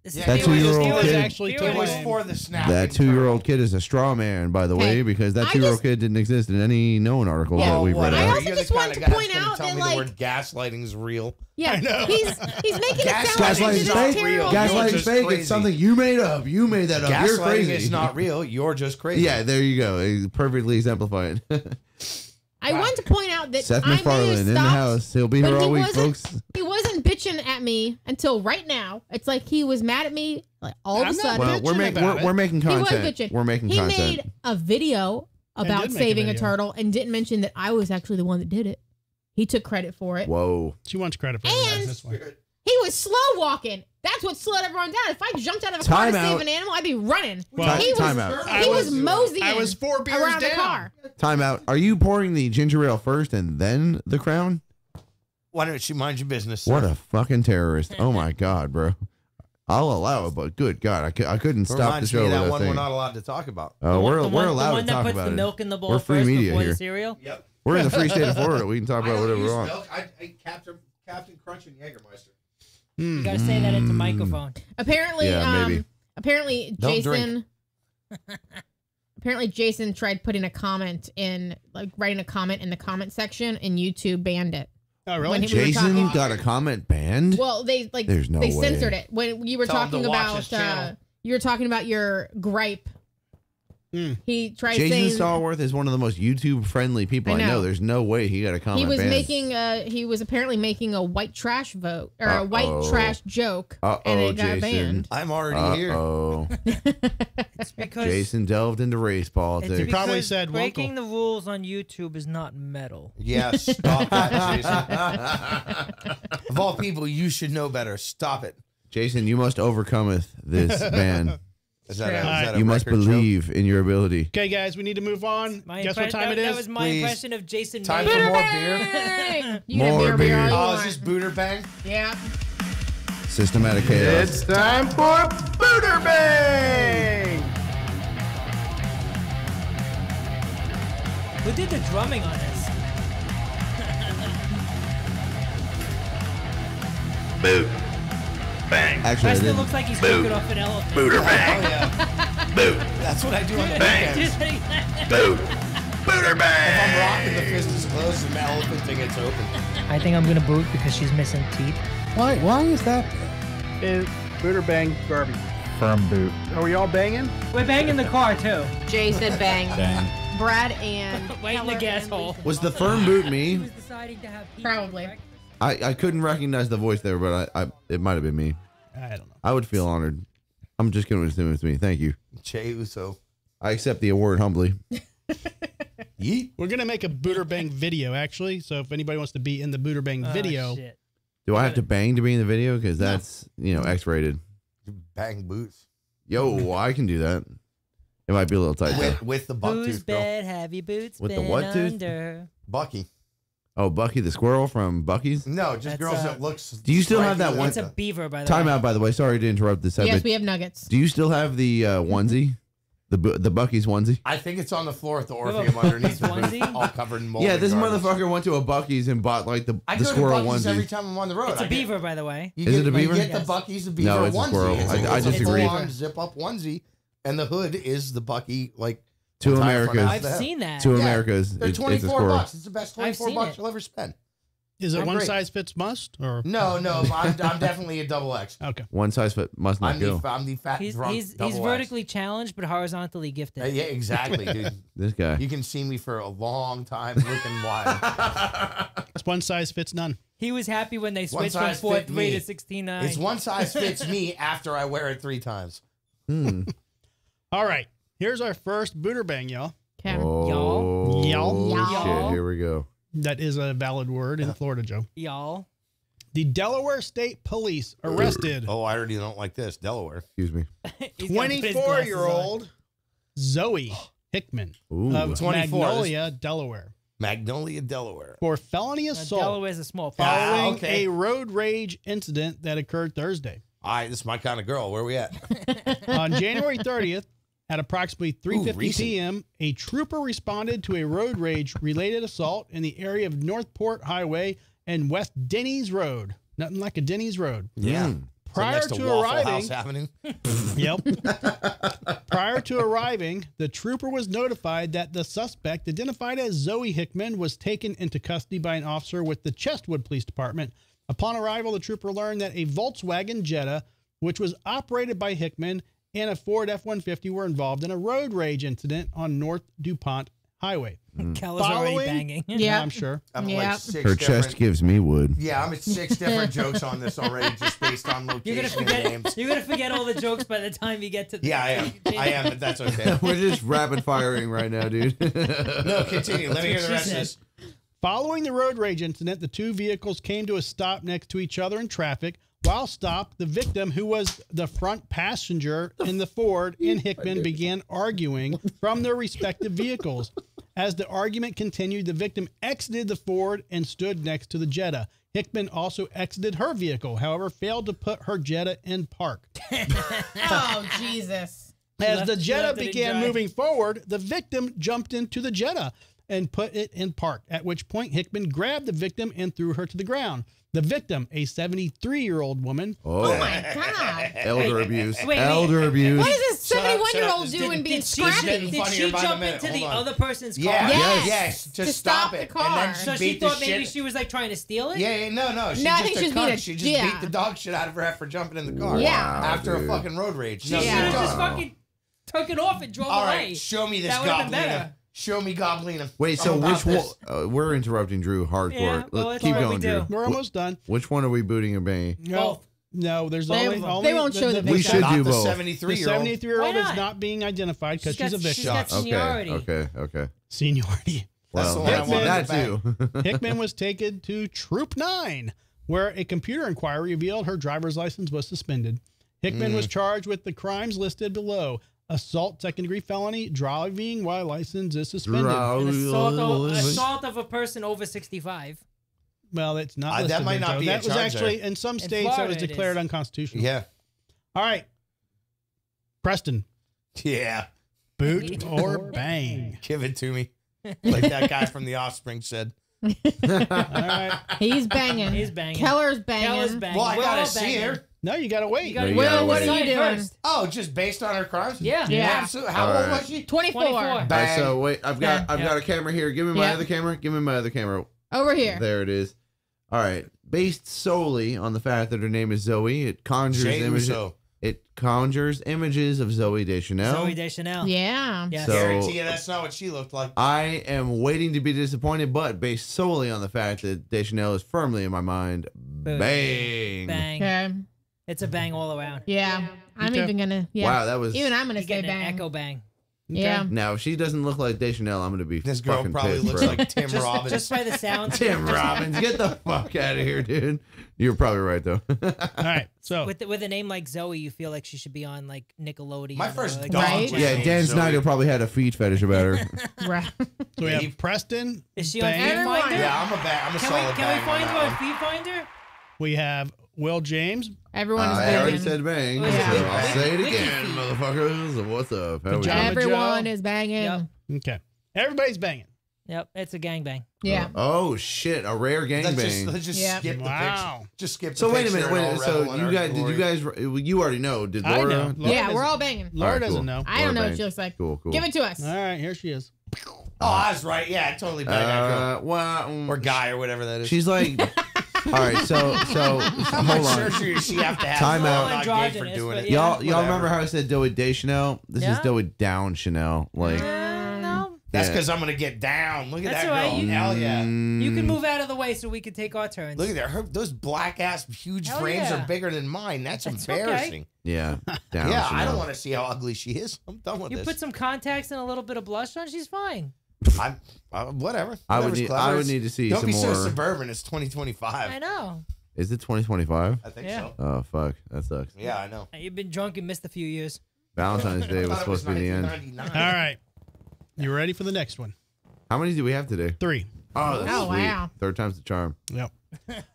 This Yeah, is that theory- 2-year-old theory- kid- actually theory- It was blame. for the snap. that 2-year-old kid is a straw man, by the way, Hey, because that I 2-year-old just- kid didn't exist in any known articles Yeah, that we've read I out. also You're just the wanted kinda to guy point that's gonna out tell that, me like- the word gaslighting's real. Yeah, I know. he's making it sound Gaslighting like is this not is real. terrible. Gaslighting Gaslighting's is fake. crazy. It's something you made up. You made that up. You're Gaslighting crazy. is not real. You're just crazy. Yeah, there you go. It perfectly exemplified. I wanted to point out that Seth I may MacFarlane have in the stopped, house. He'll be but here he all week, wasn't- folks. He wasn't bitching at me until right now. It's like he was mad at me like all of a I'm not sudden. Well, we're bitching making about we're it. making He was content. bitching. We're making He content. made a video about did make a saving a video. turtle and didn't mention that I was actually the one that did it. He took credit for it. Whoa. she wants credit for And- it. This way. He was slow walking. That's what slowed everyone down. If I jumped out of a car to Time save out. an animal, I'd be running. Well, he was, time out. I he was was- moseying I was 4 beers around the down. car. Time out. Are you pouring the ginger ale first and then the Crown? Why don't you mind your business? What sir? a fucking terrorist. Oh my God, bro. I'll allow it, but good God, I couldn't stop the Reminds show me of with that that one thing. we're not allowed to talk about. We're the allowed one to talk that puts about the it. milk in the bowl We're free first media before here. the cereal. Yep. We're in the free state of Florida. We can talk about whatever we want. Milk. I Captain Crunch and Jägermeister. You gotta say that into microphone. Apparently, Yeah, maybe. apparently Don't Jason. Apparently, Jason tried putting a comment in, like writing a comment in the comment section, and YouTube banned it. Oh, really? When we were Jason talking- got a comment banned. Well, they like There's no they way. censored it when you were Tell him talking to watch about his channel. you were talking about your gripe. He tried Jason saying Stallworth is one of the most YouTube friendly people I I know. know. There's no way he got a comment he was banned. making he was apparently making a white trash vote or a white Uh-oh. trash joke, and Uh-oh, it got Jason. banned. I'm already here. Oh, It's because Jason delved into race politics. it's Probably because said breaking local. the rules on YouTube is not metal. Yeah, stop that, Jason. Of all people, you should know better. Stop it. Jason, you must overcometh this ban. Is that a You must record joke? believe in your ability. Okay, guys, we need to move on. Guess what time it That is? was my Please. impression of Jason. Time Mayer. for more beer. Bang! You can More have beer all beer. you Oh, want. is this Buderbang? Yeah. Systematic chaos. time for Buderbang! Who did the drumming on this? Boot. Bang. Actually, I Preston didn't. looks like he's cooking off an elephant. Oh, Booterbang. yeah. Boot. That's what I do on the Just weekends. like that. Boot. If Booterbang. I'm rocking, the fist is closed and the elephant thing gets open. I think I'm gonna boot because she's missing teeth. Why is that? Is Buderbang Garvey. Firm boot. Are we all banging? We're banging the car too. Jay said bang. Bang. Brad and Right in the Keller gas and hole. Lisa. Was the firm boot He me? was deciding to have pizza Probably. for breakfast. I couldn't recognize the voice there, but it might have been me. I don't know. I would feel honored. I'm just going to assume it's me. Thank you. Che Uso. I accept the award humbly. Yeet. We're gonna make a Buderbang video, actually. So if anybody wants to be in the Buderbang Oh, video, shit. Do I have to bang to be in the video? Because that's, X-rated. Bang boots. Yo, I can do that. It might be a little tight though. With the buck Whose tooth girl. bed have you boots With the been what tooth? under? Bucky. Oh, Bucky the squirrel from Bucky's? No, just That's, girls that looks. Do you still have that one- It's a beaver, by the Time way. out, by the way. Sorry to interrupt this Yes, segment. we have nuggets. Do you still have the onesie? The Bucky's onesie? I think it's on the floor at the have a Orpheum underneath the booth, onesie? all covered in mold. Yeah, and this garbage. motherfucker went to a Bucky's and bought like the I go squirrel to Buc-ee's every onesie. time I'm on the road. It's a I get- beaver, by the way. You Is get, it a beaver? You get the Yes. Bucky's a beaver No, it's a onesie. squirrel. It's I it's a disagree. full-on zip-up onesie, and the hood is the Bucky, like, To entire front America's. half I've of the head. seen that. To Yeah, America's. They're It's a 24 squirrel. bucks. It's the best I've 24 seen bucks it. you'll ever spend. is it I'm one great. size fits must or No, I'm definitely a double X. okay? One size fit must not I'm kill. the fat He's drunk he's double X. vertically challenged, but horizontally gifted. Yeah, exactly, dude. This guy. You can see me for a long time looking wild. It's one size fits none. He was happy when they One switched from size fit 4'3" me. to 16'9". It's one size fits me after I wear it 3 times. All right, here's our first Buderbang, y'all. Okay. Oh, Y'all. Y'all. shit. Here we go. That is a valid word in Florida, Joe. Y'all. The Delaware State Police arrested Oh, I already don't like this. Delaware. Excuse me. He's gotta put his glasses 24-year-old Zoe Hickman Ooh. of 24. Magnolia, Delaware, Magnolia, Delaware. for felony on. assault Delaware's a small Ah, part. following okay. a road rage incident that occurred Thursday. All right, this is my kind of girl. Where we at? On January 30th, at approximately 3:50 recent. p.m., a trooper responded to a road rage-related assault in the area of Northport Highway and West Denny's Road. Nothing like a Denny's Road. Yeah. Mm. Prior next to Waffle arriving, House Avenue. Yep. Prior to arriving, the trooper was notified that the suspect, identified as Zoe Hickman, was taken into custody by an officer with the Chestwood Police Department. Upon arrival, the trooper learned that a Volkswagen Jetta, which was operated by Hickman, and a Ford F-150 were involved in a road rage incident on North DuPont Highway. Keller's already Following- banging. Yeah. I'm sure. I'm Yep. like 6 Her different. chest gives me wood. Yeah, I'm at 6 different jokes on this already, just based on You're location gonna and forget. names. You're gonna forget all the jokes by the time you get to. Yeah, I am, but that's okay. We're just rapid firing right now, dude. No, continue. Let me hear the rest of this. Following the road rage incident, the two vehicles came to a stop next to each other in traffic. While stopped, the victim, who was the front passenger in the Ford, and Hickman began arguing from their respective vehicles. As the argument continued, the victim exited the Ford and stood next to the Jetta. Hickman also exited her vehicle, however, failed to put her Jetta in park. Oh, Jesus. As the she Jetta left it in began drive. moving forward, the victim jumped into the Jetta and put it in park, at which point Hickman grabbed the victim and threw her to the ground. The victim, a 73-year-old woman, Oh, my God. Elder abuse. wait. Elder abuse. What is this Shut up, 71-year-old shut up. doing being Did she, scrappy? getting did funnier she by the jump minute. into the Hold on. other person's car? Yeah, Yes. yes, To to stop stop the it. car. And then So she she beat the thought maybe shit. she was like trying to steal it? Yeah, no. She's No, I just think a she's being cunt. a- She just yeah. beat the dog shit out of her for jumping in the car. Yeah. After dude. a fucking road rage. She No, should Yeah. have just Wow. fucking took it off and drove All away. right, show me this That would've been goblina. better. Show me goblina. Wait, so I'm about which one? this. We're interrupting Drew hardcore. Yeah, well, Let's that's keep what we going, do. Drew. we're almost done. Which one are we booting or banging? No, no, there's They- only they won't show the the We victim. should Not do the both. The 73-year-old. 73-year-old Why is not? not being identified because she's a She's victim. got seniority. Okay. Seniority. That's the Well, one I that's wanted that to too. Hickman was taken to Troop 9, where a computer inquiry revealed her driver's license was suspended. Hickman was charged with the crimes listed below: assault, second-degree felony, driving while license is suspended. An assault of a person over 65. Well, it's not That listed might there, not Joe. be a That was charge actually, there. in some In states, that Florida was it declared is. unconstitutional. Yeah. All right. Preston, Yeah. boot or bang? Give it to me. Like that guy from The Offspring said. All right. He's banging. He's banging. Keller's banging. Keller's banging. Well, I We're gotta all see banging. her. No, you got to wait. You gotta You Will, gotta what wait. are you doing? First. Oh, just based on her crimes? Yeah. Yeah. Absolutely. How All old right. was she? 24. 24. All right, Bang. so wait, I've got Yeah. a camera here. Give me my Yeah. other camera. Give me my other camera. Over here. There it is. All right. Based solely on the fact that her name is Zoe, it conjures Jay images. Uso. It conjures images of Zoe Deschanel. Zoe Deschanel. Yeah. Yes. So- Guarantee you that's not what she looked like. I am waiting to be disappointed, but based solely on the fact that Deschanel is firmly in my mind, bang. Bang. Okay. It's a bang all around. Yeah. I'm Okay. even gonna. Yeah. Wow, that was. Even I'm gonna You're say getting an bang. echo bang. Yeah. Now, if she doesn't look like Deschanel, I'm gonna be This girl fucking probably pissed, looks bro. like Tim Robbins. Just by the sound. Tim Robbins. Get the fuck out of here, dude. You're probably right though. All right. So, With a name like Zoe, you feel like she should be on like Nickelodeon. My or, first like, dog Right? was Yeah, named Dan Zoe. Snyder probably had a feet fetish about her. Right. so we have Dave. Preston. Is she on Bang. Feet Everyone. Finder? Yeah, I'm a solid Can we bang find on her that on one. Feet Finder? We have Will James. Everyone is I already banging. said bang, Yeah. so I'll say it Wiki again, feet. motherfuckers. What's up? How we Pajama doing? Everyone Joe. is banging. Yep. Okay. Everybody's banging. Yep, it's a gangbang. Yeah. Oh shit, a rare gangbang. Let's just Yeah. skip the Wow. picture. Just skip the So wait a picture minute, and wait. all So revel in you our guys, glory. you already know? Did I Laura? know. Laura Yeah, doesn't- we're all banging. Laura All right, doesn't cool. know. I don't know what bang. she looks like. Cool. Give it to us. All right, here she is. Oh, I was right. Yeah, I totally banged that girl. Well, Or guy or whatever that is. she's like, all right. So I'm hold not on. sure she have to have Time I'm out. not gay for Androgynous, doing but it. yeah. Y'all Whatever. remember how I said Zoe Deschanel? This is Yeah. Zoe Down Chanel. Like, No. That's Yeah. because I'm gonna get down. Look at That's that all right. girl. You- Hell yeah. You can move out of the way so we can take our turns. Look at that. Those black ass huge Hell frames yeah. are bigger than mine. That's That's embarrassing. Yeah, Down Yeah, I Chanel. don't want to see how ugly she is. I'm done with You this. put some contacts and a little bit of blush on, she's fine. I'm whatever. I would Whatever's need. clever. I would need to see Don't some be more. so suburban. It's 2025. I know. Is it 2025? I think Yeah. so. Oh fuck, that sucks. Yeah, I know. You've been drunk and missed a few years. Valentine's Day I was thought it supposed to be the end. 1999. All right. You ready for the next one? How many do we have today? 3. Oh, that's Oh, sweet. wow. Third time's the charm. Yep.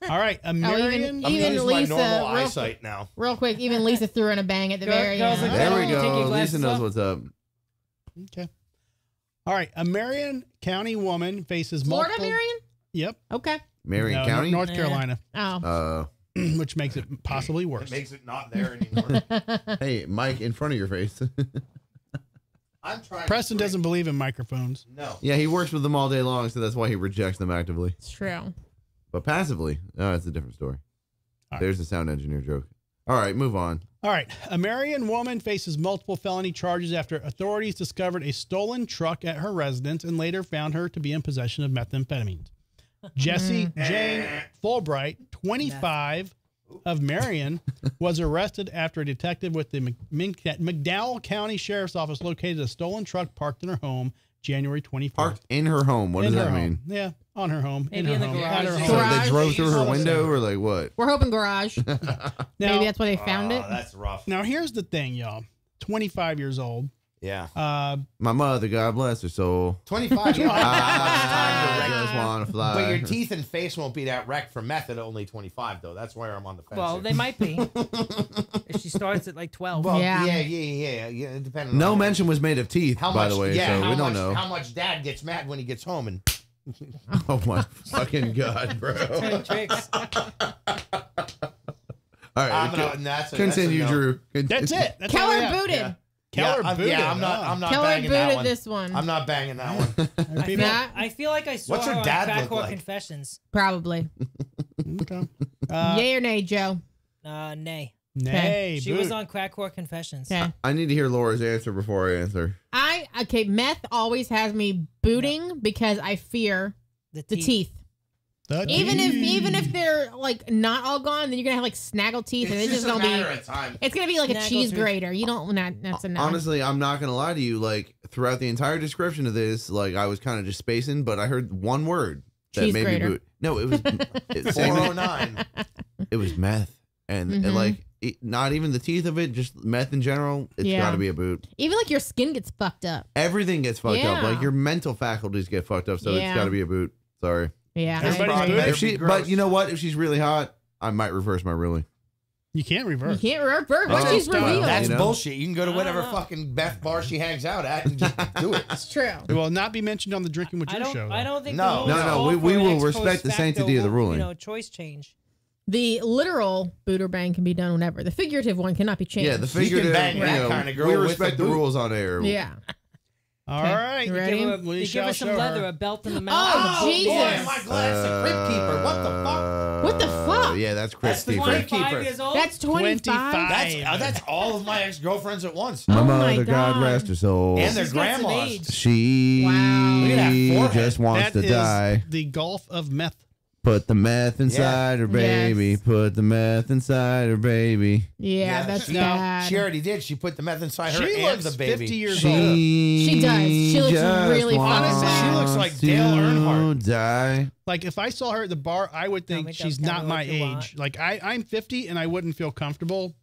All right. A even- Marion. I'm gonna Even use Lisa, my normal real eyesight now. Real quick, even Lisa threw in a bang at the Girl- very girls end. like There we Take your go. glasses Lisa knows off. what's up. Okay. All right. A Marion County woman faces Florida, multiple. Marion? Yep. Okay. Marion No, County. North Yeah. Carolina, Oh. which makes it possibly It worse. makes it not there anymore. Hey, Mike, in front of your face. I'm trying. Preston doesn't believe in microphones. No. Yeah, he works with them all day long, so that's why he rejects them actively. It's true. But passively, oh, that's a different story. All right. There's the sound engineer joke. All right, move on. All right. A Marion woman faces multiple felony charges after authorities discovered a stolen truck at her residence and later found her to be in possession of methamphetamines. Jessie Jane Fulbright, 25, of Marion, was arrested after a detective with the McDowell County Sheriff's Office located a stolen truck parked in her home January 24th. Parked in her home. What in does her that home. mean? Yeah, on her home. Maybe in her in the home. garage. At her So home. Garage. they drove through her Almost window, there. or like what? We're hoping garage. Now, Maybe that's why they found it. That's rough. now, here's the thing, y'all. 25 years old. Yeah. My mother, God bless her soul. 25. Yeah. Not much time I just want to fly. But your teeth and face won't be that wrecked from meth at only 25, though. That's where I'm on the fence. Well, here. they might be. If she starts at like 12. Well, Yeah. yeah. Depending. No on mention was made of teeth, by the way, so we don't know. How much Dad gets mad when he gets home and. Oh my fucking god, bro! Turn tricks. All right, continue, that's a no. Drew. That's it. That's all we Keller have. booted. Yeah. Keller booted. Yeah, I'm not Keller banging that booted one. this one. I'm not banging that one. People- Not I feel like I saw What's her her on dad Crack look Whore like? Confessions. probably. Okay. Yay or nay, Joe? Nay. Nay. She was on Crack Whore Confessions. Okay. I need to hear Laura's answer before I answer. Meth always has me booting because I fear the teeth. Even if they're like not all gone, then you're gonna have like snaggle teeth, and it's just gonna be. It's gonna be like a Snaggle cheese tooth. grater. You don't. That's a no. Honestly, I'm not gonna lie to you. Like throughout the entire description of this, like I was kind of just spacing, but I heard one word that Cheese made grater. me boot. No, it was 409. It was meth, and like not even the teeth of it, just meth in general. It's Yeah. got to be a boot. Even like your skin gets fucked up. Everything gets fucked up. Yeah. Like your mental faculties get fucked up, so it's Yeah. got to be a boot. Sorry. Yeah. Everybody's Probably booted. better If she, be but gross. you know what? If she's really hot, I might reverse my ruling. You can't You reverse. can't revert Oh, what she's well, revealed. That's You know? bullshit. You can go to whatever I don't know. fucking Beth bar she hangs out at and just do it. It's true. It will not be mentioned on the Drinking with I Your show. don't. I don't think. No. the rules No, no, call we for an will ex post respect the facto, sanctity of the ruling. Choice change. The literal Buderbang can be done whenever. The figurative one cannot be changed. Yeah, the You can figurative. bang that kinda girl we with respect a the boot. rules on air. Yeah. All Okay. right. You ready? You give her some leather, a belt in the mouth. Oh, and a Jesus. Boy, am I glad it's a Crypt Keeper. What the fuck? What the fuck? Yeah, that's That's Crypt the Keeper. 25 Keeper. years old. That's 25. 25. That's all of my ex-girlfriends at once. My Oh my mother, God God. rest her soul. And their She's got some grandmas. age. She Wow. Look at that forehead. just wants That to is die. the Gulf of Meth. Put the meth inside her, baby. Yes. Put the meth inside her, baby. Yeah, that's she, bad. She already did. She put the meth inside her She and looks the baby. 50 years old. She does. She looks just really wants Honestly, she looks like to Dale Earnhardt. Die. Like if I saw her at the bar, I would think me, she's tell not me my what you want. age. Like I'm 50 and I wouldn't feel comfortable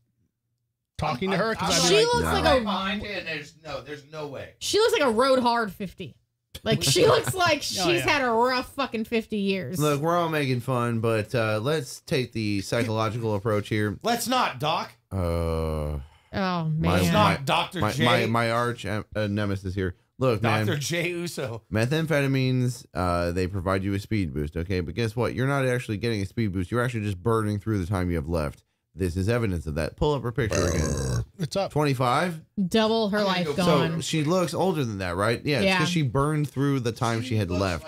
talking to her because I'd She be like, looks No. like Right a. behind it, and there's no way. She looks like a road hard 50. Like she looks like she's yeah. had a rough fucking 50 years. Look, we're all making fun, but let's take the psychological approach here. Let's not, Doc. Oh My- man. It's not Dr. J. my arch nemesis here. Look, Dr. man, J. Uso. methamphetamines, they provide you a speed boost, okay? But guess what? You're not actually getting a speed boost. You're actually just burning through the time you have left. This is evidence of that. Pull up her picture again. "It's up." 25? Double her life go- gone. So she looks older than that, right? Yeah, Yeah. because she burned through the time she had left.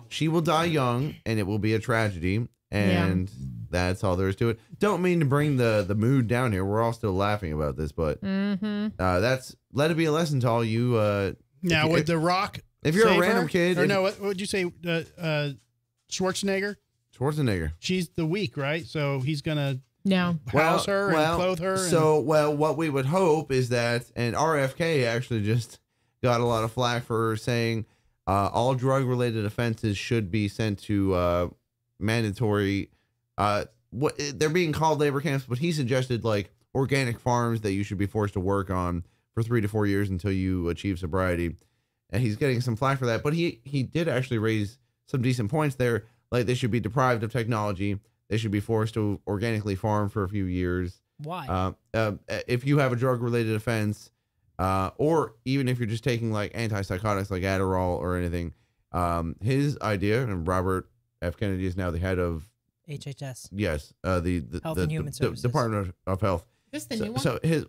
She will die young, and it will be a tragedy, and that's all there is to it. Don't mean to bring the mood down here. We're all still laughing about this, but that's let it be a lesson to all you. Now if- would The Rock? if you're a save random her? kid, or if- no? What would you say? Schwarzenegger. Schwarzenegger. She's the weak, right? So he's gonna No. house her and clothe her. So, what we would hope is that, and RFK actually just got a lot of flack for saying all drug-related offenses should be sent to mandatory. What they're being called labor camps, but he suggested like organic farms that you should be forced to work on for 3 to 4 years until you achieve sobriety. And he's getting some flack for that, but he did actually raise some decent points there. Like they should be deprived of technology. They should be forced to organically farm for a few years. Why? If you have a drug-related offense, or even if you're just taking like antipsychotics like Adderall or anything, his idea, and Robert F. Kennedy is now the head of HHS. the Health and Human Services. Department of Health. This the So, new one? so his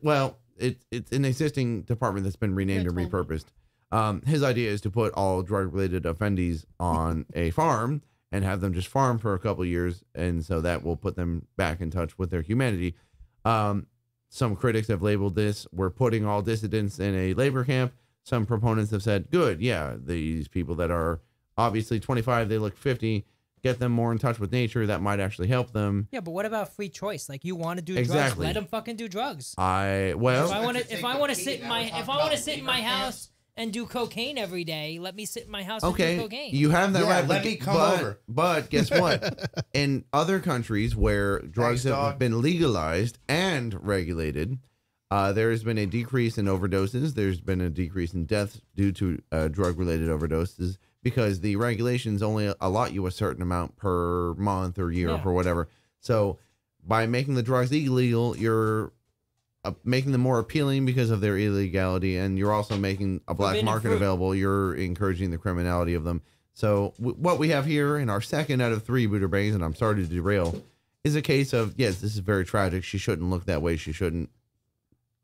it's an existing department that's been renamed and Good told repurposed. His idea is to put all drug-related offendees on a farm and have them just farm for a couple of years, and so that will put them back in touch with their humanity. Some critics have labeled this, we're putting all dissidents in a labor camp. Some proponents have said, good, yeah, these people that are obviously 25, they look 50, get them more in touch with nature. That might actually help them. Yeah, but what about free choice? Like you want to do drugs, Exactly. let them fucking do drugs. If I want to sit in my house and do cocaine every day, let me sit in my house and do Okay, cocaine. you have that Yeah, right. let but- me come but- over. But guess what? In other countries where drugs Thanks, have dog. been legalized and regulated, there has been a decrease in overdoses. There's been a decrease in deaths due to drug-related overdoses because the regulations only allot you a certain amount per month or year or whatever. So by making the drugs illegal, you're making them more appealing because of their illegality, and you're also making a black market available. You're encouraging the criminality of them. So what we have here in our second out of 3 Buderbangs, and I'm sorry to derail, is a case of, yes, this is very tragic. She shouldn't look that way. She shouldn't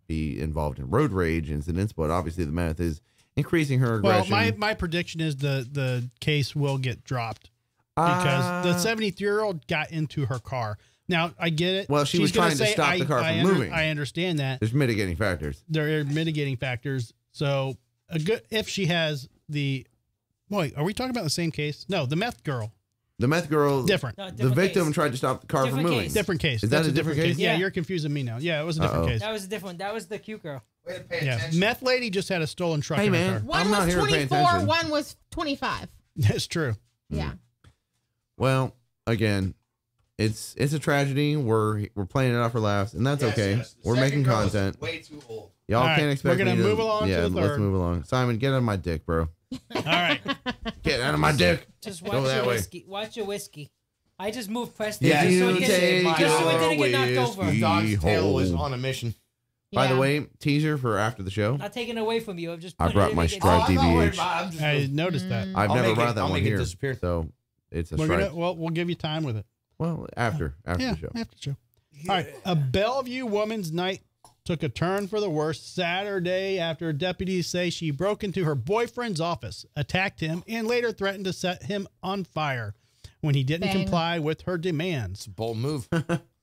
be involved in road rage incidents, but obviously the meth is increasing her aggression. Well, my prediction is the case will get dropped because the 73-year-old got into her car. Now, I get it. Well, she was trying to stop the car from moving. I understand that. There's mitigating factors. There are mitigating factors. So, if she has the... Wait, are we talking about the same case? No, the meth girl. The meth girl... Different. No, the victim tried to stop the car from moving. Case. Different case. Is that a different case? Yeah, you're confusing me now. Yeah, it was a different case. That was different. That was the cute girl. Way to pay attention. Meth lady just had a stolen truck in her car. One I'm not was here to pay 24, attention. one was 25. That's true. Yeah. Well, again, it's a tragedy. We're playing it out for laughs, and that's okay. Yes. The We're second making girl is content. Way too old. Y'all All right, can't expect we're gonna me to move along to Yeah, the let's third. move along. Simon, get out of my dick, bro. All right. Get out of my dick. Just Go watch that your way. whiskey. Watch your whiskey. I just moved Preston. Yeah, just so you it take didn't, just so it didn't get knocked over. whiskey. The dog's tail was Hole. on a mission. By the Yeah. way, teaser for after the show. Not taking it away from you. I'm just. I putting brought it in my to get- Stride I'm not worried DVH. about it. I'm just I noticed that. I've I'll never make brought it- that I'll one make it here, disappear. so it's a We're strike. gonna we'll give you time with it. Well, after Yeah, the show. after the show. All right. A Bellevue woman's night took a turn for the worse Saturday after deputies say she broke into her boyfriend's office, attacked him, and later threatened to set him on fire when he didn't Bang. comply with her demands. Bold move.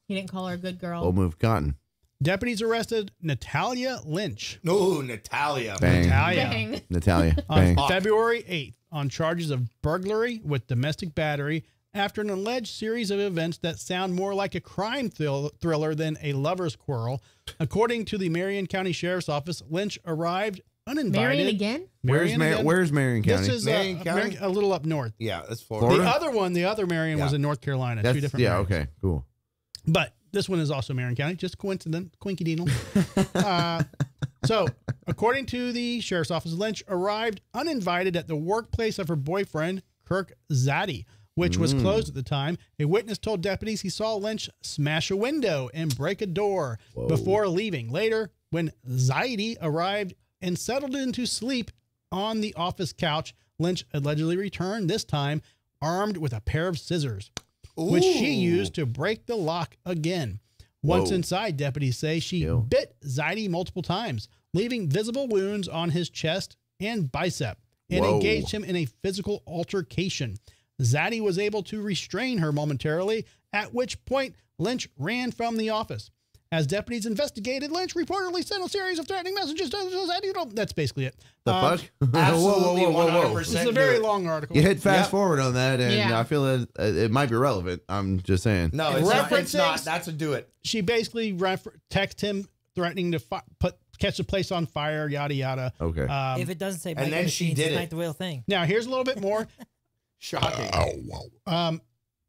He didn't call her a good girl. Old move, cotton. Deputies arrested Natalia Lynch. No, Natalia. Bang. Bang. Natalia. On Bang. February 8th on charges of burglary with domestic battery after an alleged series of events that sound more like a crime thriller than a lover's quarrel. According to the Marion County Sheriff's Office, Lynch arrived uninvited. Marion again? Where's Marion County? This is Marion County? a little up north. Yeah, that's Florida. Florida? The other Marion was Yeah. in North Carolina. That's, Two different yeah, Marions. okay, cool. But this one is also Marion County, just coincident, quinky-dingle. So, according to the sheriff's office, Lynch arrived uninvited at the workplace of her boyfriend, Kirk Zaddy, which was closed at the time. A witness told deputies he saw Lynch smash a window and break a door before leaving. Later, when Zaddy arrived and settled into sleep on the office couch, Lynch allegedly returned, this time armed with a pair of scissors, which she used to break the lock again. Once Whoa. inside, deputies say she Ew. bit Zaddy multiple times, leaving visible wounds on his chest and bicep, and Whoa. engaged him in a physical altercation. Zaddy was able to restrain her momentarily, at which point Lynch ran from the office. As deputies investigated, Lynch reportedly sent a series of threatening messages to Zaddy. That's basically it. The fuck? Absolutely, whoa. 100%. This is a very long article. You hit fast Yep. forward on that, and Yeah. I feel that it might be relevant. I'm just saying. No, it's not. It's References- not. That's a do it. She basically texted him threatening to catch the place on fire, yada, yada. Okay. If it doesn't say, and Mike then the she Machines, did it's it. not the real thing. Now, here's a little bit more. Shocking.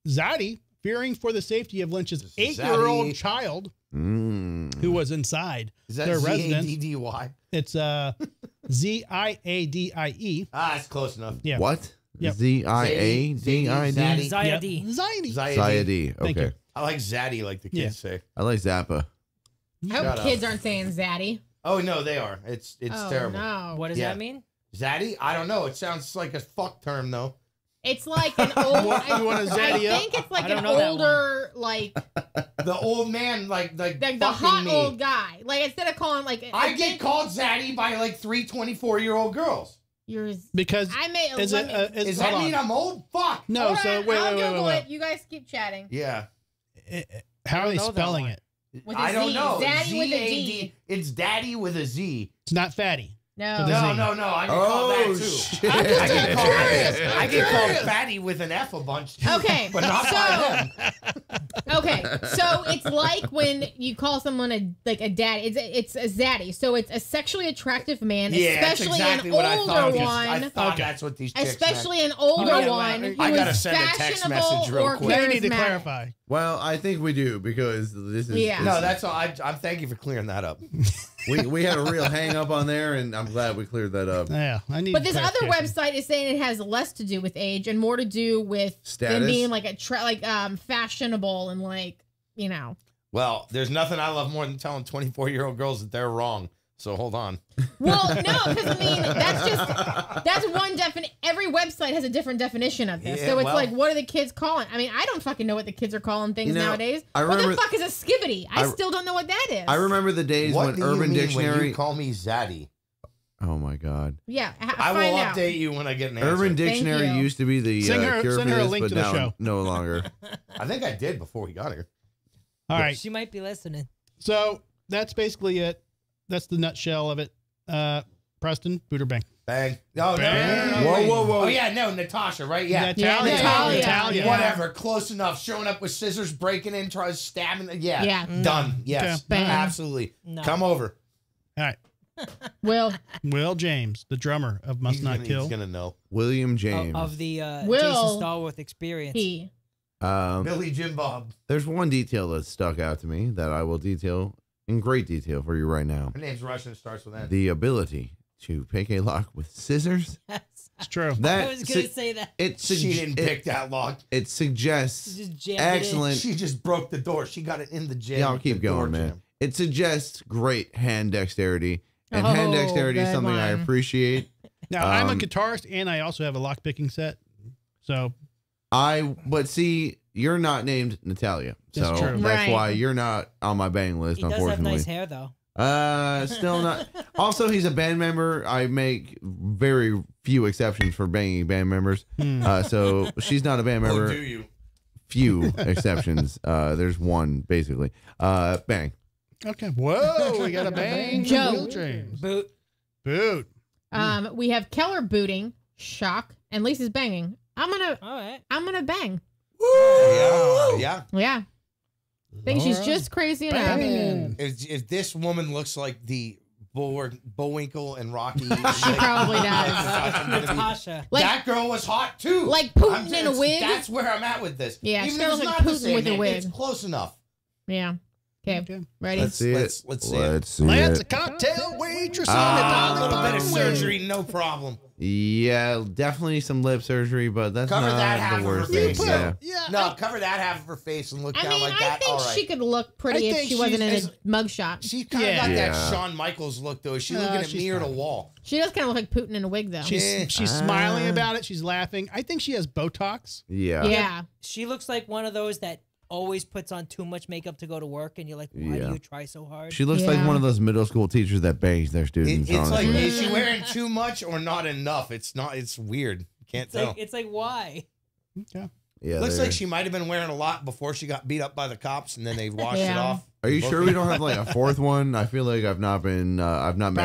Zaddy, fearing for the safety of Lynch's 8-year-old Zaddy. child Mm. who was inside Is that their residence. Z-A-D-D-Y? It's Ziadie. Ah, it's close enough. Yeah. What? Yep. Z-I-A-D-I-D? Zaddy. Zayadi. Yep. Zaddy. Zayadi. Thank Okay. you. I like Zaddy, like the kids say. I like Zappa. I Shut hope up. kids aren't saying Zaddy. Oh no, they are. It's Oh, terrible. no. What does Yeah. that mean? Zaddy? I don't know. It sounds like a fuck term though. It's like an old. You want a Zaddy I up? think it's like I don't an know that older, like The old man, like the fucking hot me. old guy. Like instead of calling like I get think called Zaddy by like 3 24-year-old girls. you're. Because I may. is let it? me, Does Hold that on. mean I'm old? Fuck. No. hold So on, wait, I'll wait, Google wait. it. You guys keep chatting. Yeah. How are they don't know that spelling one. it? With a I don't Z. know. Zaddy with a Z-A-D. D. It's Daddy with a Z. It's not fatty. No. The Z. No. I get called that too. shit. I get called fatty with an F a bunch too. Okay, But not by them. Okay, so it's like when you call someone a daddy. It's a zaddy. So it's a sexually attractive man, Yeah, that's especially exactly an what I thought. older I one. thought that's what these chicks Especially an older one who I gotta is send a text fashionable message real or quick. Now you need to charismatic. clarify. Well, I think we do because this is. Yeah. No, that's all. I'm thank you for clearing that up. We had a real hang up on there, and I'm glad we cleared that up. Yeah, I need. But this other clarification. website is saying it has less to do with age and more to do with them Status? being like fashionable and like, you know. Well, there's nothing I love more than telling 24-year-old girls that they're wrong. So hold on. Well, no, because I mean that's one definition. Every website has a different definition of this. Yeah, so it's well- like, what are the kids calling? I mean, I don't fucking know what the kids are calling things You know, nowadays. I What the remember- fuck is a skibbity? I still don't know what that is. I remember the days What when do you Urban mean when Dictionary. you call me Zaddy? Oh my God. Yeah, I will find out. update you when I get an answer. Urban Dictionary you. used to be the Send her- cure send for her a this, link but to the now show. no longer. I think I did before we got here. All right, She might be listening. so that's basically it. That's the nutshell of it. Preston, Buderbang. Bang. No, Bang. no. Whoa, wait. whoa, whoa. Oh, yeah, no, Natasha, right? Yeah. Natalia. Natalia. Natalia. Yeah. Whatever. Close enough. Showing up with scissors, breaking in, trying Yeah. stabbing. Mm. Done. Yes. Okay. Bang. Absolutely. No. Come over. All right, Will, Will James, the drummer of Must Not Kill. He's going to know. William James. Of the Will Jason Stallworth experience. he. Billy Jim Bob. There's one detail that stuck out to me that I will detail in great detail for you right now. Her name's Russian. Starts with N. The ability to pick a lock with scissors. Yes. It's true. That I was going to say that. She didn't pick that lock. It suggests Just jammed excellent. She just broke the door. She got it in the jam. Yeah, I'll keep the door going, man. jam. It suggests great hand dexterity, and Oh, hand dexterity is good something I one. appreciate. Now I'm a Um, guitarist and I also have a lock picking set. So But see, you're not named Natalia, so That's true. that's Right. why you're not on my bang list, He does have unfortunately. nice hair, though. Still not. Also, he's a band member. I make very few exceptions for banging band members. So she's not a band member. Oh, do you? Few exceptions. There's one basically. Bang. okay. Whoa, we got a bang. Joe. Will James. Boot. Boot. We have Keller booting, shock, and Lisa's banging. I'm All gonna bang. Yeah. Yeah. I think she's Laura just crazy enough. banging. If this woman looks like the Bullwinkle and Rocky, She probably does. Natasha. Like- that girl was hot too. Like Putin I'm in a wig? That's where I'm at with this. Yeah, Even she if looks it's like not the Putin same with a name, wig. It's close enough. Yeah. Okay. Okay. Ready? Let's see Let's it. see it. Let's see Lance, a it. cocktail waitress A on the little dollar bit of bill. surgery, no problem. Yeah, definitely some lip surgery, but that's Cover not that half the of worst her thing. face. Yeah. Yeah. No, cover that half of her face and look I down mean, like I that. think All right. she could look pretty I if think she wasn't in she's- a mugshot. She kind of Yeah. got that Yeah. Shawn Michaels look though. She's No, looking at she's me or the fine. wall. She does kind of look like Putin in a wig, though. She's smiling about it. She's laughing. I think she has Botox. Yeah. yeah. She looks like one of those that always puts on too much makeup to go to work, and you're like, why Yeah. do you try so hard? She looks like Yeah. one of those middle school teachers that bangs their students. It's like, honestly. is she wearing too much or not enough? It's not. It's weird. Can't tell. It's like why? Okay. Yeah, Looks they're- like she might have been wearing a lot before she got beat up by the cops, and then they washed it Yeah. off. Are you sure we don't have like a fourth one? I feel like I've not met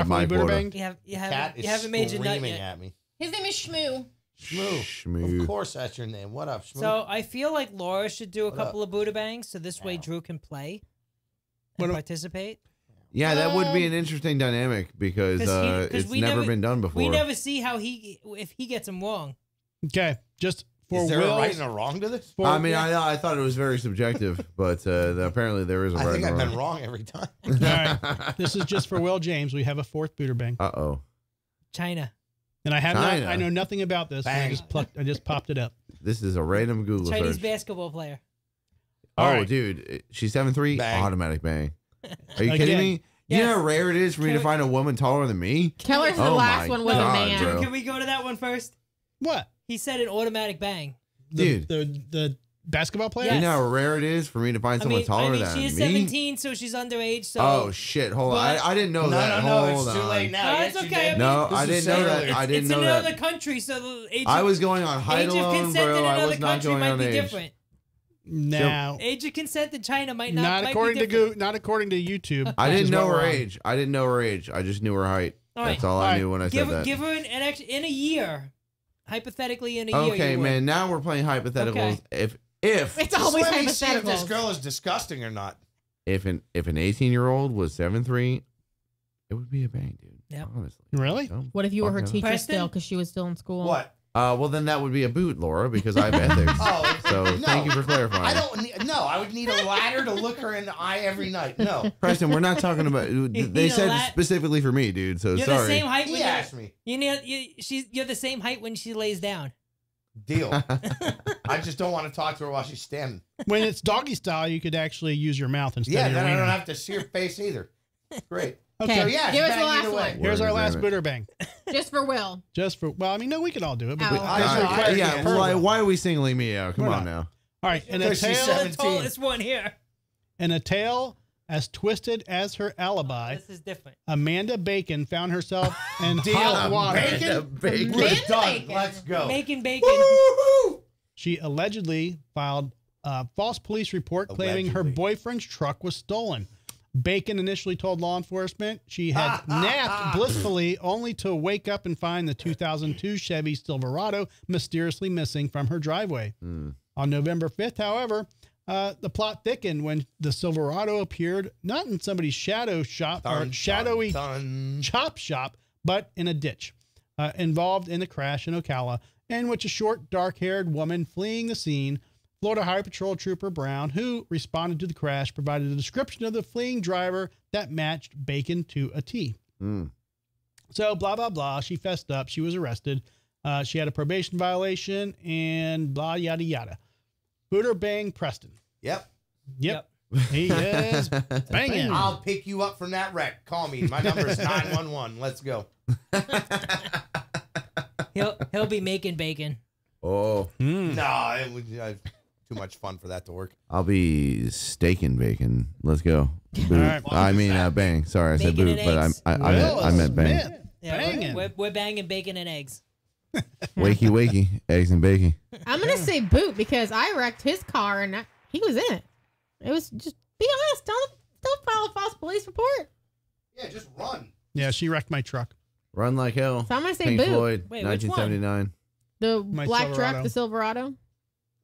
my Properly quota. Buderbang? You Cat haven't is you haven't made your nut screaming yet. at me. His name is Shmoo. Shmoo. Shmoo. Of course, that's your name. What up, Shmoo? So I feel like Laura should do a What couple of Budebangs, so this way Yeah. Drew can play What and do- participate. Yeah, that would be an interesting dynamic because 'Cause it's we never never- been done before. We never see how if he gets them wrong. Okay. Just for is there a Will's- right and a wrong to this? for- I mean, I thought it was very subjective, but apparently there is a I right think I've and been wrong. wrong every time. All right. This is just for Will James. We have a fourth Buderbang. Uh-oh. China. And I have China. not, I know nothing about this. Bang. I just popped it up. This is a random Google Chinese search. basketball player. All Oh, right. dude, she's 7'3", Bang. automatic bang. Are you Again. kidding me? You know Yes. how rare it is for me Can to we- find a woman taller than me? Keller's the Oh last my one with God, a man. bro. Can we go to that one first? What? He said an automatic bang. The, Dude. the basketball player? Yes. You know how rare it is for me to find someone taller than she is me? 17, so she's underage. So Oh shit! Hold on, But- I didn't know No, that. no, Hold it's too on. late now. No, Yes, it's you okay. did. No, This I is didn't know sailor. that. I didn't it's know another that. country, so the age. I was going on height age of alone, consent bro. in I another was not country going might on be age. different. Now, Age of consent in China might not. not might according be to different. not according to YouTube. I which didn't is know what her we're on. age. I didn't know her age. I just knew her height. All That's right. all I All knew when I Give said that. her an extra in a year. Hypothetically, in a year. Okay, you would. man. Now we're playing hypotheticals. Okay. If If It's Just always let me see if this hypothetical. girl is disgusting or not. if an 18-year-old was 7'3", it would be a bang, dude. Yep. Honestly. Really? Don't What if you were her fuck teacher Preston? still because she was still in school? What? Well, then that would be a boot, Laura, because I have ethics. Oh, So no. thank you for clarifying. I don't need. No, I would need a ladder to look her in the eye every night. No, Preston, we're not talking about. They need a said lat- specifically for me, dude. So You're sorry. the same height when he asked me. you're the same height when she lays down. Deal. I just don't want to talk to her while she's standing. When it's doggy style, you could actually use your mouth instead Yeah, of your then I wiener. don't have to see her face either. Great. Okay. So yeah, Give us bang the last either way. one. Here's our Word last is Buderbang. Just for Will. Just for, well, I mean, no, we could all do it. But Oh, we- okay. this requires yeah. a per Why, will. why are we singling me out? Come We're on not. now. All right. And a Because she's tail, 17. Tallest one here. and a tail as twisted as her alibi. This is different. Amanda Bacon found herself in Deal. hot water. Bacon? Bacon. We're Amanda done. Bacon. Let's go. Making bacon. Woo-hoo! She allegedly filed a false police report claiming her Allegedly. boyfriend's truck was stolen. Bacon initially told law enforcement she had napped blissfully only to wake up and find the 2002 Chevy Silverado mysteriously missing from her driveway. On November 5th, however, the plot thickened when the Silverado appeared not in somebody's shadow shop or Dun, shadowy dun, dun. chop shop, but in a ditch. Involved in the crash in Ocala, in which a short, dark-haired woman fleeing the scene, Florida Highway Patrol Trooper Brown, who responded to the crash, provided a description of the fleeing driver that matched Bacon to a T. So, blah, blah, blah. She fessed up. She was arrested. She had a probation violation and blah, yada, yada. Buderbang Preston. Yep. Yep. He is banging. I'll pick you up from that wreck. Call me. My number is 911. Let's go. He'll be making bacon. Oh, No, it would too much fun for that to work. I'll be steak and bacon. Let's go. Boot. right. I mean, bang. Sorry, I said Bacon boot, and but eggs. I meant bang. Smith. Yeah, Banging. we're banging bacon and eggs. Wakey, wakey, eggs and bacon. I'm going to say boot because I wrecked his car and he was in it. It was just, be honest. Don't file a false police report. Yeah, just run. Yeah, she wrecked my truck. Run like hell. So I'm going to say Pink boot. Floyd, Wait, which one? 1979. The My black Silverado. truck, the Silverado.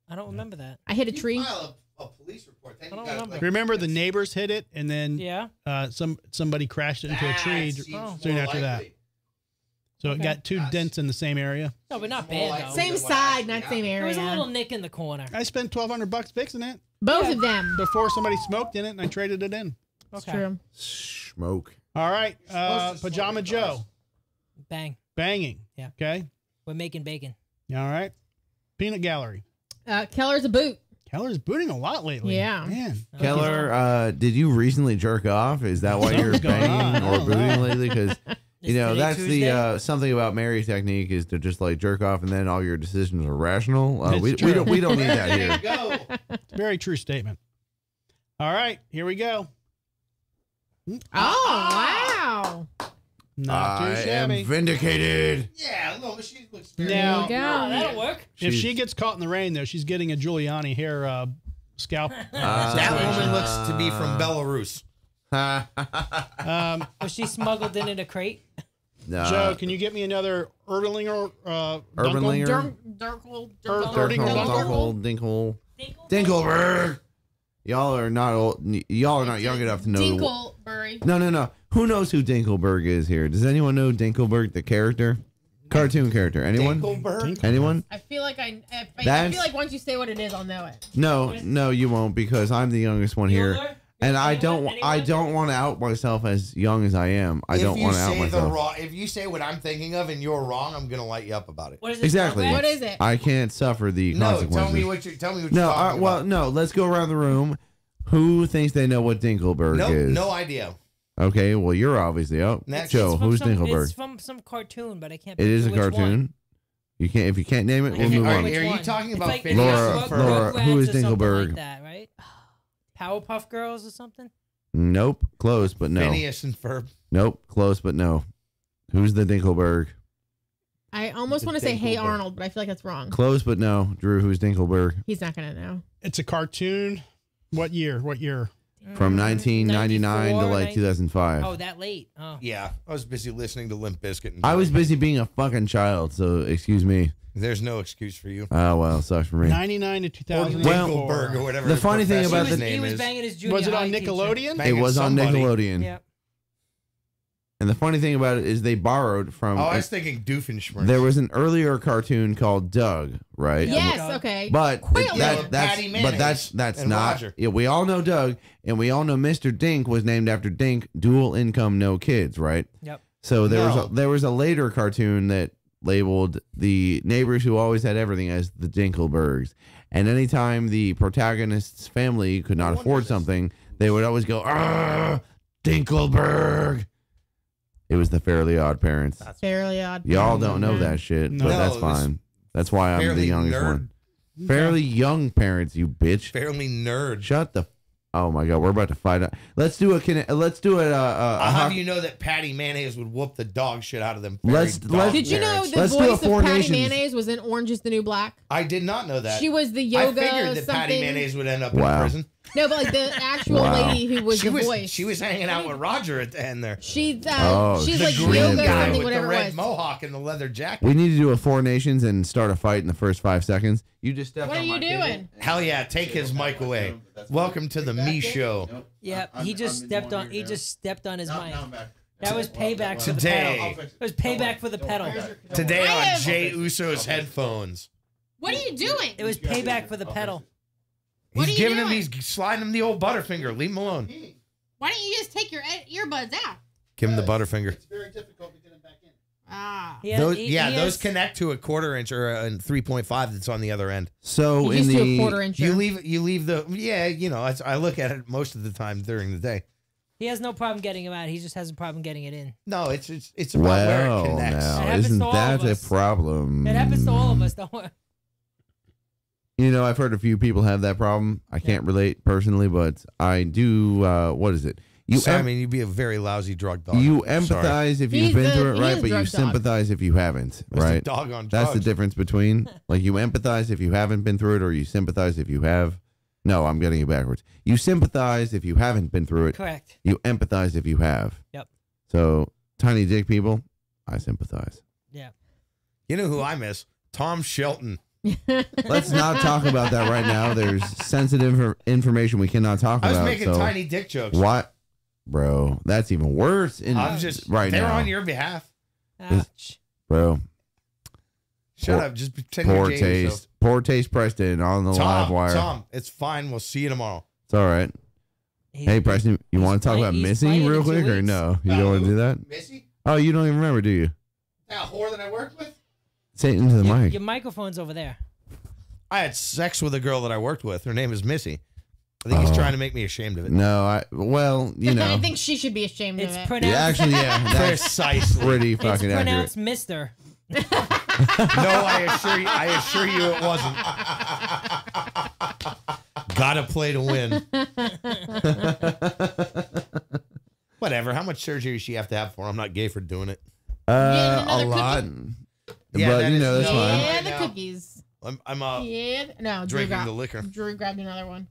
I don't remember that. I hit a You tree. file a police report. Then I you don't gotta, remember. like, Remember the neighbors hit it and then Yeah. somebody crashed it into a tree that seems soon more after that. likely. So it Okay. got two Yes. dents in the same area. No, but not More bad like though. Same what side, actually not same There was a area. little nick in the corner. I spent $1,200 fixing it Both of them. before somebody smoked in it and I traded it in. It's Okay. true. Smoke. All right. supposed to Pajama smoke Joe. cars. Bang. Banging. Yeah. Okay. We're making bacon. All right. Peanut Gallery. Keller's a boot. Keller's booting a lot lately. Yeah. Man. Keller, did you recently jerk off? Is that why you're Something's going banging on. I or don't booting know. lately? Because you Is know today that's Tuesday? the something about Mary's technique is to just like jerk off and then all your decisions are rational. It's We true. don't need that There you here. go. It's a very true statement. All right. Here we go. Oh, wow. Not too I shabby. am vindicated. Yeah, look, she looks very Now- There you go. Oh, that'll work. If She's- she gets caught in the rain, though, she's getting a Giuliani hair scalp. That woman looks to be from Belarus. Was she smuggled in a crate? No. Joe, can you get me another Erdinger? Erbenlinger. Dunkel. Dinkle. Dinkelberg. Y'all are not old. Y'all are not young enough to know. Dinkleberry. No. Who knows who Dinkelberg is here? Does anyone know Dinkelberg, the character? Cartoon character. Anyone? Dinkelberg? Anyone? I feel like I That's- feel like once you say what it is, I'll know it. No, you won't because I'm the youngest one here. Bueller? And I Anyone? don't want to out myself as young as I am. I don't want to out myself. If you say what I'm thinking of and you're wrong, I'm gonna light you up about it. What is this? Exactly. Rugrats? What is it? I can't suffer the No, consequences. tell me what you're No, talking well, about. no. Let's go around the room. Who thinks they know what Dinkelberg Nope, is? no idea. Okay, well, you're obviously out. Next. Joe, It's from who's some- Dinkelberg? It's from some cartoon, but I can't. It is a picture which cartoon. one. You can't if you can't name it. We'll Okay, move all on. right, Which Are you one? talking It's about like Phineas Laura- and Ferb? Laura, who is Rugrats or something Dinkelberg? Like that, right? Powerpuff Girls or something. Nope, close, but no. Phineas and Ferb. Nope, close, but no. Who's the Dinkelberg? I almost The want to say Hey Dinkelberg. Arnold, but I feel like that's wrong. Close, but no. Drew, who's Dinkelberg? He's not gonna know. It's a cartoon. What year? What year? from 1999 to 94, like 2005. Oh, that late. Oh. Yeah, I was busy listening to Limp Bizkit. I was busy being a fucking child, so excuse me. There's no excuse for you. Oh well, sucks for me. 99 to 2004. Dinkelberg or whatever. the funny thing about his the- He name was is. banging his junior Was it on high teacher. Nickelodeon? Banging It was on somebody. Nickelodeon. Yeah. And the funny thing about it is they borrowed from. Oh, I was thinking Doofenshmirtz. there was an earlier cartoon called Doug, right? Yeah. Yes, okay. But Quail. Yeah, Patty Mayonnaise that's and not. Roger. Yeah, we all know Doug, and we all know Mr. Dink was named after Dink, dual income, no kids, right? Yep. So No. there was a later cartoon that labeled the neighbors who always had everything as the Dinkelbergs, and anytime the protagonist's family could not afford something, they would always go, "Ah, Dinkelberg." It was the Fairly Odd Parents. Fairly Odd. Y'all don't know that shit, No. but No, that's it was fine. That's why I'm the Fairly youngest nerd. one. Fairly young parents, you bitch. Fairly nerd. Shut the. Oh my god, we're about to fight. Let's do a. Let's do it. I'll have you know that Patty Mayonnaise would whoop the dog shit out of them. Let's- dog Did you know parents. the Let's do a voice Four of Patty Nations. Mayonnaise was in Orange is the New Black? I did not know that. She was the I yoga figured that Patty something. Mayonnaise would end up in Wow. prison. No, but like the actual Wow. lady who was She the was voice. she was hanging out with Roger at the end there. She's Oh, she's the like green yoga guy something, with the whatever it red was. mohawk and the leather jacket. We need to do a Four Nations and start a fight in the first 5 seconds. You just stepped What on are you my doing? table. Hell yeah, take his mic away. Welcome to the Me Show. Yeah, he just stepped on. He just stepped on his mic. That was payback for the Today. pedal. It was payback for the pedal. Today I on have- Jay Uso's headphones. What are you doing? It was payback for the pedal. What He's are you giving him, doing? he's sliding him the old Butterfinger. Leave him alone. Why don't you just take your earbuds out? Give him the Butterfinger. It's very difficult to get him back in. Ah. He has- Those, he- yeah, he those has- connect to a 1/4 inch or a 3.5 that's on the other end. So You in used to a the 1/4 inch. You leave the I look at it most of the time during the day. He has no problem getting him out. He just has a problem getting it in. No, it's about where it well, connects. It now happens isn't to all that of a us. problem? It happens to all of us. Don't worry. You know, I've heard a few people have that problem. I can't relate personally, but I do. What is it? So, I mean, you'd be a very lousy drug dog. You I'm sorry. empathize if you've He's been the- through it, he right? is But you drug dog. sympathize if you haven't, It's a right? dog on That's the drugs. difference between like you empathize if you haven't been through it, or you sympathize if you have. No, I'm getting it backwards. You sympathize if you haven't been through it. Correct. You empathize if you have. Yep. So tiny dick people, I sympathize. Yeah. You know who I miss? Tom Shelton. Let's not talk about that right now. There's sensitive information we cannot talk I was about. making so tiny dick jokes. what, bro? That's even worse. I'm just right they're now, on your behalf. Ouch. bro. Shut Poor- up. Just pretend Poor you're Jay Uso. taste. Poor taste. Preston on the live wire. Tom, it's fine. We'll see you tomorrow. It's all right. He's- Hey, Preston, you he's want to talk fight- about he's Missy fighting real in 2 quick, or weeks. no? You don't want to do that? Missy? Oh, you don't even remember, do you? That whore that I worked with? Say it into the mic. Your microphone's over there. I had sex with a girl that I worked with. Her name is Missy. I think he's trying to make me ashamed of it. No, well, you know, I think she should be ashamed It's of it. pronounced. yeah, actually, yeah, that's Precisely. pretty It's fucking accurate. pronounced Mister. No, I assure you it wasn't. Gotta play to win. Whatever. How much surgery does she have to have for? I'm not gay for doing it. Yeah, A another lot. Yeah, But that you is- know, that's no, fine. Yeah, Right the now. cookies. I'm Yeah, no, Drew drinking got, the liquor. Drew grabbed another one.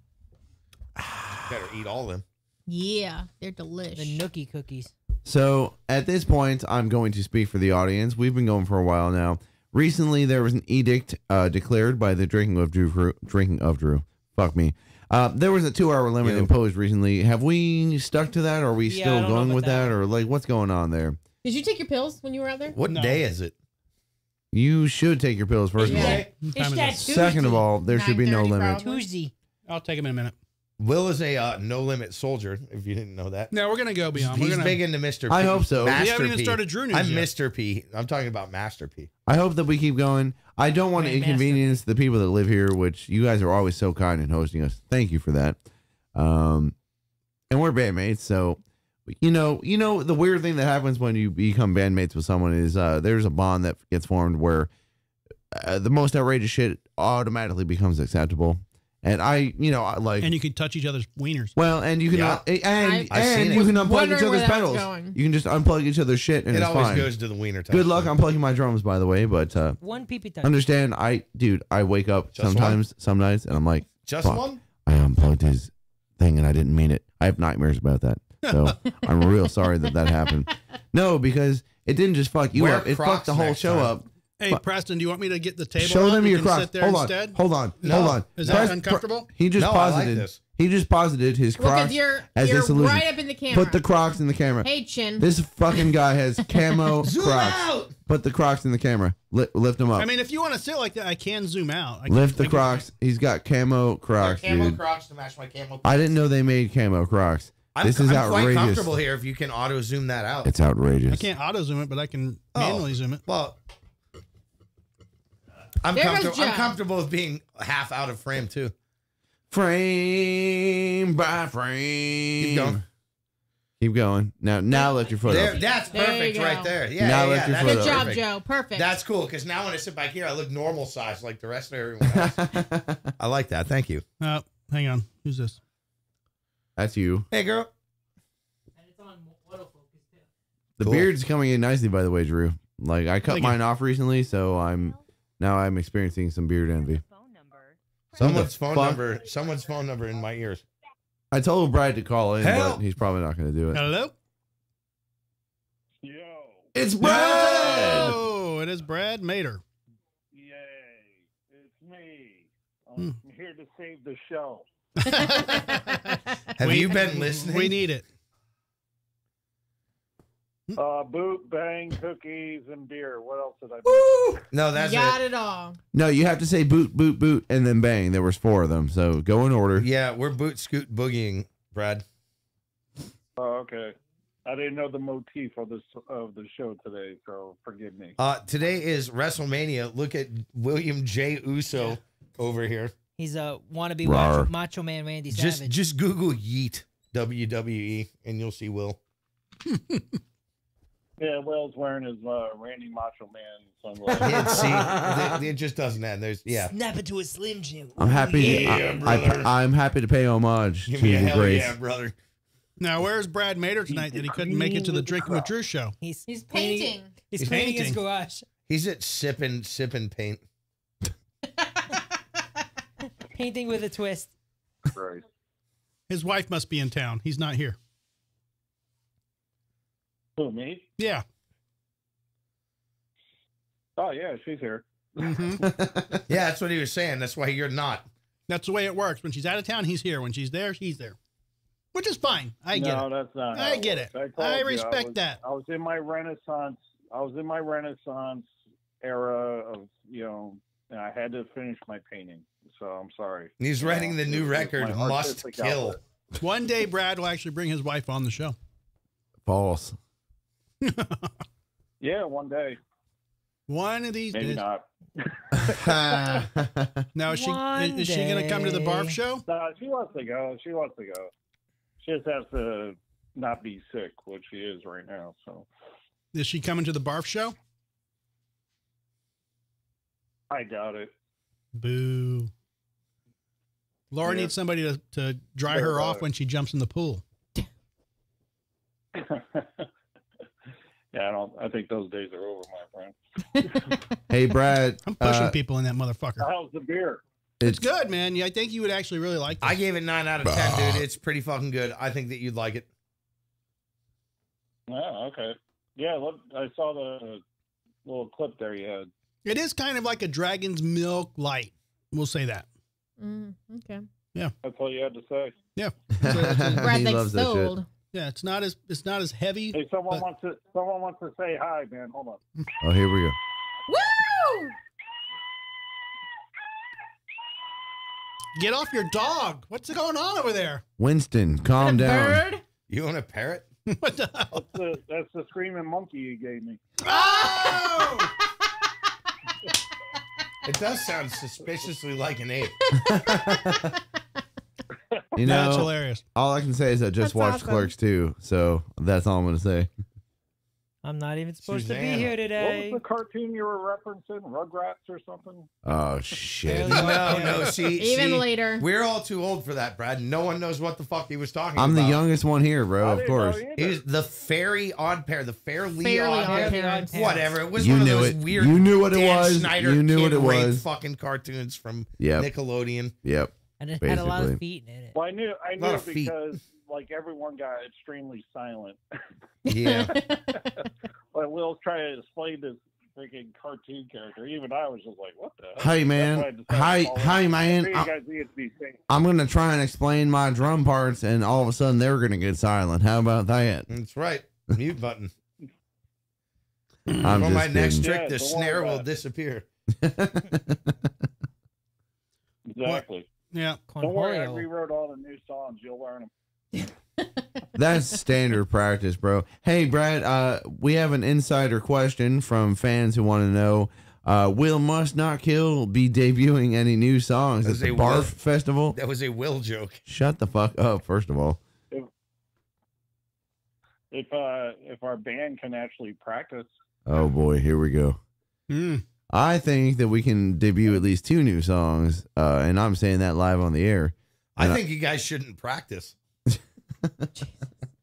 Better eat all of them. Yeah, they're The delish. Nookie cookies. So at this point, I'm going to speak for the audience. We've been going for a while now. Recently, there was an edict declared by the Drinking of Drew. Fuck me. There was a 2-hour limit Yo. imposed recently. Have we stuck to that? Or are we Yeah, I still don't know going about with that? that. Or like, what's going on there? Did you take your pills when you were out there? What No. day is it? You should take your pills first of all. What It's time is that it? Tuesday. Second of all, there should be no 9:30 limit. probably. Tuesday. I'll take him in a minute. Will is a no limit soldier. If you didn't know that, No, we're gonna go beyond. We're he's gonna, big into Mr. P. I hope so. We haven't Master even P. started Drew News I'm yet. Mr. P. I'm talking about Master P. I hope that we keep going. I don't want to Grandmaster. inconvenience the people that live here, which you guys are always so kind in hosting us. Thank you for that. And we're bandmates, so you know the weird thing that happens when you become bandmates with someone is there's a bond that gets formed where the most outrageous shit automatically becomes acceptable. And I like. and you can touch each other's wieners. Well, and you can Yeah. and I've seen and it. you can unplug Wondering each where other's that was pedals. going. You can just unplug each other's shit, and It it's always fine. goes to the wiener. Good luck unplugging my drums, by the way. But One peepee touch. understand, I wake up Just sometimes, some nights, and I'm like, Just fuck, one? I unplugged his thing and I didn't mean it. I have nightmares about that. So I'm real sorry that happened. No, because it didn't just fuck you Wear up. It Crocs fucked the whole next show time. up. Hey, Preston, do you want me to get the table? Show out? them You your can Crocs. sit there Hold on. instead? Hold on. No. Hold on. Is that uncomfortable? He just No, I like posited. this. He just posited his Because Crocs you're as a solution. right up in the camera. Put the Crocs in the camera. Hey, Chin. This fucking guy has camo Zoom Crocs. out. Put the Crocs in the camera. Lift them up. I mean, if you want to sit like that, I can zoom out. Lift the Crocs. He's got camo Crocs, Camo dude. Crocs to match my camo. I didn't know they made camo Crocs. This is I'm outrageous. quite comfortable here if you can auto zoom that out. It's outrageous. I can't auto zoom it, but I can manually zoom it. Well, I'm There goes comfortable. I'm Joe. comfortable with being half out of frame too. Frame by frame. Keep going. Keep going. Now lift your foot There, up. that's There you perfect go. right there. Yeah, Now yeah, lift your that's foot Good up. job, perfect. Joe. Perfect. That's cool because now when I sit back here, I look normal size like the rest of everyone else. I like that. Thank you. Hang on. Who's this? That's you. Hey, girl. And it's on autofocus too. The Cool. beard's coming in nicely, by the way, Drew. Like I cut Thank you. mine off recently, so I'm experiencing some beard envy. Someone's phone fuck? number. Someone's phone number in my ears. I told Brad to call in, Help! but he's probably not going to do it. Hello? Yo, It's Brad. Oh, it is Brad Mater. yay, it's me. I'm here to save the show. Have you been listening? We need it. Boot, bang, cookies, and beer. What else did I Woo! No, that's Got it. it all. No, you have to say boot, boot, boot, and then bang. There was 4 of them, so go in order. Yeah, we're boot scoot boogieing, Brad. Oh, okay. I didn't know the motif of the show today, so forgive me. Today is WrestleMania. Look at William J. Uso over here. He's a wannabe Rawr. macho man Randy Savage. Just Google Yeet WWE and you'll see Will. Yeah, Will's wearing his Randy Macho Man sunglasses. See, it just doesn't end. There's Snap into a Slim Jim. I'm happy. Yeah, brother. I'm happy to pay homage Give to me a the hell grace. yeah, brother. Now, where's Brad Mater tonight that he couldn't make it to the Drinking with Drew show? He's Painting. He's He's painting his painting. garage. He's at sipping paint. Painting with a twist. Right. His wife must be in town. He's not here. Who, me? Yeah. Oh, yeah, she's here. hmm Yeah, that's what he was saying. That's why you're not. That's the way it works. When she's out of town, he's here. When she's there, he's there. Which is fine. I get No, it. that's not. how I get works. it. told I you, respect that. I was in my Renaissance. Era of, and I had to finish my painting. So I'm sorry. He's writing the new It's record, my Must artistic Kill. outlet. One day, Brad will actually bring his wife on the show. False. Yeah, one day. One of these Maybe days. not. Now, is she One is she going to come to the barf day. show? No, she wants to go. She just has to not be sick, which she is right now. So Is she coming to the barf show? I doubt it. Boo. Laura Yeah. needs somebody to dry Yeah, her off when she jumps in the pool. Yeah, I think those days are over, my friend. Hey, Brad. I'm pushing people in that motherfucker. How's the beer? It's good, man. Yeah, I think you would actually really like this. I gave it 9 out of 10, dude. It's pretty fucking good. I think that you'd like it. Oh, okay. Yeah, look, I saw the little clip there you had. It is kind of like a Dragon's Milk light. We'll say that. Okay. That's all you had to say. Yeah. Brad He like loves that shit. sold. Yeah, it's not as heavy. Hey, someone But- wants to say hi, man. Hold on. Oh, here we go. Woo! Get off your dog. What's going on over there? Winston, calm down. Bird. You own a parrot? What the hell? That's the screaming monkey you gave me. Oh! It does sound suspiciously like an ape. You That's know, hilarious. all I can say is I just That's watched awesome. Clerks 2, so that's all I'm going to say. I'm not even supposed to Susanna. be here What today. was the cartoon you were referencing? Rugrats or something? Oh, shit. No, see. Even see, later. We're all too old for that, Brad. No one knows what the fuck he was talking I'm about. the youngest one here, bro, I of didn't know course. either. He was the Fairy Odd Pair, the Fairly Fairly Odd Odd Pair. Parents. Whatever. It was You one of knew those it. weird You knew what it Dan was. Schneider You knew what kid it rape was. fucking cartoons from Yep. Nickelodeon. Yep. And it had a lot of Basically. feet in it. Well, I knew lot of feet. because like everyone got extremely silent. Yeah. Like Will's trying to explain this freaking cartoon character. Even I was just like, "What the?" hell? Hey, man. That's why I decided to follow Hey, him. man. You guys need to be safe. I'm going to try and explain my drum parts, and all of a sudden they're going to get silent. How about that? That's right. Mute button. I'm For just my next kidding. trick, Yeah, the don't snare worry will about it. disappear. Exactly. Yeah. Don't worry, I Cornholio. rewrote all the new songs. You'll learn them. That's standard practice, bro. Hey, Brad, we have an insider question from fans who want to know, will Must Not Kill be debuting any new songs at As the they Barf will. Festival? That was a Will joke. Shut the fuck up, first of all. If our band can actually practice. Oh, boy, here we go. Mm. I think that we can debut at least 2 new songs, and I'm saying that live on the air. I And think you guys shouldn't practice.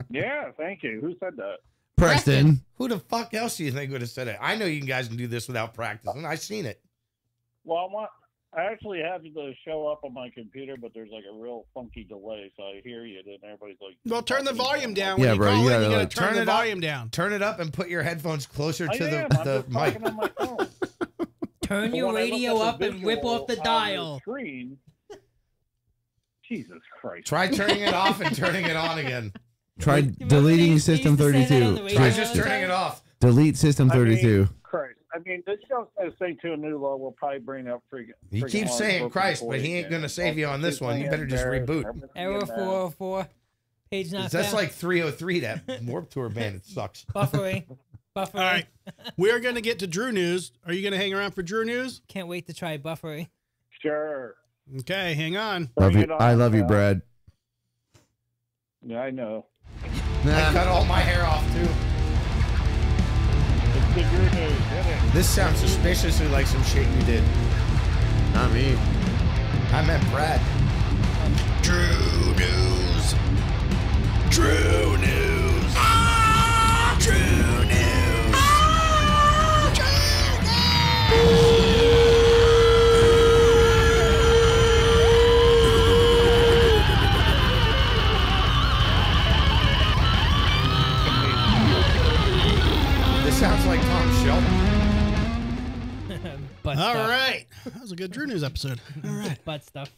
Yeah, thank you. Who said that? Preston. Who the fuck else do you think would have said it? I know you guys can do this without practicing. I've seen it. Well, I actually have the show up on my computer, but there's like a real funky delay, so I hear you, and everybody's like, Well, turn the talking to volume me. down. Yeah, When you bro, call you in, gotta, you gotta like, turn turn the it up. volume down. Turn it up and put your headphones closer I to am. the I'm just mic. talking on my phone. Turn But your when I look radio at up and whip visual off the on dial. Screen, Jesus Christ. Try turning it off and turning it on again. Try You remember deleting they used to System say that on 32. the radio? Try Yeah. just turning it off. Delete System 32. Christ. I mean, this show's going to sing to a new low. We'll probably bring up freaking. He freaking keeps on saying Broken Christ, but Boy he ain't again. going to save you on this one. You better just reboot. Error 404. Page not That's found. like 303, that Warped Tour band. It sucks. Buffering. Buffering. All right. We're going to get to Drew News. Are you going to hang around for Drew News? Can't wait to try buffering. Sure. Okay, hang on. Love Bring you. it on, I love you, pal. Brad. Yeah, I know. I cut all my hair off, too. It's the Drew News. Hit it. This sounds suspiciously like some shit you did. Not me. I meant Brad. Drew News. Drew News. Drew News. This sounds like Tom Shelby. Butt All stuff. right. That was a good Drew News episode. All right. Butt stuff.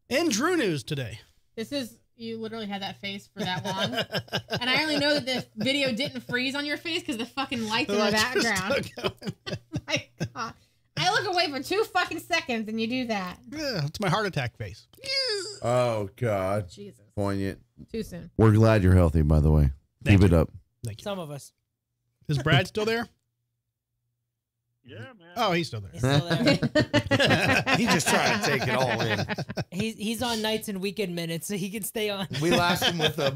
In Drew News today. This is, you literally had that face for that long. And I only know that the video didn't freeze on your face because the fucking lights in the background. My God. I look away for 2 fucking seconds and you do that. Yeah, it's my heart attack face. Oh, God. Jesus. Poignant. Too soon. We're glad you're healthy, by the way. Thank Keep it up. Thank you. Some of us. Is Brad still there? Yeah, man. Oh, he's still He's there. still there. He's just trying to take it all in. He's on nights and weekend minutes, so he can stay on. We last him with the.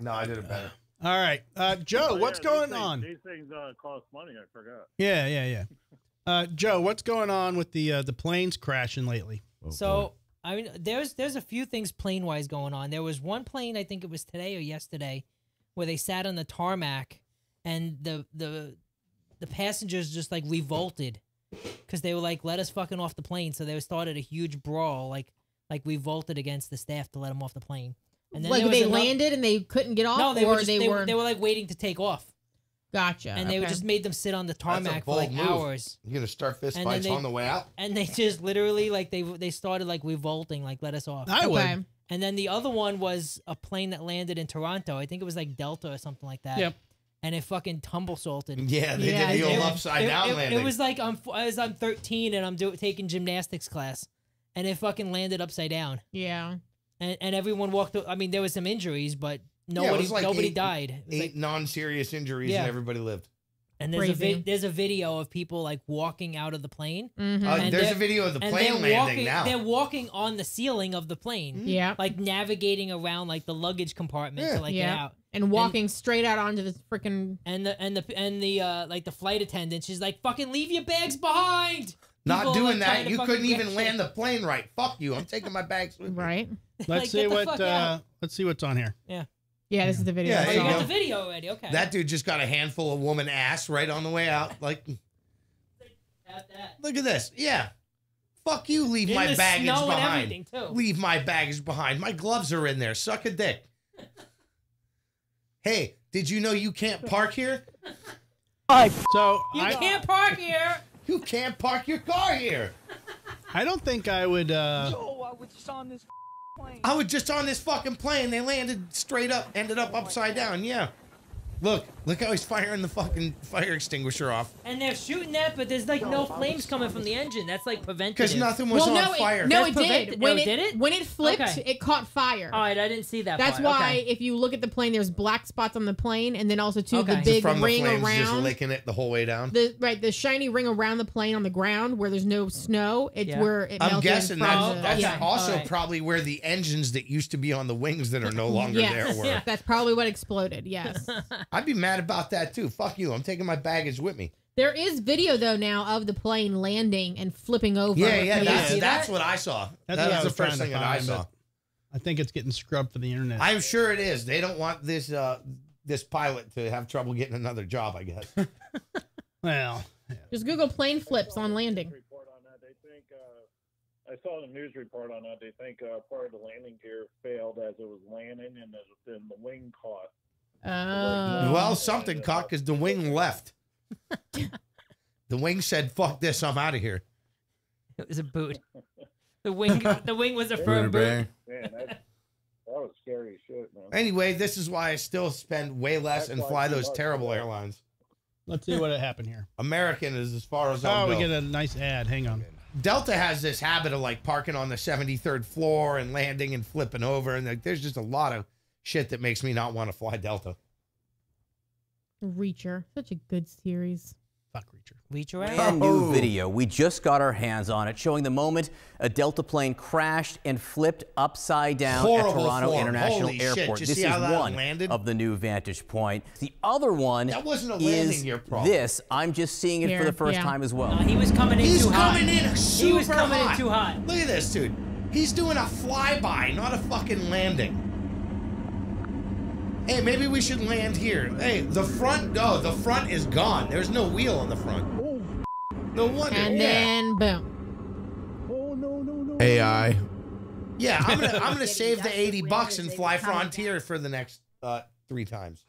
No, I did it better. All right. Joe, Oh, what's yeah, going these on? Things, these things cost money. I forgot. Yeah. Joe, what's going on with the planes crashing lately? Oh, So I mean, there's a few things plane wise going on. There was one plane, I think it was today or yesterday, where they sat on the tarmac, and the passengers just like revolted because they were like, "Let us fucking off the plane." So they started a huge brawl, like revolted against the staff to let them off the plane. And then Like there was they another- landed and they couldn't get off, No, they or were just, they were. they were like waiting to take off, Gotcha. and they okay. just made them sit on the tarmac for like bold move. hours. You're gonna start fist And fights then they- on the way out. And they just literally like they started like revolting, like let us off. I Okay. would. And then the other one was a plane that landed in Toronto. I think it was like Delta or something like that. Yep. And it fucking tumble salted. Yeah, they Yeah, did the old it- upside down landing. It was like I'm 13 and I'm taking gymnastics class, and it fucking landed upside down. Yeah. And everyone walked. I mean, there was some injuries, but it nobody was like nobody eight- died. It was 8 like- non-serious injuries Yeah. and everybody lived. and Crazy. there's a video of people like walking out of the plane. Mm-hmm. And There's they're- a video of the and plane they're landing walking, now. They're walking on the ceiling of the plane. Yeah. Like navigating around like the luggage compartment Yeah. to like Yeah. get out. And walking straight out onto this freaking. And the like the flight attendant, she's like, "Fucking leave your bags behind." Not People are, doing like, trying that. to You fucking couldn't even grab land shit. the plane right. Fuck you. I'm taking my bags with me. Right. Let's Like, see get the what fuck out. let's see what's on here. Yeah, this is the video. Yeah, I Oh, there you saw. you got go. the video already? Okay. That dude just got a handful of woman ass right on the way out. Like, Look at this. Yeah. Fuck you, leave In my the baggage snow and behind. everything, too. Leave my baggage behind. My gloves are in there. Suck a dick. Hey, did you know you can't park here? So You can't park here. You can't park your car here. I don't think I would. I was just on this fucking plane. They landed straight up, ended up upside down. Yeah. Look how he's firing the fucking fire extinguisher off. And they're shooting that, but there's like no flames coming from the engine. That's like preventative. Because nothing was on fire. No, That's it did. prevented- When oh, it did it? When it flipped, Okay. it caught fire. All right, I didn't see that. That's part. why Okay. if you look at the plane, there's black spots on the plane, and then also too Okay. the big From the ring flames just around licking it the whole way down. the shiny ring around the plane on the ground where there's no snow. It's Yeah. where it melted. I'm guessing from that's the- also All right. probably where the engines that used to be on the wings that are no longer Yes. there were. Yeah. That's probably what exploded. Yes. I'd be mad about that too. Fuck you. I'm taking my baggage with me. There is video though now of the plane landing and flipping over. Yeah, Can you that's see that's that? what I saw. That's That what I was the was trying first to thing that I find, saw. but I think it's getting scrubbed for the internet. I'm sure it is. They don't want this this pilot to have trouble getting another job, I guess. Well, Just Google plane flips on landing. Report on that. They think I saw the news report on that. They think part of the landing gear failed as it was landing, and the wing caught. Oh. Well, something caught because the wing left. The wing said, "Fuck this, I'm out of here." It was a boot. The wing was a firm boot. Man, that was scary as shit, man. Anyway, this is why I still spend way less and That's why fly I those love terrible that. airlines. let's see what happened here. American is as far as Oh, I'll we go. get a nice ad. Hang on. Delta has this habit of like parking on the 73rd floor and landing and flipping over, and like, there's just a lot of shit that makes me not want to fly Delta. Reacher. Such a good series. Fuck Reacher. Reach around. Brand new video. We just got our hands on it, showing the moment a Delta plane crashed and flipped upside down Horrible at Toronto form. International Holy shit. Airport. Did you This see is how that one landed? of the new vantage point. The other one That wasn't a landing is gear problem. this. I'm just seeing it for Here, the first yeah. time as well. He was coming in He's too hot. coming in super He was coming hot. in too hot. Look at this, dude. He's doing a flyby, not a fucking landing. Hey, maybe we should land here. Hey, the front is gone. There's no wheel on the front. No wonder. And yeah. then boom. AI. Yeah, I'm gonna save the $80 and fly Frontier for the next 3 times.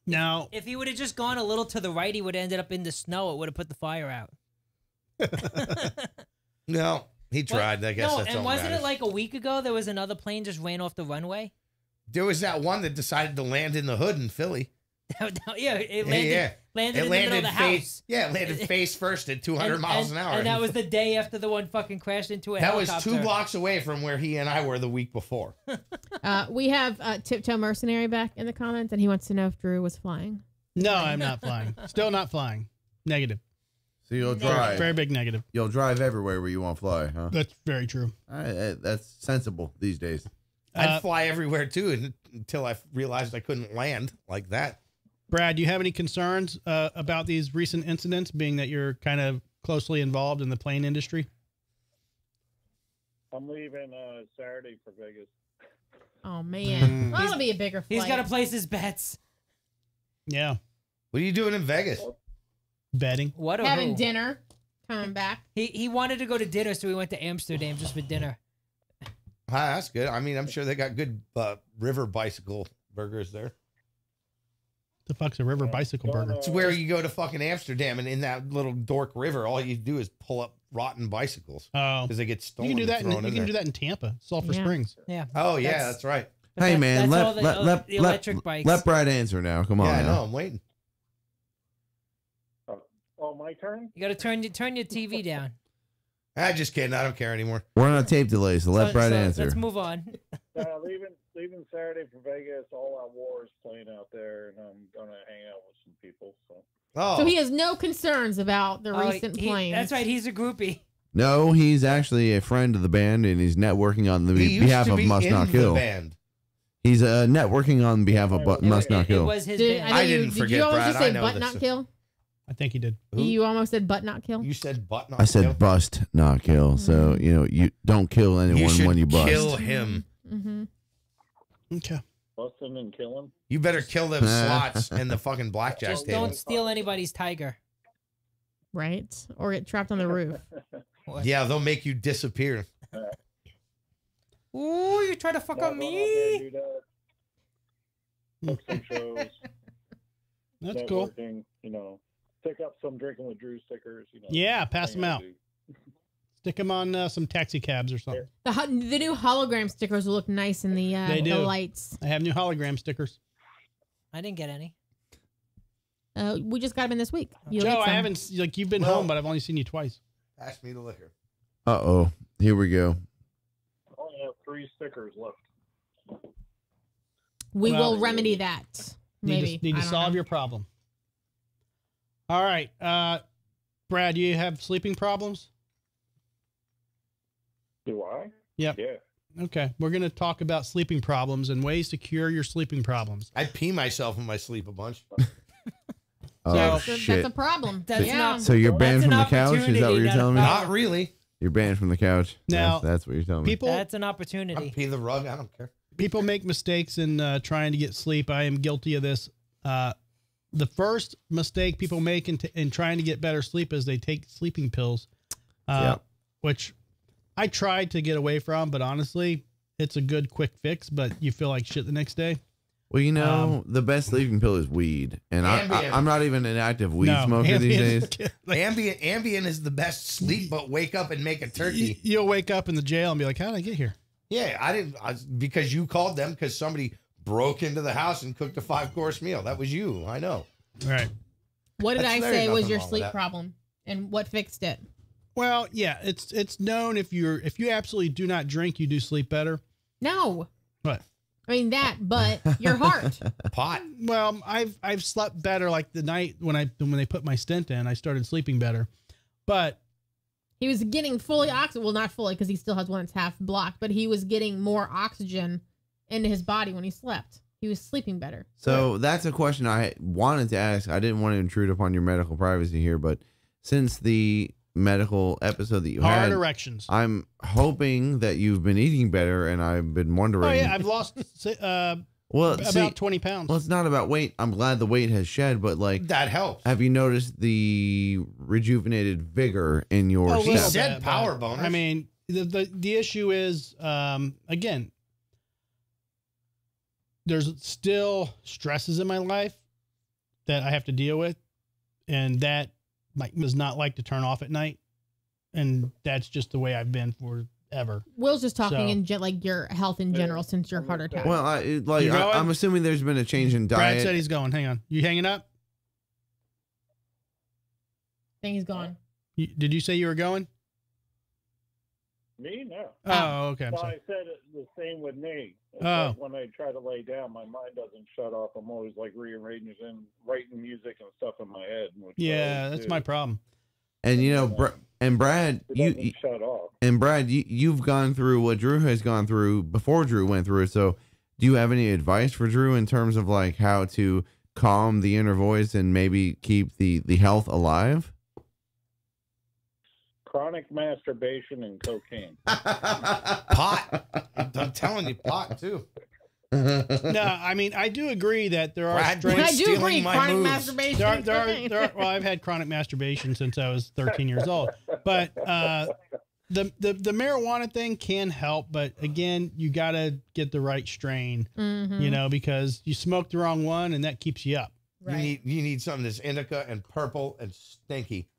Now, If he would have just gone a little to the right, he would have ended up in the snow. It would have put the fire out. No, he tried. I guess no, that's all and that wasn't matters. it like a week ago there was another plane just ran off the runway? There was that one that decided to land in the hood in Philly. Yeah, it landed, landed in the middle of the face. house. Yeah, it landed face first at 200 miles an hour. And that was the day after the one fucking crashed into a that was helicopter. 2 blocks away from where he and I were the week before. We have Tiptoe Mercenary back in the comments, and he wants to know if Drew was flying. no, I'm not flying. Still not flying. Negative. So you'll Very, drive. very big negative. You'll drive everywhere where you want to fly, huh? That's very true. That's sensible these days. I'd fly everywhere too until I realized I couldn't land like that. Brad, do you have any concerns about these recent incidents, being that you're kind of closely involved in the plane industry? I'm leaving Saturday for Vegas. Oh man, well, that'll be a bigger flight. He's got to place his bets. Yeah. What are you doing in Vegas? Betting. What a having who. dinner, coming back. He wanted to go to dinner, so we went to Amsterdam just for dinner. Hi, that's good. I mean, I'm sure they got good river bicycle burgers there. The fuck's a river bicycle burger? It's where you go to fucking Amsterdam, and in that little dork river, all you do is pull up rotten bicycles Oh, because they get you stolen. can do that. And thrown You in can there. do that in Tampa, Sulphur Yeah. Springs. Yeah. Oh yeah, that's right. But Hey that- man, that's all let the electric bikes. let Brad answer now. Come on. Yeah, I now. know. I'm waiting. Oh, my turn? You got to turn your TV down. Just kidding. I don't care anymore. We're on a tape delay, so let Brad answer. Let's move on. Leaving Saturday for Vegas. All Out War is playing out there, and I'm gonna hang out with some people. So Oh, So he has no concerns about the recent planes. That's right. He's a groupie. No, he's actually a friend of the band, and he's networking on the he used behalf to of be Must in Not the Kill. band. He's networking on behalf of Must Not It Kill. was his Did, band. I think didn't did forget, you almost Brad. just say I know butt this. not kill? I think he did. Who? You almost said butt not kill. You said butt not I said kill? bust, not kill. So you don't kill anyone You should when you bust. kill him. Mm-hmm. Okay. busting and killing. You better kill them slots and the fucking blackjack Just table. don't steal anybody's tiger. Right? Or get trapped on the roof. Yeah, they'll make you disappear. Ooh, you try to fuck on me? Book some shows. That's cool. Networking, you know, pick up some Drinking with Drew stickers. You know, Yeah, pass thing them I out. do. Stick them on some taxi cabs or something. The new hologram stickers will look nice in the They do. lights. I have new hologram stickers. I didn't get any. We just got them in this week. You'll Joe, get I some. haven't, like, you've been Well- home, but I've only seen you twice. Pass me the liquor. Uh-oh. Here we go. I only have 3 stickers left. We Well, will remedy that. Maybe. Need I to don't solve know. your problem. All right. Brad, you have sleeping problems? Do I? Yep. Yeah. Okay. We're going to talk about sleeping problems and ways to cure your sleeping problems. I pee myself in my sleep a bunch. Oh, That's shit. a problem. That's yeah. not- So you're banned That's from an the couch? Is that what opportunity you're that- telling me? Not really. You're banned from the couch. Now- That's what you're telling me. People That's an I opportunity. pee the rug. I don't care. people make mistakes in trying to get sleep. I am guilty of this. The first mistake people make in trying to get better sleep is they take sleeping pills, which I tried to get away from, but honestly, it's a good quick fix, but you feel like shit the next day. Well, you know, the best sleeping pill is weed. And I'm not even an active weed smoker these days. Ambien is the best sleep, but wake up and make a turkey. You'll wake up in the jail and be like, how did I get here? Yeah, I didn't because you called them because somebody broke into the house and cooked a 5-course meal. That was you. I know. All right. What did That's- I there ain't say was nothing your wrong with sleep that. problem, and what fixed it? Well, yeah, it's known if you absolutely do not drink, you do sleep better. No, What? I mean that, but your heart. Pot. Well, I've slept better like the night when they put my stent in, I started sleeping better. But He was getting fully oxygen. Well, not fully because he still has one that's half blocked, but he was getting more oxygen into his body when he slept. He was sleeping better. So that's a question I wanted to ask. I didn't want to intrude upon your medical privacy here, but since the medical episode that you hard had, erections. I'm hoping that you've been eating better, and I've been wondering. Oh yeah, I've lost well, about see, 20 pounds. well, it's not about weight. I'm glad the weight has shed, but like, That helps. have you noticed the rejuvenated vigor in your A He little step? said bit, power but, boners. I mean, the issue is again, there's still stresses in my life that I have to deal with, and that does not like to turn off at night, and that's just the way I've been forever. Will's just talking So- in like your health in general since your heart attack. Well, You going? I'm assuming there's been a change in Brad diet. said he's going. Hang on, you hanging up? I think he's gone. Did you say you were going? Me? No. Oh, okay. I'm Well, sorry. I said it the same with me. It's Oh. like when I try to lay down, my mind doesn't shut off. I'm always like rearranging and writing music and stuff in my head. Which I Yeah, always that's do. my problem. And you know, Brad, It you doesn't shut off. and Brad, you've gone through what Drew has gone through before Drew went through it. So, do you have any advice for Drew in terms of like how to calm the inner voice and maybe keep the health alive? Chronic masturbation and cocaine. Pot. I'm telling you, pot too. No, I mean I do agree that there are Brad, strengths. I do stealing agree. my Chronic moves. masturbation. Well, I've had chronic masturbation since I was 13 years old, but the marijuana thing can help, but again, you got to get the right strain, you know, because you smoke the wrong one and that keeps you up. Right. You need something that's indica and purple and stinky.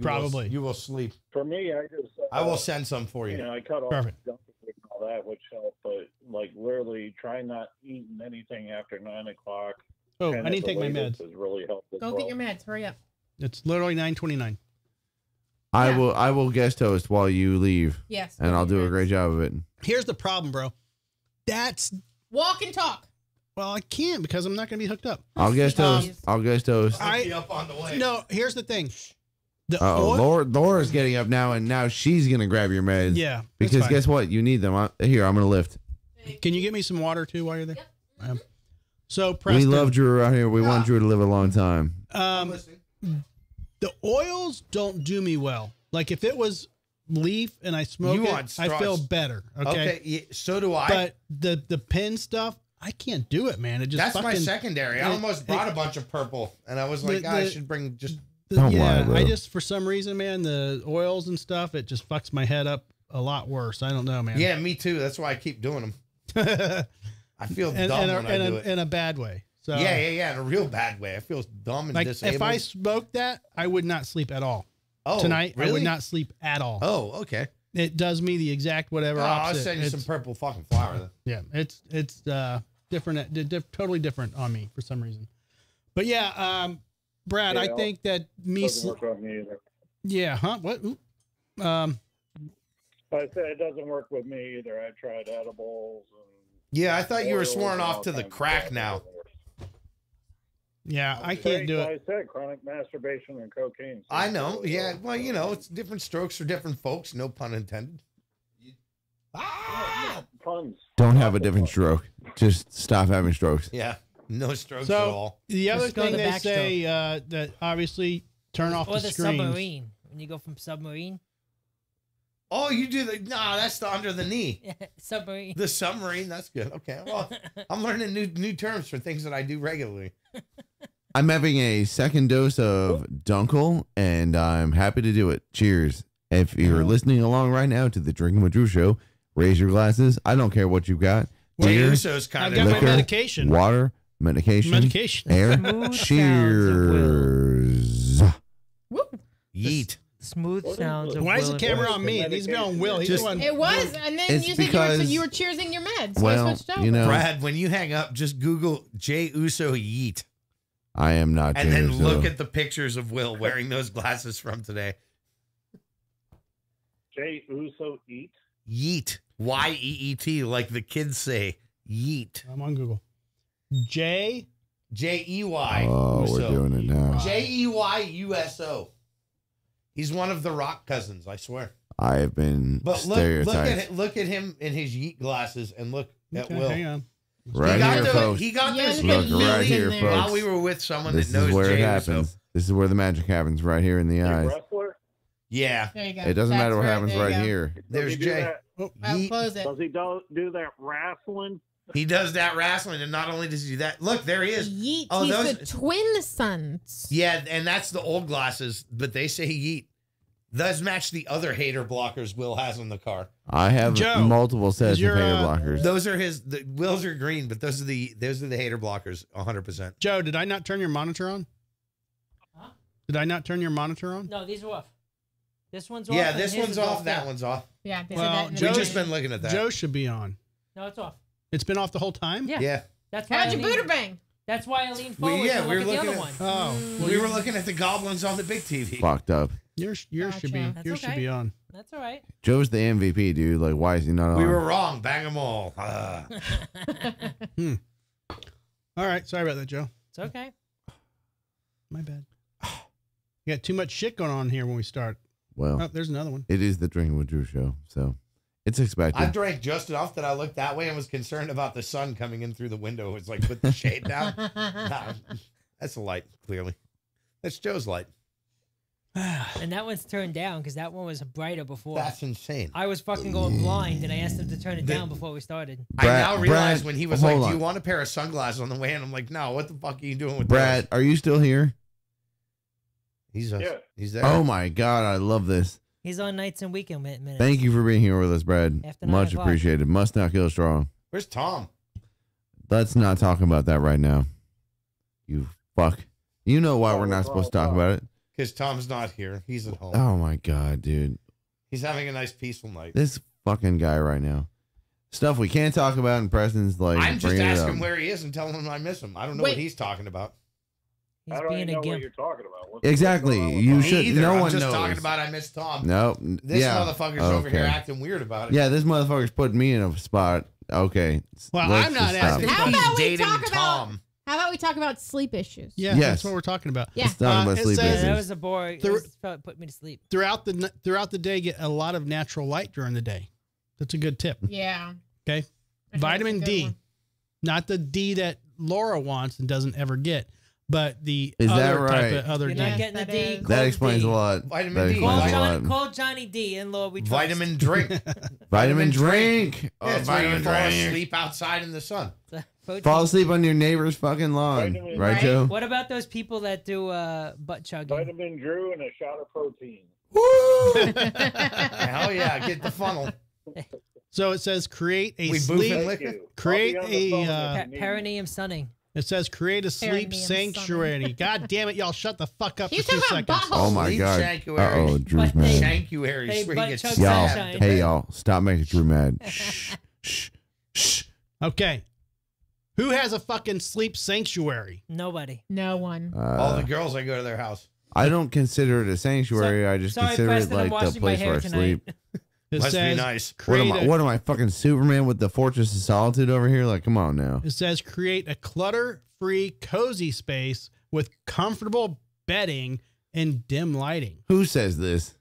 Probably. You will sleep. For me, I will send some for You you. know, I cut off Perfect. junk food and all that, which helped. But like literally, try not eating anything after 9 o'clock. Oh, 10 I need at to the take my latest meds. Has really helped. As Go well. get your meds. Hurry up. It's literally 9:29. I Yeah. will guest host while you leave, Yes. and go I'll get your do a meds. great job of it. Here's the problem, bro. Walk and talk. Well, I can't because I'm not going to be hooked up. I'll guest host. I'll guest host. I- Hook you up on the way. No, here's the thing. The Oh, oil- Laura's getting up now, and now she's gonna grab your meds. Yeah, that's because fine. guess what? You need them. Here, I'm gonna lift. Can you get me some water too while you're there? So, Preston, We love Drew around here. We want Drew to live a long time. The oils don't do me well. Like if it was leaf and I smoke You it, want I feel straws. better. Okay. Okay, yeah, so do I. But the pin stuff, I can't do it, man. It just That's my fucking, secondary. I almost brought a bunch of purple, and I was like, I should bring just Don't yeah, lie, bro. I just, for some reason, man, the oils and stuff, it just fucks my head up a lot worse. I don't know, man. Yeah, me too. That's why I keep doing them. I feel dumb when I do it. In a bad way. So Yeah, in a real bad way. I feel dumb and like disabled. if I smoked that, I would not sleep at all. Oh, Tonight, really? I would not sleep at all. Oh, okay. It does me the exact whatever I'll opposite. send you some purple fucking flour then. Yeah, it's different, totally different on me for some reason. But yeah, Brad, Yeah, I think that me. Doesn't work on me either. Yeah, huh? What? Ooh. I said it doesn't work with me either. I tried edibles. And Yeah, I thought you were oils sworn and off all to the kinds of crack stuff. now. Yeah, I can't do it. I said chronic masturbation and cocaine. So I know. Yeah. Well, you know, it's different strokes for different folks. No pun intended. Puns. Don't have a different stroke. Just stop having strokes. Yeah. No strokes at So all. the other Just go thing the they backstroke. say that obviously turn off Or the the screens. submarine. When you go from submarine. Oh, you do the that's the under the knee. Submarine. The submarine. That's good. Okay. Well, I'm learning new terms for things that I do regularly. I'm having a second dose of Dunkel, and I'm happy to do it. Cheers. If you're listening along right now to the Drinking with Drew show, raise your glasses. I don't care what you've got. Jay Beer, Uso's I've kind got of my liquor, medication. water, medication, Medication. air. Smooth Cheers. Woo. yeet. Smooth sounds of Why is the Will camera and on me? It needs to be on Will. He's Just- the one. It was, and then It's you said because- you were cheersing your meds. So Well, I switched over. you know, Brad, when you hang up, just Google Jay Uso yeet. I am not. And then James, look so- at the pictures of Will wearing those glasses from today. Jay Uso eat. Yeet. Y-E-E-T, like the kids say. Yeet. I'm on Google. J. J-E-Y. Oh, we're Uso. doing it now. J-E-Y-U-S-O. He's one of the Rock cousins, I swear. I have been But stereotyped. look at him in his yeet glasses and look at Okay, Will. hang on. Right here, folks. He got Yeah, those look million right here, in there. folks. while we were with someone This that knows is where it Jay happens. Uso. This is where the magic happens, right here in the Big eyes. wrestler. Yeah. There you go. It doesn't That's matter what happens there you right go. here. Does There's he do Jay. that- I'll Yeet. close it. Does he do that wrestling? He does that wrestling, and not only does he do that, look, there he is. Yeet. Oh, He's those- the twin sons. Yeah, and that's the old glasses, but they say yeet. Those match the other hater blockers Will has in the car. I have Joe, multiple sets is of your, hater blockers. Those are Will's are green, but those are the hater blockers, 100%. Joe, did I not turn your monitor on? Huh? Did I not turn your monitor on? No, these are off. This one's off. Yeah, and this his one's is off, yeah. that one's off. Yeah, they Well, said that. In the We've Joe's- just beginning. been looking at that. Joe should be on. No, it's off. It's been off the whole time? Yeah. Yeah. That's why How'd I you leaned, Buderbang? That's why I leaned forward yeah, to we look were at the looking other at- one. Oh, well, We were looking at the goblins on the big TV. Fucked up. yours should be Gotcha. That's yours should okay. be on. That's all right. Joe's the MVP, dude. Like, why is he not on? We were wrong. Bang them all. Ah. All right, sorry about that, Joe. It's okay. My bad. You got too much shit going on here when we start. Well, Oh, there's another one. it is the Drinking with Drew show, so it's expected. I drank just enough that I looked that way and was concerned about the sun coming in through the window. It's like, put the shade down. Nah, that's a light, clearly. That's Joe's light. And that one's turned down because that one was brighter before. That's insane. I was fucking going blind and I asked him to turn it down before we started. I now Brad- realize Brad, when he was hold like, "Do on. you want a pair of sunglasses on the way?" And I'm like, "No, what the fuck are you doing with Brad, are you still here? those?" Yeah. He's there. Oh my God, I love this. He's on nights and weekend minutes. Thank you for being here with us, Brad. After 9 Much o'clock. appreciated. Must not kill strong. Where's Tom? Let's not talk about that right now. You fuck. You know why we're not supposed to talk about it. Because Tom's not here. He's at home. Oh my God, dude. He's having a nice, peaceful night. This fucking guy right now. Stuff we can't talk about, and Preston's like, I'm just bringing it asking up. where he is and telling him I miss him. I don't know Wait. what he's talking about. He's I don't being even a know what gimp. you're talking about. Exactly. what's going on You with Me should. either. No I'm one just knows. talking about I miss Tom. Nope. This yeah. motherfucker's over here Okay. acting weird about it. Yeah, this motherfucker's putting me in a spot. Okay. Well, let's I'm not just stop. asking- How He's about we dating talk about? Tom. How about we talk about sleep issues? Yeah, Yes. that's what we're talking about. Yeah. Let's talk about it sleep says- Yeah, issues. that was a boring. Through- Put me to sleep. Throughout the day, get a lot of natural light during the day. That's a good tip. Yeah. Okay. I think Vitamin that's a good D, one. not the D that Laura wants and doesn't ever get. but the Is that other type right? of other You're D. not getting the That D. is. call That it explains D. a lot. Vitamin That D. explains a lot. Call Johnny D. In law, we trust. Vitamin drink. Vitamin drink. Oh, Yeah, it's where you vitamin fall drink. asleep outside in the sun. Protein. Fall asleep on your neighbor's fucking lawn. Vitamin- Right, Right. Joe? What about those people that do butt chugging? Vitamin Drew and a shot of protein. Hell yeah, get the funnel. So it says create a We boof sleep. and Thank liquor. you. Create I'll be on the phone a, if you need me. Perineum sunning. It says create a sleep Perineum sanctuary. God damn it, y'all shut the fuck up He's for 2 talking about seconds. buttholes. Oh my Sleep god. sanctuary. Uh oh, Drew's But they- mad. Sanctuary. Hey, is where butt you get chug Y'all, sunshine. hey y'all, stop making Drew mad. Shh, shh, shh. Okay. Who has a fucking sleep sanctuary? Nobody. No one. All the girls, I go to their house. I don't consider it a sanctuary. I just Sorry, consider Preston, it I'm like the washing my place where hair I tonight. sleep. It Must be says nice. What create am I? a- What am I fucking Superman with the Fortress of Solitude over here? Like, come on now. It says create a clutter-free, cozy space with comfortable bedding and dim lighting. Who says this?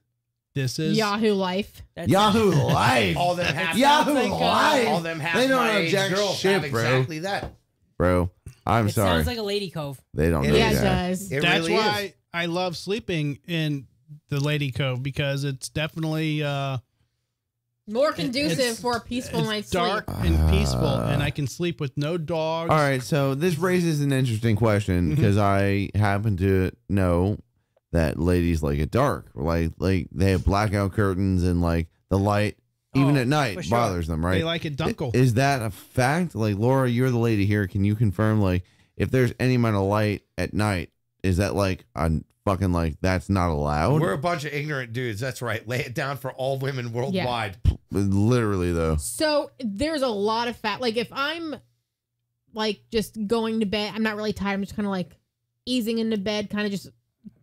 This is Yahoo Life. That's Yahoo Life. All them half. Yahoo sounds like, Life. All them half They don't my know age jack girls shit, have bro. exactly that. Bro, I'm It sorry. sounds like a lady cove. They don't It know Yeah, it that. does. It That's really why is. I love sleeping in the Lady Cove because it's definitely More conducive it's- for a peaceful it's night's dark sleep. and peaceful, and I can sleep with no dogs. All right, so this raises an interesting question because I happen to know that ladies like it dark. Like they have blackout curtains and like the light, even Oh, at night, for sure. bothers them, right? They like it dunkel. Is that a fact? Like, Laura, you're the lady here. Can you confirm, like, if there's any amount of light at night, is that like a fucking like that's not allowed? We're a bunch of ignorant dudes. That's right. Lay it down for all women worldwide. Literally, though. So there's a lot of fat. Like if I'm like just going to bed, I'm not really tired. I'm just kind of like easing into bed, kind of just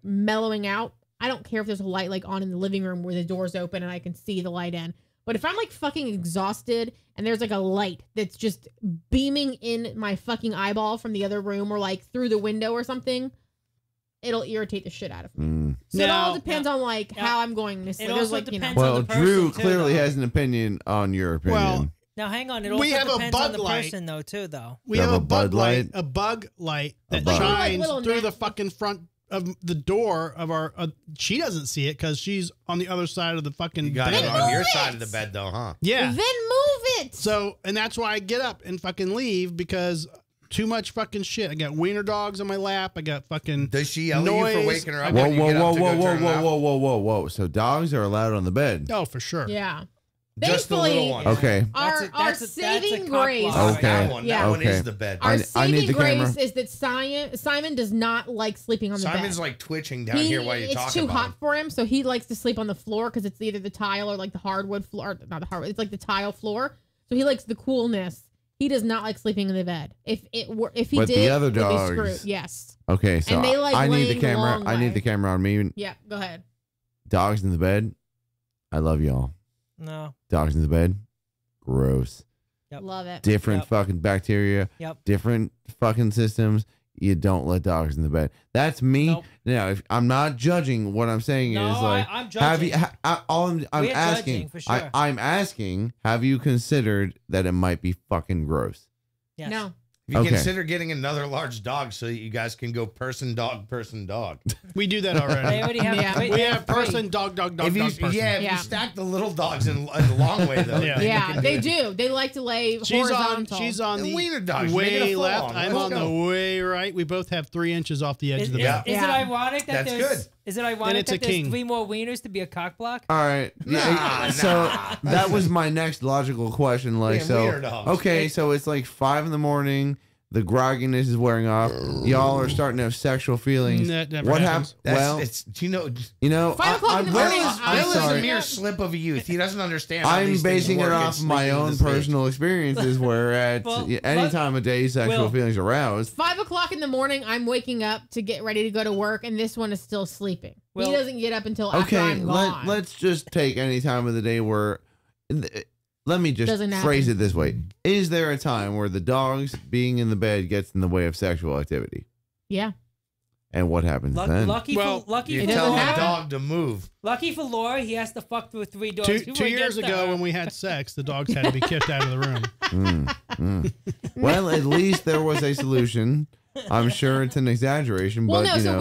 mellowing out. I don't care if there's a light like on in the living room where the door's open and I can see the light in. But if I'm like fucking exhausted and there's like a light that's just beaming in my fucking eyeball from the other room or like through the window or something, it'll irritate the shit out of me. So it all Now- depends on like now- how I'm going to sleep. It There's also like, you know, depends on Well, the person, Drew too, clearly though. has an opinion on your opinion. Well, Now hang on. It We also have a depends on Bud the Light. person though too though. we You have have a a Bud Light? a bug light that bug. shines Like little through net- the fucking front of the door of our. She doesn't see it because she's on the other side of the fucking You got bed. it Then on your move side it. of the bed, though, huh? Yeah. then move it. So, and that's why I get up and fucking leave because too much fucking shit. I got wiener dogs on my lap. I got fucking. Does she yell at you noise. for waking her up? Whoa, when you whoa, get up whoa, to go whoa, whoa, turn it whoa, off? whoa, whoa, whoa, whoa. So dogs are allowed on the bed. Oh, for sure. Yeah. Just the Thankfully, little one. Okay. Our That's our that's a saving cock grace. block. Oh, Okay. that one. Yeah. That one Okay. is the bed. Our I need saving the grace camera. is that Simon does not like sleeping on the Simon's bed. like twitching down here while you It's talk too about hot him. for him, so he likes to sleep on the floor because it's either the tile or like the hardwood floor. Not the hardwood. It's like the tile floor. So he likes the coolness. He does not like sleeping in the bed. If he But did, the other we'd be dogs- screwed. Yes. Okay, so And they like I need the laying the camera. long I need way. the camera on me. Yeah. Go ahead. Dogs in the bed. I love y'all. No. Dogs in the bed. Gross. Yep. Love it. Different Yep. fucking bacteria. Yep. Different fucking systems. You don't let dogs in the bed. That's me. Nope. Now, if I'm not judging. What I'm saying No, is like, I'm have you? judging. All I'm We're asking. judging, for sure. I'm asking. Have you considered that it might be fucking gross? Yes. No. If you Okay. consider getting another large dog so that you guys can go person, dog, person, dog. We do that They already. already have. Yeah. We have three. person, dog, dog, dog, If you, dog, person. yeah, if Yeah. you stack the little dogs in the long way, though. Yeah. then you Yeah, can they it. do. They like to lay She's on. horizontal. She's on The the wiener dogs, make it a way full left. on. I'm Let's on go. the way right. We both have 3 inches off the edge Is, of the is, bed. is it Yeah. ironic that That's there's? good. Is it ironic it's a that there's king. 3 more wieners to be a cock block? All right. Yeah. So that was my next logical question. Like, Damn so wiener dogs. okay, so it's like 5 a.m. The grogginess is wearing off. Y'all are starting to have sexual feelings. That never What happens. happened? That's, Well, it's, do you know, 5 o'clock in the Will morning. is, I'm Will is a sorry. mere slip of a youth. He doesn't understand. how I'm these things basing it work off and my sleeping in own this stage. personal experiences where at Well, any but- time of day sexual Will. feelings aroused. 5 o'clock in the morning, I'm waking up to get ready to go to work, and this one is still sleeping. Well- he doesn't get up until after Okay, I'm gone. let's just take any time of the day where let me just Doesn't phrase happen. it this way. Is there a time where the dogs being in the bed gets in the way of sexual activity? Yeah. And what happens then? Lucky Well, for lucky You It for tell doesn't a Laura, happen. dog to move. lucky for Laura, he has to fuck through 3 doors. Two before he years gets to ago, her. when we had sex, the dogs had to be kicked out of the room. Well, at least there was a solution. I'm sure it's an exaggeration, Well, but no. you So know,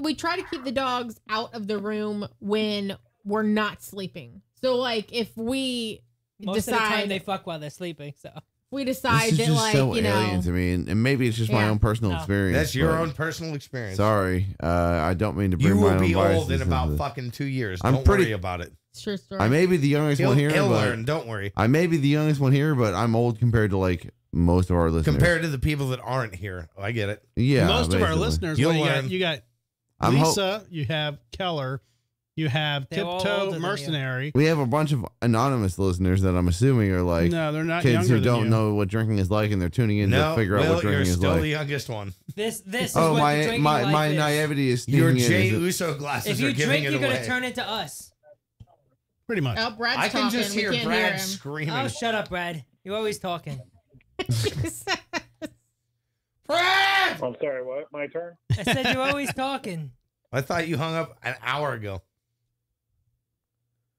we try to keep the dogs out of the room when we're not sleeping. So like if we Most of the time decide they fuck while they're sleeping. So we this decide is that just like so you know alien to me, and maybe it's just my Yeah. own personal No. experience. That's your but own personal experience. Sorry, I don't mean to bring You my will own be biases old in into about this. fucking 2 years. I'm Don't pretty- worry about it. it's true story. I may be the youngest one here, He'll but learn. Don't worry. I may be the youngest one here, but I'm old compared to like most of our listeners. Compared to the people that aren't here, I get it. yeah, Most of our basically. listeners, You'll what you got, learn. you got I'm ho- Lisa, you have Keller, you have They're all older Tiptoe than you. Mercenary. We have a bunch of anonymous listeners that I'm assuming are like No, they're not kids younger who than don't you. know what drinking is like, and they're tuning in No, to figure out Will, what you're drinking is still like. the youngest one. this is Oh, what the my drinking my life my is. naivety is Your sneaking in. Jay Is it- Uso glasses If you are giving drink, it you're away. gonna turn it to us. Pretty much. Oh, Brad's I can talking. just We hear can't Brad hear him. screaming. Oh, shut up, Brad. You're always talking. Brad! I'm sorry, what? My turn? I said you're always talking. I thought you hung up an hour ago.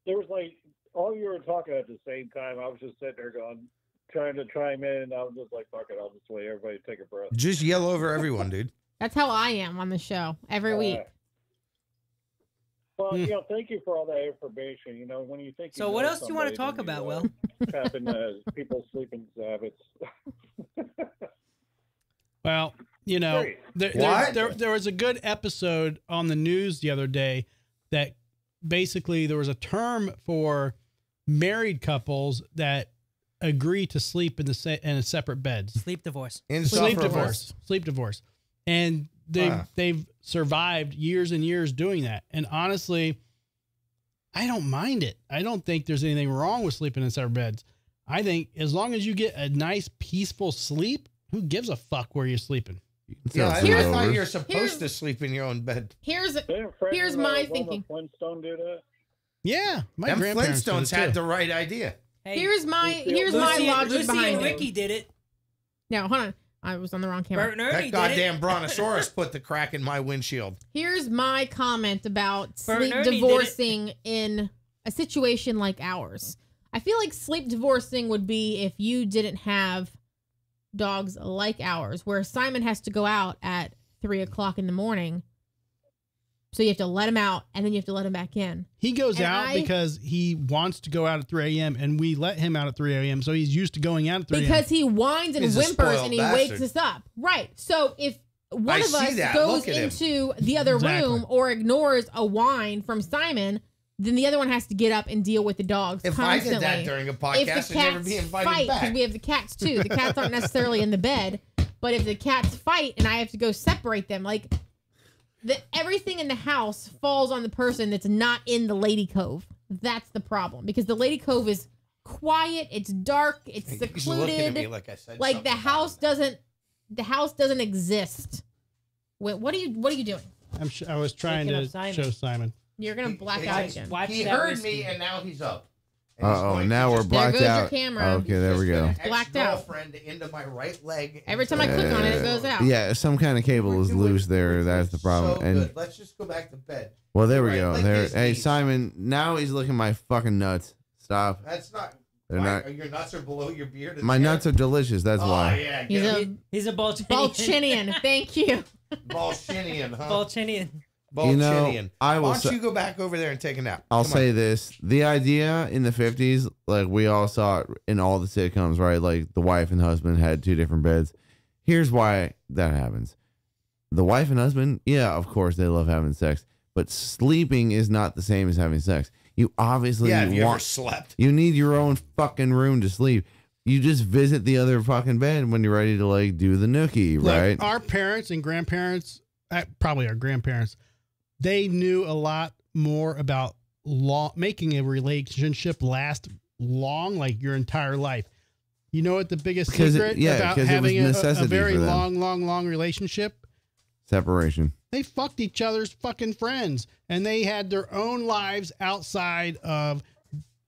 There was like, all you were talking at the same time. I was just sitting there going, trying to chime in. And I was just like, fuck it. I'll just wait. Everybody take a breath. Just yell over everyone, dude. That's how I am on the show every week. Well, thank you for all that information. You know, when you think. So you what know else do you want to somebody, talk then about, you, Will? Tap into people's sleeping habits. Well, you know, Great. What? there was a good episode on the news the other day that basically there was a term for married couples that agree to sleep in in separate beds. Sleep divorce. Sleep Insufferable. divorce, and they've survived years and years doing that. And honestly, I don't mind it. I don't think there's anything wrong with sleeping in separate beds. I think as long as you get a nice peaceful sleep, who gives a fuck where you're sleeping? Yeah, I Here's- thought you're supposed here's- to sleep in your own bed. Here's Didn't Fred Here's and, my Wilma thinking. Flintstone do that? Yeah, my Them grandparents did it Flintstones had too. the right idea. Hey, here's my Lucy- logic Lucy behind and it. Ricky did it. No, hold on. I was on the wrong camera. Bert and Ernie That did it. goddamn brontosaurus put the crack in my windshield. Here's my comment about Bert and sleep Ernie did it. divorcing in a situation like ours. I feel like sleep divorcing would be if you didn't have dogs like ours, where Simon has to go out at 3 o'clock in the morning. So you have to let him out and then you have to let him back in. He goes And out because he wants to go out at 3 a.m. and we let him out at 3 a.m. So he's used to going out at 3 a.m. Because he whines and He's a whimpers spoiled and he bastard. wakes us up. Right. So if one I of see us that. goes Look at him. into the other Exactly. room or ignores a whine from Simon, then the other one has to get up and deal with the dogs If constantly. I did that during a If podcast, the I'd never cats be invited fight, because back. we have the cats too. The cats aren't necessarily in the bed, but if the cats fight and I have to go separate them, like everything in the house falls on the person that's not in the lady cove. That's the problem, because the lady cove is quiet, it's dark, it's He's looking at me secluded. like I said Like something the about house doesn't exist. Wait, what are you doing? I was trying Waking to up Simon. show Simon. You're gonna black He- out he- again. Watch He that heard whiskey. me and now he's up. And he's Uh-oh, going now to we're just- blacked goes your out. camera. Okay, there we go. Blacked out. Ex-girlfriend into my right leg. Every time I click on it, it goes out. Yeah, some kind of cable is loose there. That's the problem. So And good. Let's just go back to bed. well, there we Right, go. like There. his Hey, knees. Simon. Now he's licking my fucking nuts. Stop. That's not. They're why, not. Are your nuts are below your beard? My nuts are delicious. That's Oh why. yeah, He's get a him. He's a Balchinian. Balchinian. Thank you. Balchinian, huh? Balchinian. You know, Balchinian. I will Why don't say- you go back over there and take a nap? I'll Come say on. this: the idea in the 50s, like we all saw it in all the sitcoms, right? Like the wife and husband had two different beds. Here's why that happens: the wife and husband, yeah, of course they love having sex, but sleeping is not the same as having sex. You obviously Yeah, have you ever want. slept? You need your own fucking room to sleep. You just visit the other fucking bed when you're ready to like do the nookie, Look, right? our parents and grandparents, probably our grandparents, they knew a lot more about making a relationship last long, like your entire life. You know what the biggest Because secret it was about having a necessity very for them. long relationship? Separation. They fucked each other's fucking friends, and they had their own lives outside of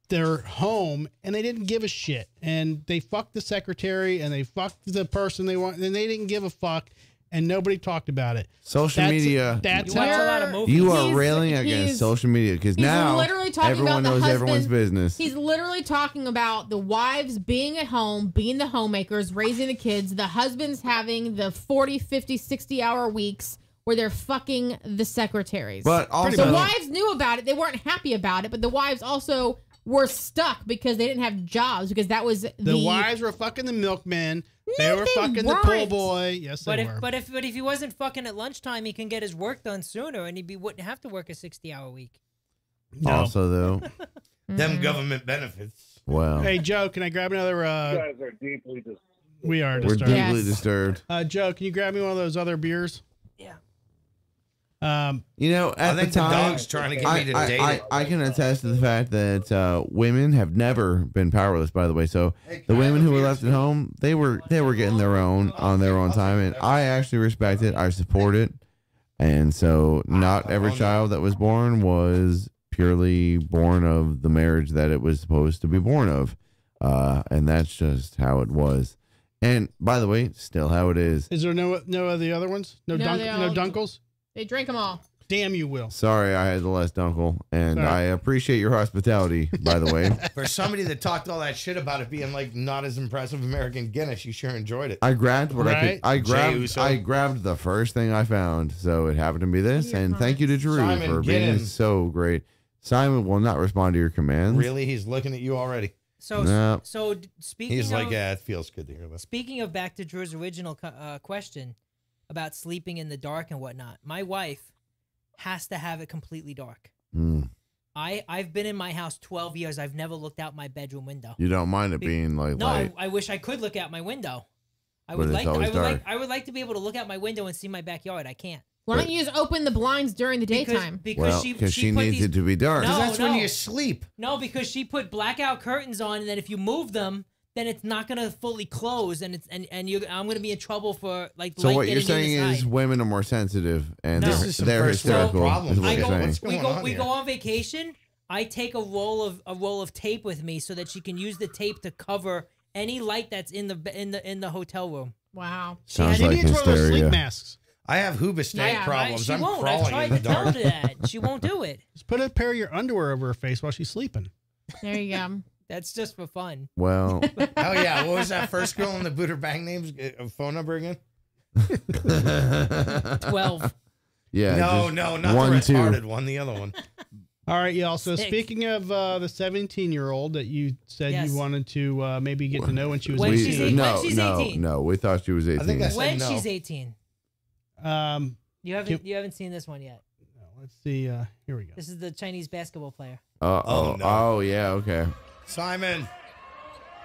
their home, and they didn't give a shit. And they fucked the secretary, and they fucked the person they want, and they didn't give a fuck. and nobody talked about it. Social media. That's You watch a lot of movies. You are He's- railing against he's- social media because He's now literally talking everyone about the knows husband, everyone's business. He's literally talking about the wives being at home, being the homemakers, raising the kids, the husbands having the 40, 50, 60-hour weeks where they're fucking the secretaries. But also, the wives knew about it. They weren't happy about it, but the wives also were stuck because they didn't have jobs because that was the wives were fucking the milkmen. They No, were they fucking the pool weren't. boy. Yes, they But were. if he wasn't fucking at lunchtime, he can get his work done sooner, and wouldn't have to work a 60-hour week. No. also though, Them government benefits. well, Hey, Joe, can I grab another? You guys are deeply just. We are we're disturbed. deeply Yes. disturbed. Joe, can you grab me one of those other beers? Yeah. You know, I at the think the time, dog's trying to get me to date it. I can attest to the fact that women have never been powerless. By the way, so the women who were left at home, they were getting their own on their own time, and I actually respect it. I support it, and so not every child that was born was purely born of the marriage that it was supposed to be born of, and that's just how it was. And by the way, still how it is. Is there no of the other ones? No, No, they all- Dunkels? They drank them all. Damn you, Will. Sorry, I had the less Dunkel, and Sorry. I appreciate your hospitality. By the way. For somebody that talked all that shit about it being like not as impressive American Guinness, you sure enjoyed it. I grabbed what I Right? could. Uso. I grabbed the first thing I found, so it happened to be this. Your And thank you to Drew Simon, for get being him. so great. Simon will not respond to your commands. Really, he's looking at you already. So No. speaking He's like, of, yeah, it feels good to hear that. speaking of back to Drew's original question about sleeping in the dark and whatnot, my wife has to have it completely dark. Mm. I've been in my house 12 years. I've never looked out my bedroom window. You don't mind it being like No, light. I wish I could look out my window. I But would it's like to, always dark. I would like to be able to look out my window and see my backyard. I can't. Why don't you just open the blinds during the daytime? Because Well, she because she put needs these, it to be dark. No. Because that's when you sleep. No, because she put blackout curtains on, and then if you move them, then it's not gonna fully close, and it's and you I'm gonna be in trouble for like. So light what you're getting saying inside. is women are more sensitive and No. This they're, is some they're first world hysterical. problems. Is what I you're go, saying. What's going on we here? go on vacation. I take a roll of tape with me so that she can use the tape to cover any light that's in the hotel room. Wow. Sounds She like needs one of those sleep hysteria. masks. I have hoobastank Yeah, problems. She I'm won't. I've crawling tried in the to tell her dark. that. She won't do it. Just put a pair of your underwear over her face while she's sleeping. There you go. That's just for fun. Well, Oh yeah, what was that first girl in the Buderbang names? Phone number again? 12. yeah. No, just no, not 1, the 2. retarded one. The other one. All right, y'all. So Sick. speaking of the 17-year-old that you said Yes. you wanted to maybe get to know when she was When We- she's 18. when she's 18. No, we thought she was 18. I think that's- When no. she's 18. You haven't seen this one yet. Let's see. Here we go. This is the Chinese basketball player. Oh, no. Oh, yeah, okay. Simon,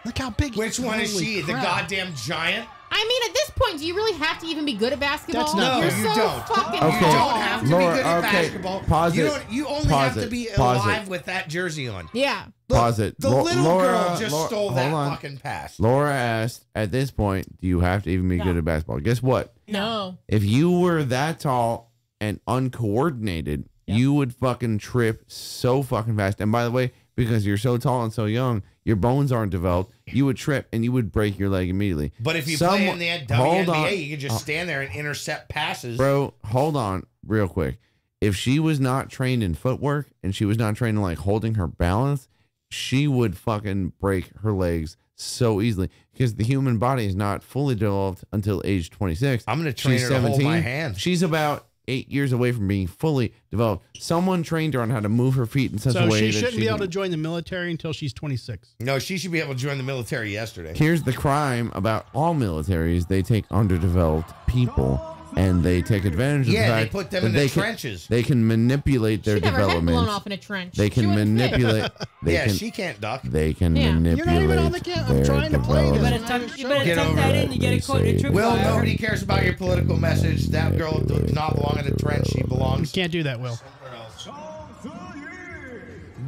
Look how big. which one is Holy she? The crap. goddamn giant? I mean, at this point, do you really have to even be good at basketball? That's not You're fair. so You don't. fucking You Okay. tall. don't have to Laura, be good at okay, basketball. pause you it. don't. You only Pause have to it. be Pause alive it. with that jersey on. Yeah. Look, Pause it. The Lo- little Laura- girl just Laura- stole hold that on. fucking pass. Laura asked, at this point, do you have to even be No. good at basketball? Guess what? No. If you were that tall and uncoordinated, you would fucking trip so fucking fast. And by the way, because you're so tall and so young, your bones aren't developed, you would trip and you would break your leg immediately. But if you play in the Hold WNBA, on. you can just stand there and intercept passes. Bro, hold on real quick. If she was not trained in footwork and she was not trained in like holding her balance, she would fucking break her legs so easily because the human body is not fully developed until age 26. I'm going to train She's her to hold 17. my hand. She's about 8 years away from being fully developed. Someone trained her on how to move her feet in such a So way she that shouldn't be able can- to join the military until she's 26. No, she should be able to join the military yesterday. Here's the crime about all militaries. They take underdeveloped people and they take advantage of the Yeah, they fact put them that in the they can- trenches. They can manipulate their She never had blown development. off in a trench. They She can wouldn't fit. manipulate. They Yeah, can. she can't duck. They can Yeah. manipulate You're not even on the camp. I'm their trying to play. You development. better Get tuck over that it. in. You get a Let me see. trip Will, wire. nobody cares about your political message. That girl does not belong in a trench. She You belongs can't do that, Will. somewhere else.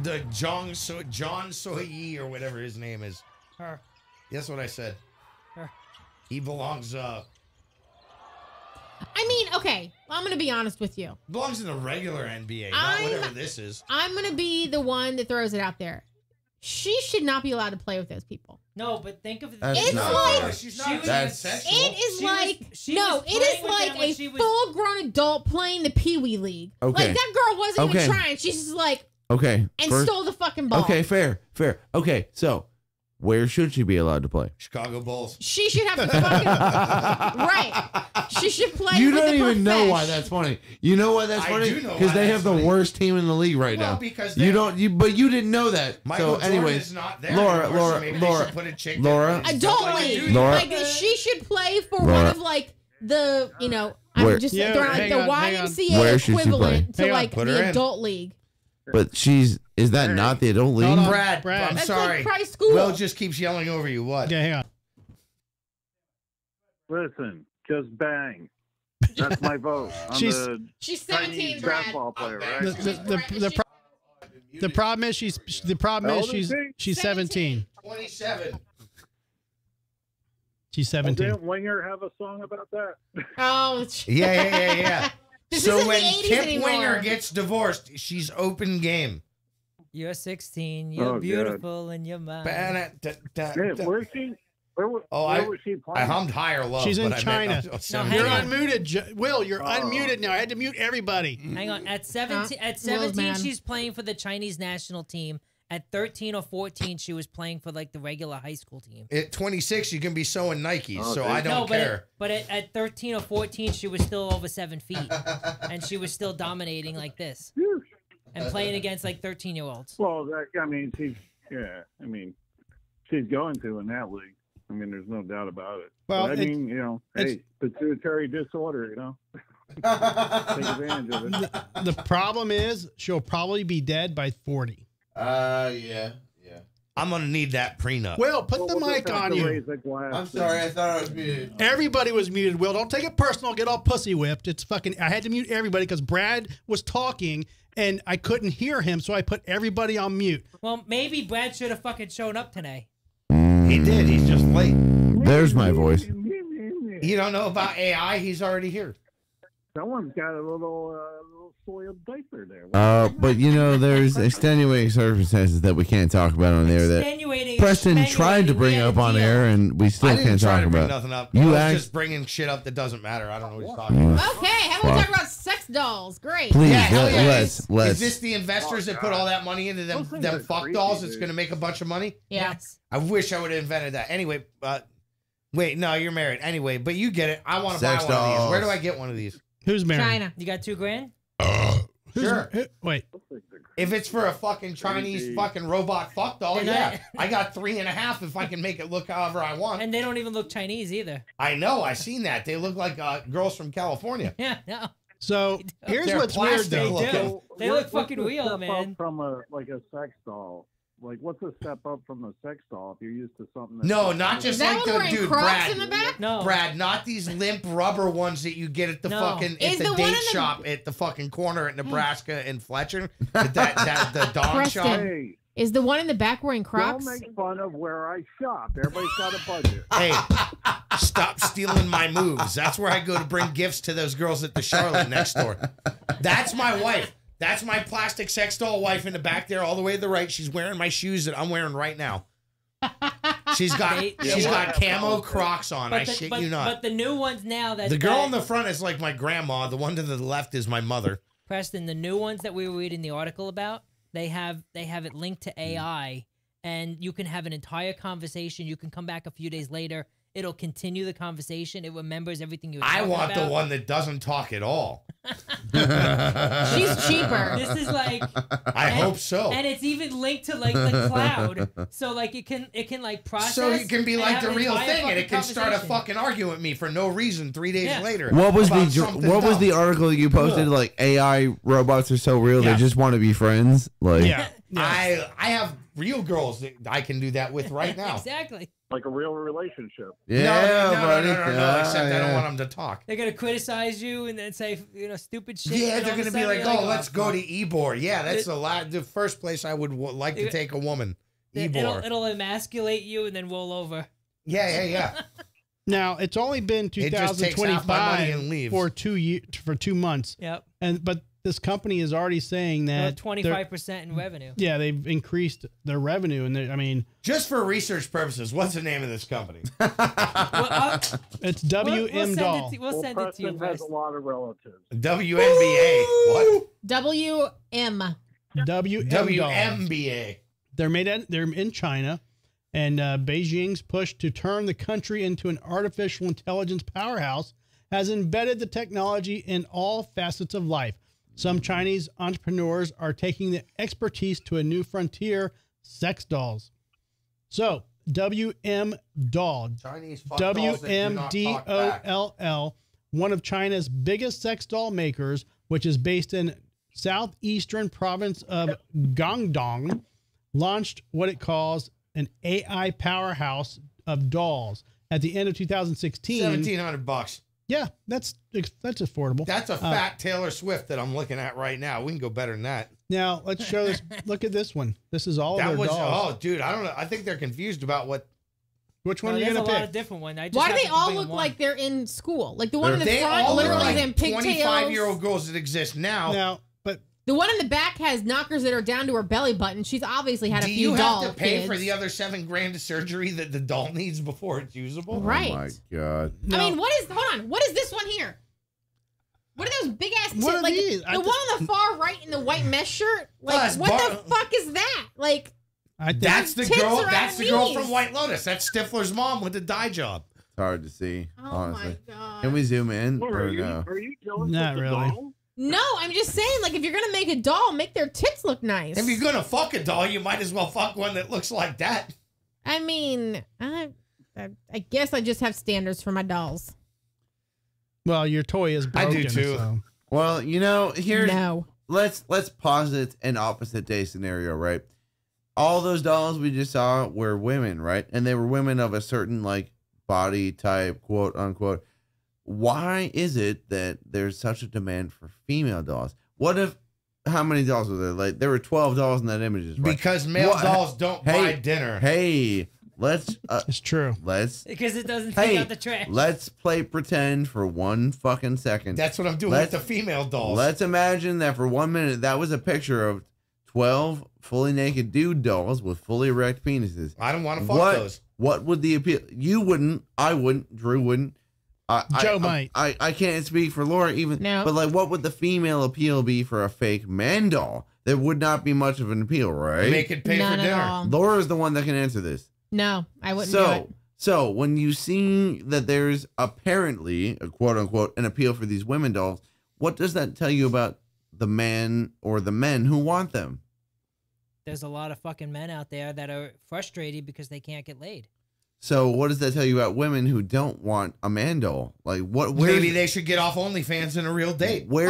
The John Soyi or whatever his name is. Her. That's what I said. Her. He belongs I mean, okay, I'm going to be honest with you. belongs in the regular NBA, not I'm- whatever this is. I'm going to be the one that throws it out there. she should not be allowed to play with those people. No, but think of it. That's It's not like- fair. She's not That's- sexual. It is She like was- she no, was it is playing with like them when a she was- full-grown adult playing the Pee Wee League. Okay. Like that girl wasn't Okay. even trying. She's just like Okay. and first- stole the fucking ball. Okay, fair. Okay, so where should she be allowed to play? Chicago Bulls. She should have to fucking right. She should play. You with don't the even know profesh. why that's funny. You know why that's I funny? do know Because why they that's have the funny. worst team in the league right Well, now. because You they- don't. But you didn't know that. Michael So, Jordan anyways, is not there Laura, anymore, so Laura, maybe they Laura, should put a chick Laura, in there. Adult Like a league. dude. Laura- Like she should play for Laura- one of like the Where- I'm just Yeah, throwing like hang the on, hang on. YMCA Where should she equivalent play? to Hang on, like put her the in. adult league. but is that not the adult league? Hold on. Brad, Brad. I'm That's sorry. like probably school. Will just keeps yelling over you. What? Yeah, hang on. Listen, just bang. That's my vote on She's- the She's 17, Chinese Brad. basketball player, The, right? the problem is How old is she? she's 17. 27. She's Well, 17. didn't Winger have a song about that? Oh, Yeah. This So isn't when the 80s Kip anymore. Winger gets divorced, she's open game. You're 16. You're Oh, God. beautiful in your mind. Yeah, where's she? Where was she playing? I hummed high or low. She's in but I China. meant- No, You're hang on. unmuted, Will. You're Oh. unmuted now. I had to mute everybody. Hang on. At 17, Will's man. she's playing for the Chinese national team. At 13 or 14, she was playing for like the regular high school team. At 26, you can be sewing Nikes, Oh, so dude. I don't care. But at 13 or 14, she was still over 7 feet, and she was still dominating like this Phew. and playing against like 13-year-olds. Well, she's going to in that league. I mean, there's no doubt about it. Well, But, it's- pituitary disorder, take advantage of it. The problem is she'll probably be dead by 40. Yeah. I'm going to need that prenup. Will, put the We'll mic just have on to you. raise the glass. I'm sorry. I thought I was muted. Everybody was muted, Will. Don't take it personal. Get all pussy whipped. It's fucking. I had to mute everybody because Brad was talking and I couldn't hear him, so I put everybody on mute. Well, maybe Brad should have fucking shown up today. He did. He's just late. There's my voice. You don't know about AI? He's already here. Someone's got a little soiled diaper there. But there's extenuating circumstances that we can't talk about on air that Extenuating, Preston extenuating. tried to We bring had a up on deal. air, and we still I didn't can't try talk to bring about. nothing up. You I was act- just bringing shit up that doesn't matter. I don't know what he's talking about. Okay, how about we talk about sex dolls? Great. Please, Yeah, hell yeah. let's. Is this the investors that put all that money into them Those things them are fuck creepy, dolls that's dude. going to make a bunch of money? Yeah. Yes. I wish I would have invented that. Anyway, wait, no, you're married. Anyway, but you get it. I want to buy Sex one of these. dolls. Where do I get one of these? Who's married? China. You got $2,000? Sure. Wait. If it's for a fucking Chinese Crazy. fucking robot fuck doll, And yeah. I got 3.5 if I can make it look however I want. And they don't even look Chinese either. I know, I seen that. They look like girls from California. Yeah, no. So here's They're what's weird plastic though. looking. do. They look fucking the real, step man. Up from a sex doll. Like, what's a step up from a sex doll if you're used to something? That's No, not just Is that like one the wearing dude, Crocs Brad. in the back? No. Brad, not these limp rubber ones that you get at the No. fucking Is at the the one date in the- shop at the fucking corner at Nebraska and Fletcher. The dog Preston. shop. Hey, Is the one in the back wearing Crocs? don't make fun of where I shop. Everybody's got a budget. Hey, stop stealing my moves. That's where I go to bring gifts to those girls at the Charlotte next door. That's my wife. That's my plastic sex doll wife in the back there, all the way to the right. She's wearing my shoes that I'm wearing right now. She's got camo Crocs on. I shit you not. But the new ones now that The girl in the front is like my grandma. The one to the left is my mother. Preston, the new ones that we were reading the article about, they have it linked to AI, and you can have an entire conversation. You can come back a few days later. It'll continue the conversation. It remembers everything you were I talking want about. the one that doesn't talk at all. She's cheaper. This is like, I hope so. and it's even linked to like the cloud, so like it can like process. So it can be and like have the an real entire thing, and it fucking can start a conversation. fucking argument with me for no reason 3 days Yeah. later. What was about the something what was dumb. the article that you posted? Cool. Like AI robots are so real, Yeah. they just want to be friends. Like, Yeah. I have real girls that I can do that with right now. Exactly. Like a real relationship. yeah, no, buddy. except I don't yeah. want them to talk. They're gonna criticize you and then say stupid shit. Yeah, and they're all of going a to be sudden like, you're oh, let's go fuck." to Ybor. Yeah, that's the first place I would like to It- take a woman. Ybor. It'll emasculate you and then roll over. Yeah. Now it's only been It just takes half my money and 2025 leaves. for 2 years for 2 months, Yep. but this company is already saying that 25% in revenue. Yeah, they've increased their revenue, and I mean, just for research purposes, what's the name of this company? It's WM Doll. We'll send it to you. Preston has a lot of relatives. WNBA. What? WM. WNBA. They're in China, and Beijing's push to turn the country into an artificial intelligence powerhouse has embedded the technology in all facets of life. Some Chinese entrepreneurs are taking the expertise to a new frontier: sex dolls. So, WM Doll, Chinese fuck dolls that do not talk back. WMDOLL, one of China's biggest sex doll makers, which is based in southeastern province of Guangdong, launched what it calls an AI powerhouse of dolls at the end of 2016. $1,700. Yeah, that's affordable. That's a fat Taylor Swift that I'm looking at right now. We can go better than that. Now let's show this. Look at this one. This is all of their dolls. Oh, dude, I don't know. I think they're confused about what. Which one are you gonna pick? There's a lot of pick? different ones. Why do they all look like they're in school? Like the one in the They front, all look literally like in pigtails. 25-year-old girls that exist now. Now, but The one in the back has knockers that are down to her belly button. She's obviously had a do few you dolls. have to pay for the other $7,000 of surgery that the doll needs before it's usable? Right. Oh my God. no. I mean, hold on. What is this one here? What are those big ass tits? What are Like these? the one on the far right in the white mesh shirt? Like Plus, what the fuck is that? Like I think That's the Tits girl. are That's at the girl knees. from White Lotus. That's Stifler's mom with the dye job. It's hard to see, oh honestly. my god. Can we zoom in What, or are no? you jealous Not of the really. doll? No, I'm just saying, like, if you're gonna make a doll, make their tits look nice. If you're gonna fuck a doll, you might as well fuck one that looks like that. I mean, I guess I just have standards for my dolls. well, your toy is I broken. do too. So. Well, you know, here's No. let's posit an opposite day scenario, right? All those dolls we just saw were women, right? And they were women of a certain like body type, quote unquote. Why is it that there's such a demand for female dolls? What if how many dolls were there? Like there were 12 dolls in that image, right? Because male What? dolls don't buy dinner. Hey, let's It's true. Because it doesn't take out the trash. let's play pretend for 1 fucking second. That's what I'm doing with the female dolls. Let's imagine that for 1 minute that was a picture of 12 fully naked dude dolls with fully erect penises. I don't want to fuck those. What would the appeal? You wouldn't. I wouldn't. Drew wouldn't. Joe might. I can't speak for Laura even. No. But like, what would the female appeal be for a fake man doll? There would not be much of an appeal, right? Make it pay None for at dinner. all. Laura's the one that can answer this. No, I wouldn't do it. So when you see that there's apparently a quote unquote an appeal for these women dolls, what does that tell you about the man or the men who want them? There's a lot of fucking men out there that are frustrated because they can't get laid. So what does that tell you about women who don't want a man doll? Like what? Maybe they should get off OnlyFans in a real date. What's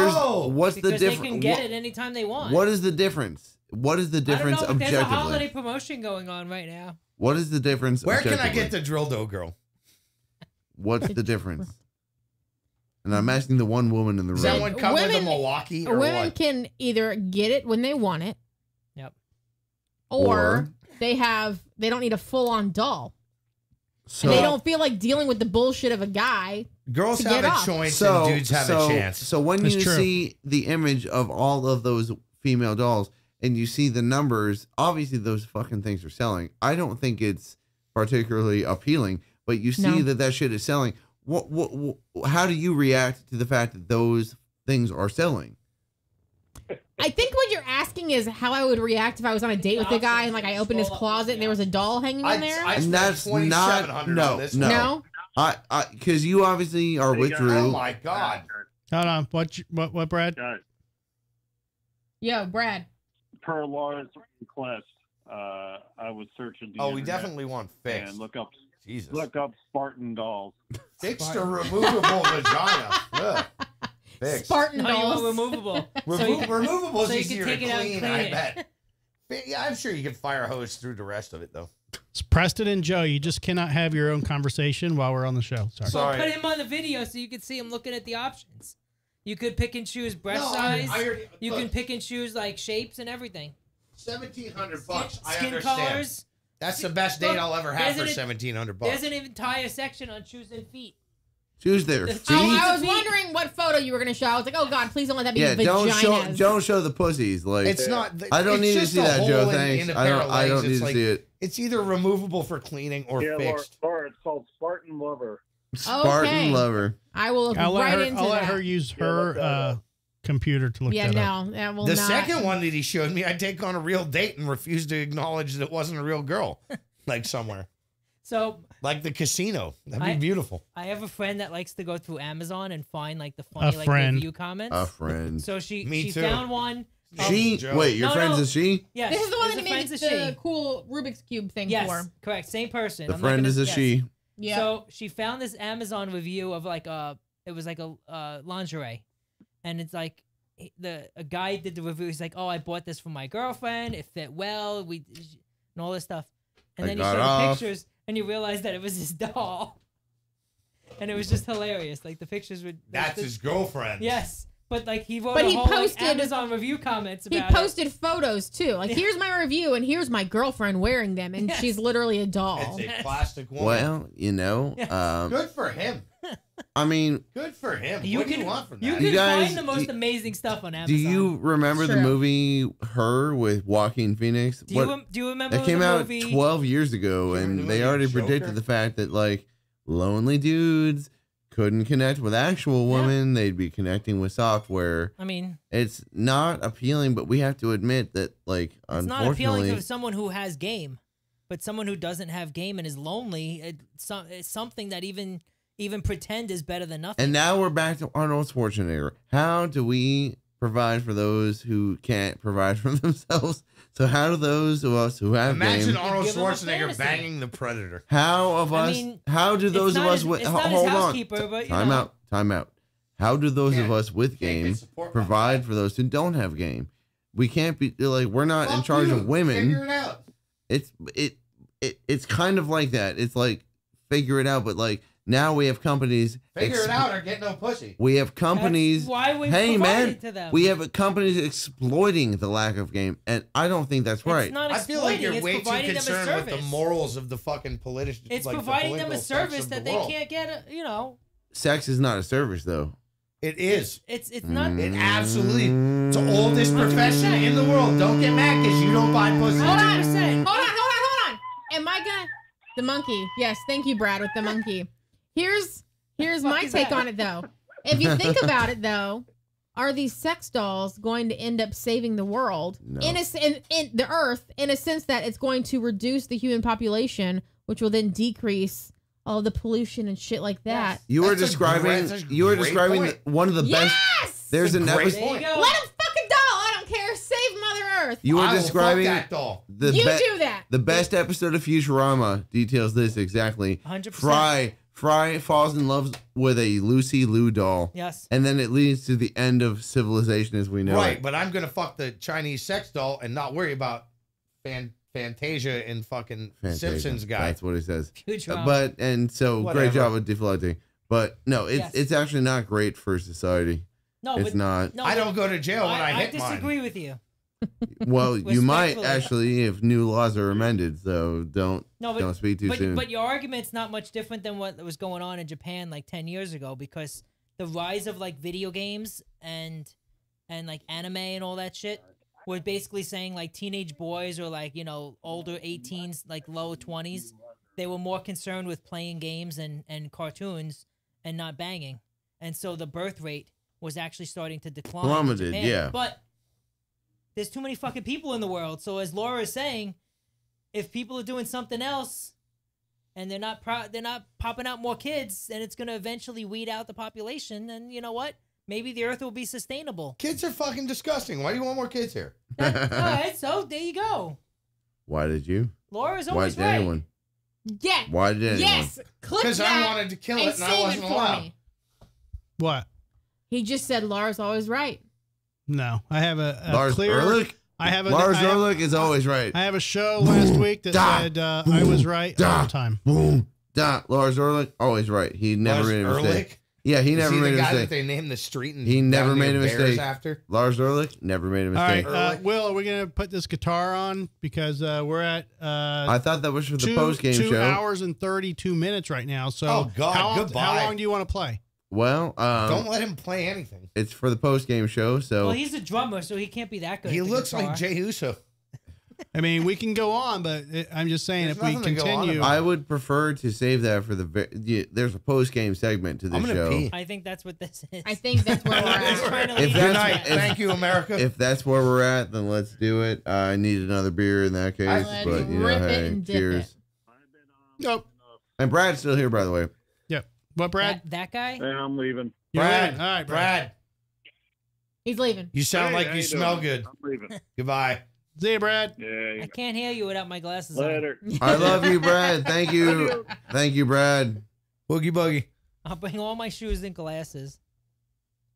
the Because they difference? can get it anytime they want. What is the difference? What is the difference I don't know, but there's a holiday objectively? promotion going on right now. What is the difference? Where can I objectively? get the dildo girl? What's the difference? And I'm asking the one woman in the Does that room. one come with a Women- Milwaukee or Women what? can either get it when they want it, Yep. or they don't need a full on doll. So, And they don't feel like dealing with the bullshit of a guy. Girls to have get a off. choice and dudes have a chance. So when That's you true. see the image of all of those female dolls and you see the numbers, obviously those fucking things are selling. I don't think it's particularly appealing, but you see No. that shit is selling. What how do you react to the fact that those things are selling? I think what you're asking is how I would react if I was on a date with a guy and like I opened his closet and there was a doll hanging in there. I And spent that's not $2,700 no on this. no. No? I because you obviously are with got- Oh Drew. my god. Hold on. What, Brad? Guys, Yo, Brad. per Laura's request, I was searching the Oh, we internet definitely want fixed. and look up Jesus. Spartan dolls. Fixed or removable vagina. Ugh. Fixed. Spartan No, you want dolls. removable. So you- Removable is so you easier can to take it out and clean, clean I it. bet. Yeah, I'm sure you can fire hose through the rest of it, though. It's Preston and Joe. You just cannot have your own conversation while we're on the show. Sorry. Sorry. Well, put him on the video so you can see him looking at the options. You could pick and choose breast No, size. I already- You look. can pick and choose like shapes and everything. $1,700. I Skin understand. colors. That's the best date Look, I'll ever have for there's an- $1,700. There's an entire section on shoes and feet. She was there. See? I was wondering what photo you were going to show. I was like, oh God, please don't let that be vaginas. don't show the pussies. Like It's not. I don't need to see that, Joe. Thanks. In a pair of I don't legs. need It's to like, see it. It's either removable for cleaning or Yeah, fixed. Laura, it's called Spartan Lover. Spartan Okay. lover. I will look I'll right let her. into I'll let that. her use Yeah, look that her up. computer to look Yeah, that up. no, that will The not. second one that he showed me, I'd take on a real date and refuse to acknowledge that it wasn't a real girl, like somewhere, So like the casino. That'd be I- beautiful. I have a friend that likes to go through Amazon and find like the funny like friend. review comments. A friend. So she Me she too. found one. She Joe. wait. Your No, friend's no. a she. Yes, This is the one there's that a made friend's it a the she. cool Rubik's Cube thing Yes, for. correct. Same person. The I'm not friend gonna- is a yes. she. Yeah. So she found this Amazon review of like it was like a lingerie, and it's like a guy did the review. He's like, oh, I bought this for my girlfriend. It fit well. And all this stuff, and I then you got show off. the pictures, and you realize that it was his doll, and it was just hilarious. Like the pictures would. That's his girlfriend. Yes. But like he wrote But a he whole posted- like, Amazon review comments He about it. posted photos too. Like, here's my review, and here's my girlfriend wearing them, and Yes. she's literally a doll. It's a plastic woman. Well, Good for him. I mean, Good for him. You What do can you want from you that? can guys- find the most do- amazing stuff on Amazon. do you remember the True. movie Her with Joaquin Phoenix? Do you remember That came the out movie? 12 years ago, Do you remember and the they movie already Joker? predicted the fact that like lonely dudes couldn't connect with actual women; they'd be connecting with software. I mean, It's not appealing, but we have to admit that, like, it's not appealing unfortunately, to someone who has game, but someone who doesn't have game and is lonely. It's something that even pretend is better than nothing. and now we're back to Arnold Schwarzenegger. How do we provide for those who can't provide for themselves? So how do those of us who have Imagine game? Arnold Give him a Schwarzenegger fantasy. banging the Predator. How of I us? mean, How do those it's of not us his- with? it's not his Hold on. housekeeper, but, you Time know. out. Time out. How do those of Yeah, us with can't game get support behind provide that. for those who don't have game? We can't be like we're not in Fuck charge you. of women. Figure it out. It's kind of like that. It's like figure it out, but like now we have companies. Figure it out or get no pussy. We have companies. That's why we hey provide man, it to them. we have companies exploiting the lack of game, and I don't think that's right. It's not I feel like exploiting, you're it's way too providing them a concerned with the service. morals of the fucking politicians. It's like the providing them a political sects service of that the they world. can't get. Sex is not a service, though. It is. It's not. It absolutely. It's the oldest profession in the world. Don't get mad because you don't buy pussy. Hold on, 100%. hold on. Am I gonna the monkey? Yes, thank you, Brad, with the monkey. Here's my is take that? on it though. If you think about it though, are these sex dolls going to end up saving the world No. in the Earth in a sense that it's going to reduce the human population, which will then decrease all the pollution and shit like that? You were That's a describing. great You were describing point. one of the best. Yes. There's an Great episode. There you go. Let him fuck a doll. I don't care. Save Mother Earth. You were I will describing fuck that doll. the You be- do that. The best episode of Futurama details this exactly. 100%. Fry falls in love with a Lucy Liu doll. Yes. And then it leads to the end of civilization as we know Right, it. but I'm gonna fuck the Chinese sex doll and not worry about Fantasia and fucking Fantasia. Simpsons guy. That's what he says. Futurama. But and so Whatever. great job with deflecting. But no, it's Yes. it's actually not great for society. No, It's but not. No, I but don't go to jail when I I hit disagree mine. with you. Well, you might Respectfully. actually if new laws are amended. So don't No, don't speak too soon. But your argument's not much different than what was going on in Japan like 10 years ago, because the rise of like video games and like anime and all that shit were basically saying like teenage boys or like, you know, older 18s, like low 20s, they were more concerned with playing games and cartoons and not banging. And so the birth rate was actually starting to decline. in Plummeted, Japan. yeah. But there's too many fucking people in the world. So as Laura is saying, if people are doing something else and they're not popping out more kids, and it's going to eventually weed out the population, then you know what? Maybe the Earth will be sustainable. Kids are fucking disgusting. Why do you want more kids here? All right, so there you go. Why did you? Laura's Why always did right. anyone? Yeah. Why did anyone? Yes. Click Because that. I wanted to kill it and I save wasn't it for allowed. me. What? He just said Laura's always right. No, I have a Lars clear. Ehrlich? I have a Lars I have- Ehrlich is always right. I have a show last week that Da. said I was right all the time. Boom. Da. Lars Ehrlich always right. He never Lars made a mistake. Ehrlich? Yeah, he Is never he made the a guy that mistake. they named the street and He never down made near a Bears mistake. after? Lars Ulrich never made a All right, mistake. Will, are we gonna put this guitar on because we're at I thought that was for the two post game show. 2 hours and 32 minutes right now. So Oh, God, goodbye. How long do you want to play? Well, Don't let him play anything. it's for the post game show, so Well, he's a drummer, so he can't be that good. He at the looks guitar. like Jey Uso. I mean, we can go on, but I'm just saying There's if we nothing to go on continue, about. I would prefer to save that for there's a post game segment to I'm this gonna show. pee. I think that's what this is. I think that's where we're He's at. trying to If leave that's- Good us night. with- if- Thank you, America. If that's where we're at, then let's do it. I need another beer in that case, Let's but you know, rip it hey, and dip cheers. it. Nope. And Brad's still here, by the way. Yep. What, Brad? that guy? Hey, I'm leaving. You're Brad, leaving? All right, Brad. He's leaving. you sound Hey, like how you you smell doing? good. I'm leaving. Goodbye. See you, Brad. Yeah. I can't hear you without my glasses on. Later. I love you, Brad. Thank you. Thank you, Brad. Boogie boogie. I'll bring all my shoes and glasses.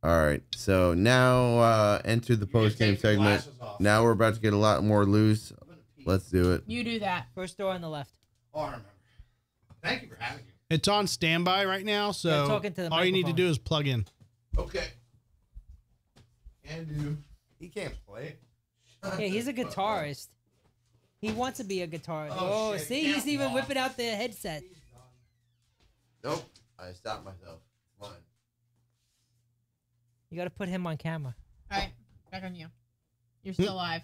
All right. So now enter the post game segment. Now we're about to get a lot more loose. Let's do it. You do that. First door on the left. Oh, I remember. Thank you for having me. It's on standby right now, Yeah, so talking to the all you need to microphone. do is plug in. Okay. Can do. He can't play. Yeah, he's a guitarist. He wants to be a guitarist. Oh, Oh, shit, see, can't he's even walk. whipping out the headset. Nope. I stopped myself. Fine. You got to put him on camera. All right, back on you. You're still alive.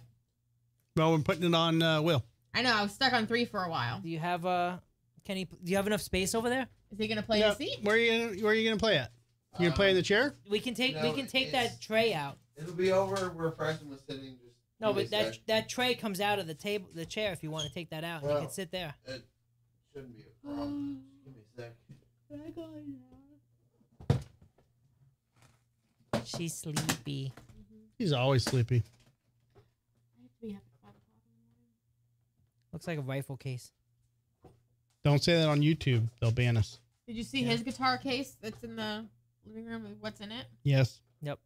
Well, we're putting it on Will. I know. I was stuck on 3 for a while. Do you have Do you have enough space over there? Is he gonna play Yeah, the seat? Where are you gonna play at? You gonna play in the chair? We can take No, that it's- tray out. It'll be over where Preston was sitting. Just No, give but me a sec. that tray comes out of the chair if you want to take that out. Well- you can sit there. It shouldn't be a problem. Give me a sec. She's sleepy. He's always sleepy. Looks like a rifle case. Don't say that on YouTube. They'll ban us. Did you see his guitar case that's in the living room? What's in it? Yes. Yep.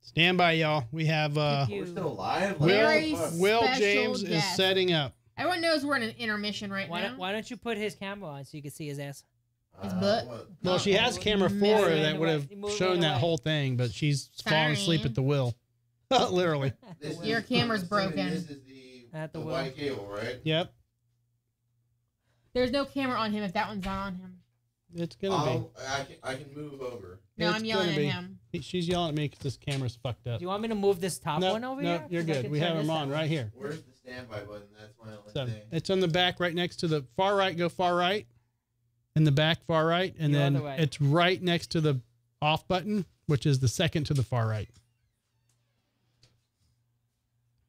Stand by, y'all. We have Thank We're you. still alive. Very Will special James is guest. setting up. Everyone knows we're in an intermission right Why now. don't you put his camera on so you can see his ass? His butt? Well, she has camera 4 Yeah, that would have he moved shown right that away. whole thing, but she's fallen asleep Sorry. at the wheel. Literally. Your camera's broken. This is the, At the the wheel. white cable, right? Yep. There's no camera on him if that one's not on him. It's gonna I can move over. be. No, It's I'm yelling gonna at be. him. She's yelling at me because this camera's fucked up. Do you want me to move this top No, one over no, here? you're 'Cause I good. can We turn have this them on that right way. here. Where's the standby button? That's my only So thing. it's on the back, right next to the far right. Go far right. In the back, far right, and The then other way. it's right next to the off button, which is the second to the far right.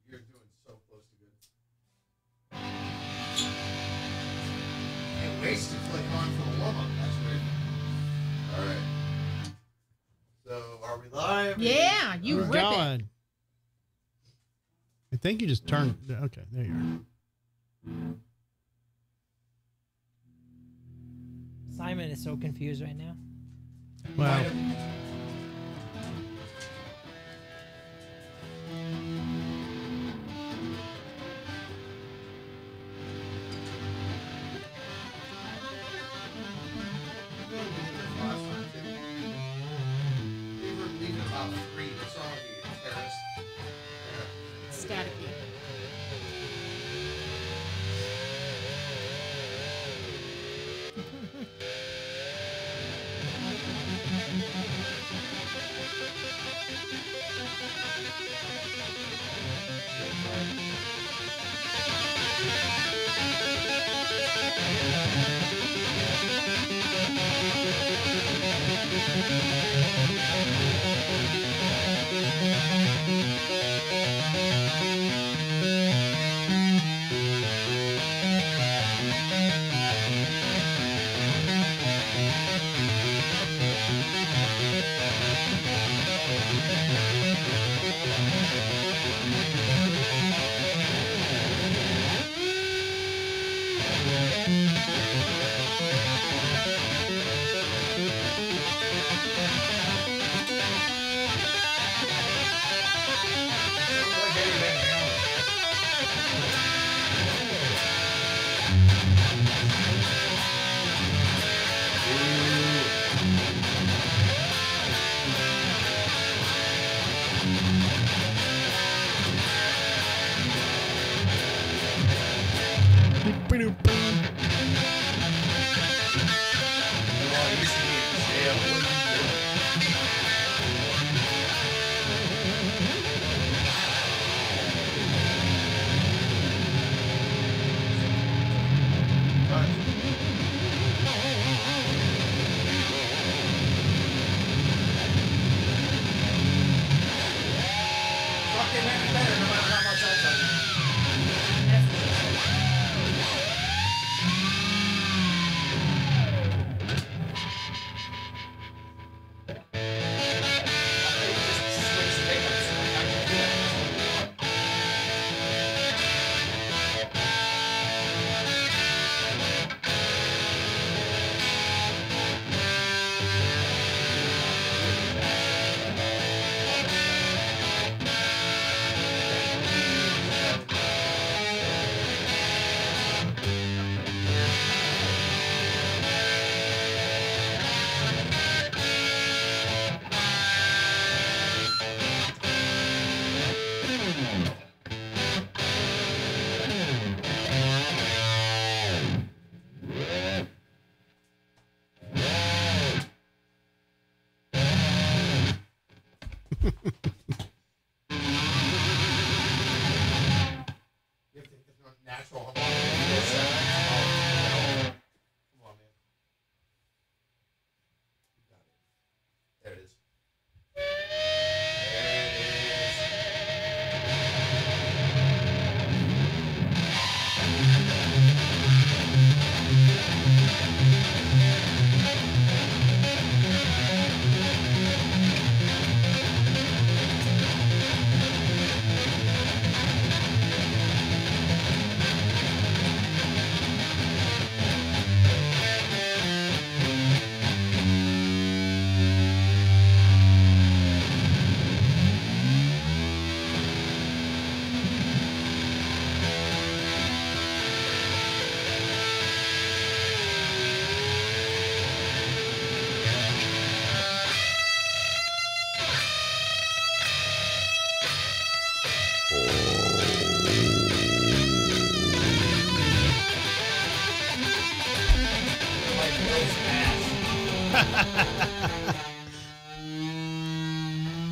You're doing so close to good. Can't waste to click on for the warm up. That's weird. All right. So are we live? Yeah, you We're rip it. going. I think you just turned. Okay, there you are. Simon is so confused right now. Well, Staticky. Natural. Come on, man. There it is.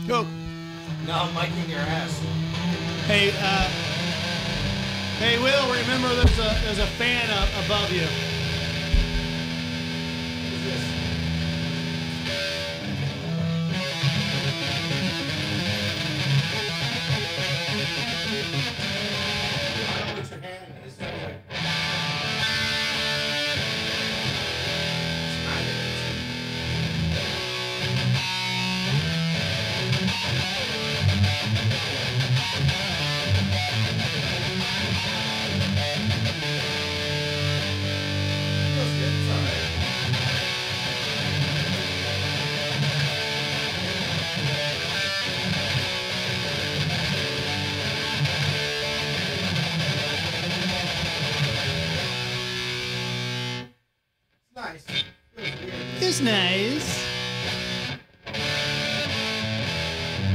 Go. No, I'm miking your ass. Hey, hey, Will, remember there's a fan up above you. What is this? I don't know what your hand is. Nice. It's nice. The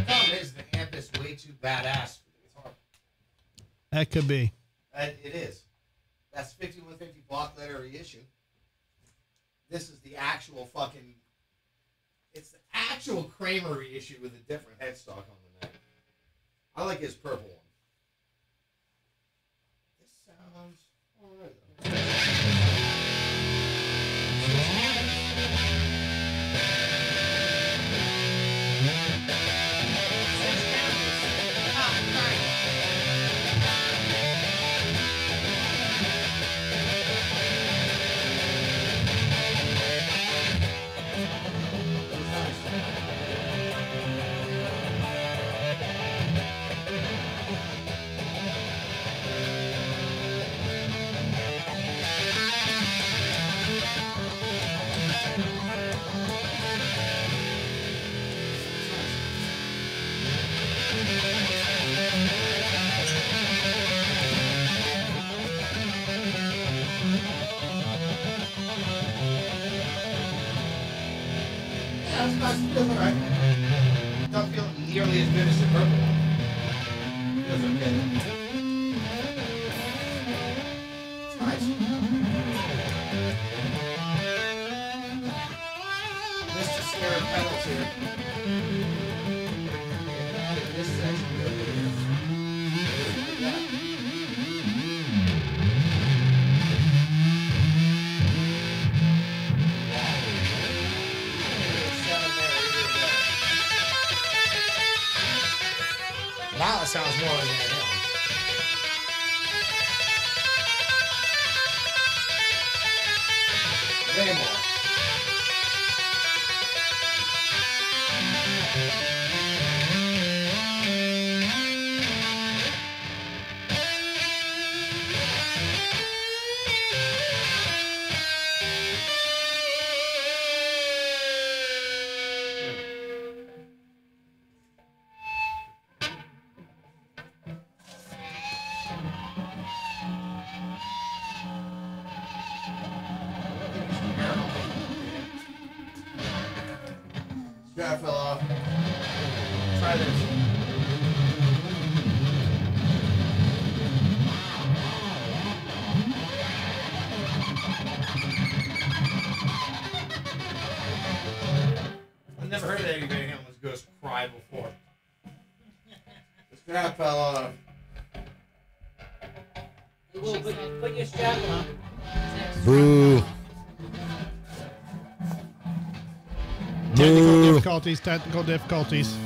problem is the amp is way too badass for the guitar. That could be. It is. That's 5150 block letter reissue. This is the actual fucking. It's the actual Kramer reissue with a different headstock on the neck. I like his purple one. This sounds alright though. Feels alright. Don't feel nearly as good as the purple one. Feels okay. It's nice. Missed a snare of pedals here. This section real good. Now it sounds more like that. Way more. Strap fell off. Try this. I've never heard anybody almost goes cry before. Strap fell off. Put your strap on. Boo. Technical difficulties.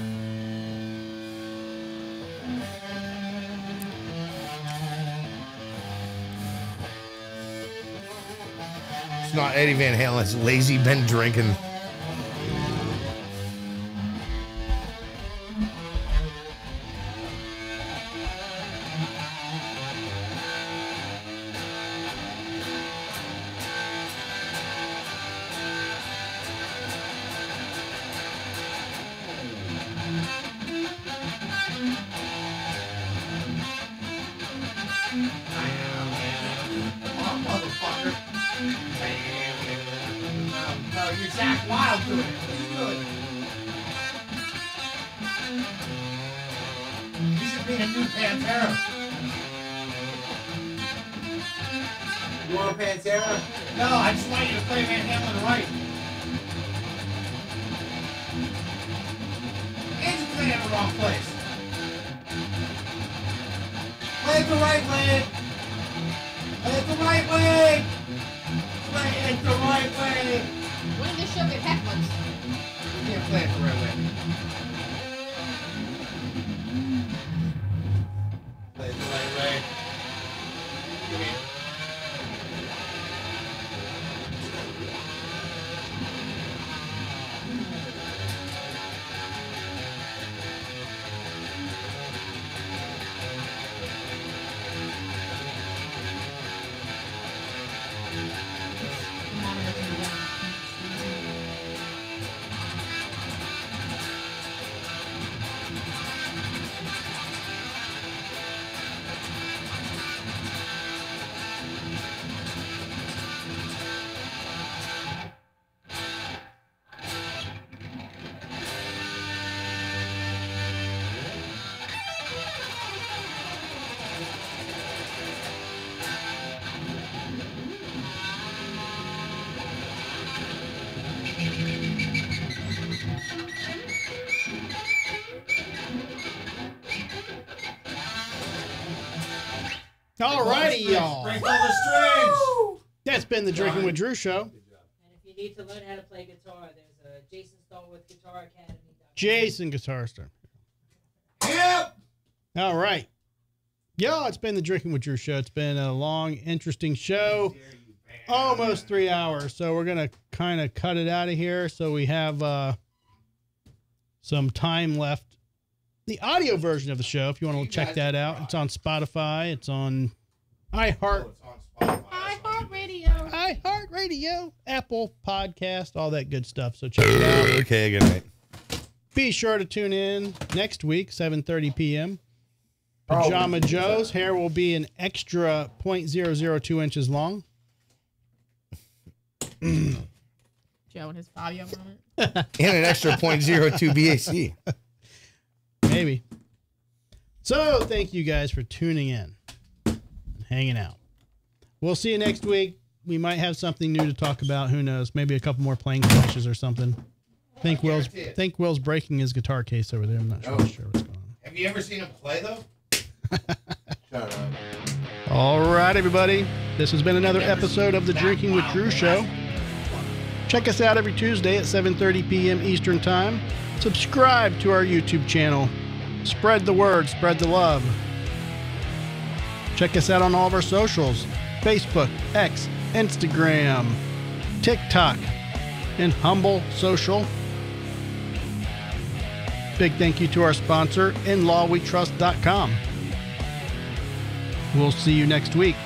It's not Eddie Van Halen. It's Lazy Ben drinking. You're Zach Wild doing it. What are you doing? You should be a new Pantera. You want a Pantera? No, I just want you to play Van Halen right. And you're playing in the wrong place. Play it the right way. Play it the right way. Play it the right way. When did this show get heckled? You can't play it the right way. Play it the right way. All righty, y'all. Break all the strings. That's been the Drinking with Drew show. And if you need to learn how to play guitar, there's a Jason Stallworth Guitar Academy. Jason Guitar Star. Yep. All right. Y'all, it's been the Drinking with Drew show. It's been a long, interesting show. Almost 3 hours. So we're going to kind of cut it out of here so we have some time left. The audio version of the show, if you want to check that out, it's on Spotify. It's on iHeartRadio, Apple Podcast, all that good stuff. So check it out. Okay, good night. Be sure to tune in next week, 7:30 p.m. Pajama Joe's hair will be an extra 0.002 inches long. Joe and his Fabio moment. And an extra 0.02 BAC. Maybe. So thank you guys for tuning in and hanging out. We'll see you next week. We might have something new to talk about. Who knows? Maybe a couple more plane crashes or something. Think Will's breaking his guitar case over there. I'm not sure what's going on. Have you ever seen him play though? Shut up. All right, everybody. This has been another episode of the Drinking with Drew show. Check us out every Tuesday at 7:30 p.m. Eastern Time. Subscribe to our YouTube channel. Spread the word, spread the love. Check us out on all of our socials: Facebook, X, Instagram, TikTok, and Humble Social. Big thank you to our sponsor, InLawWeTrust.com. We'll see you next week.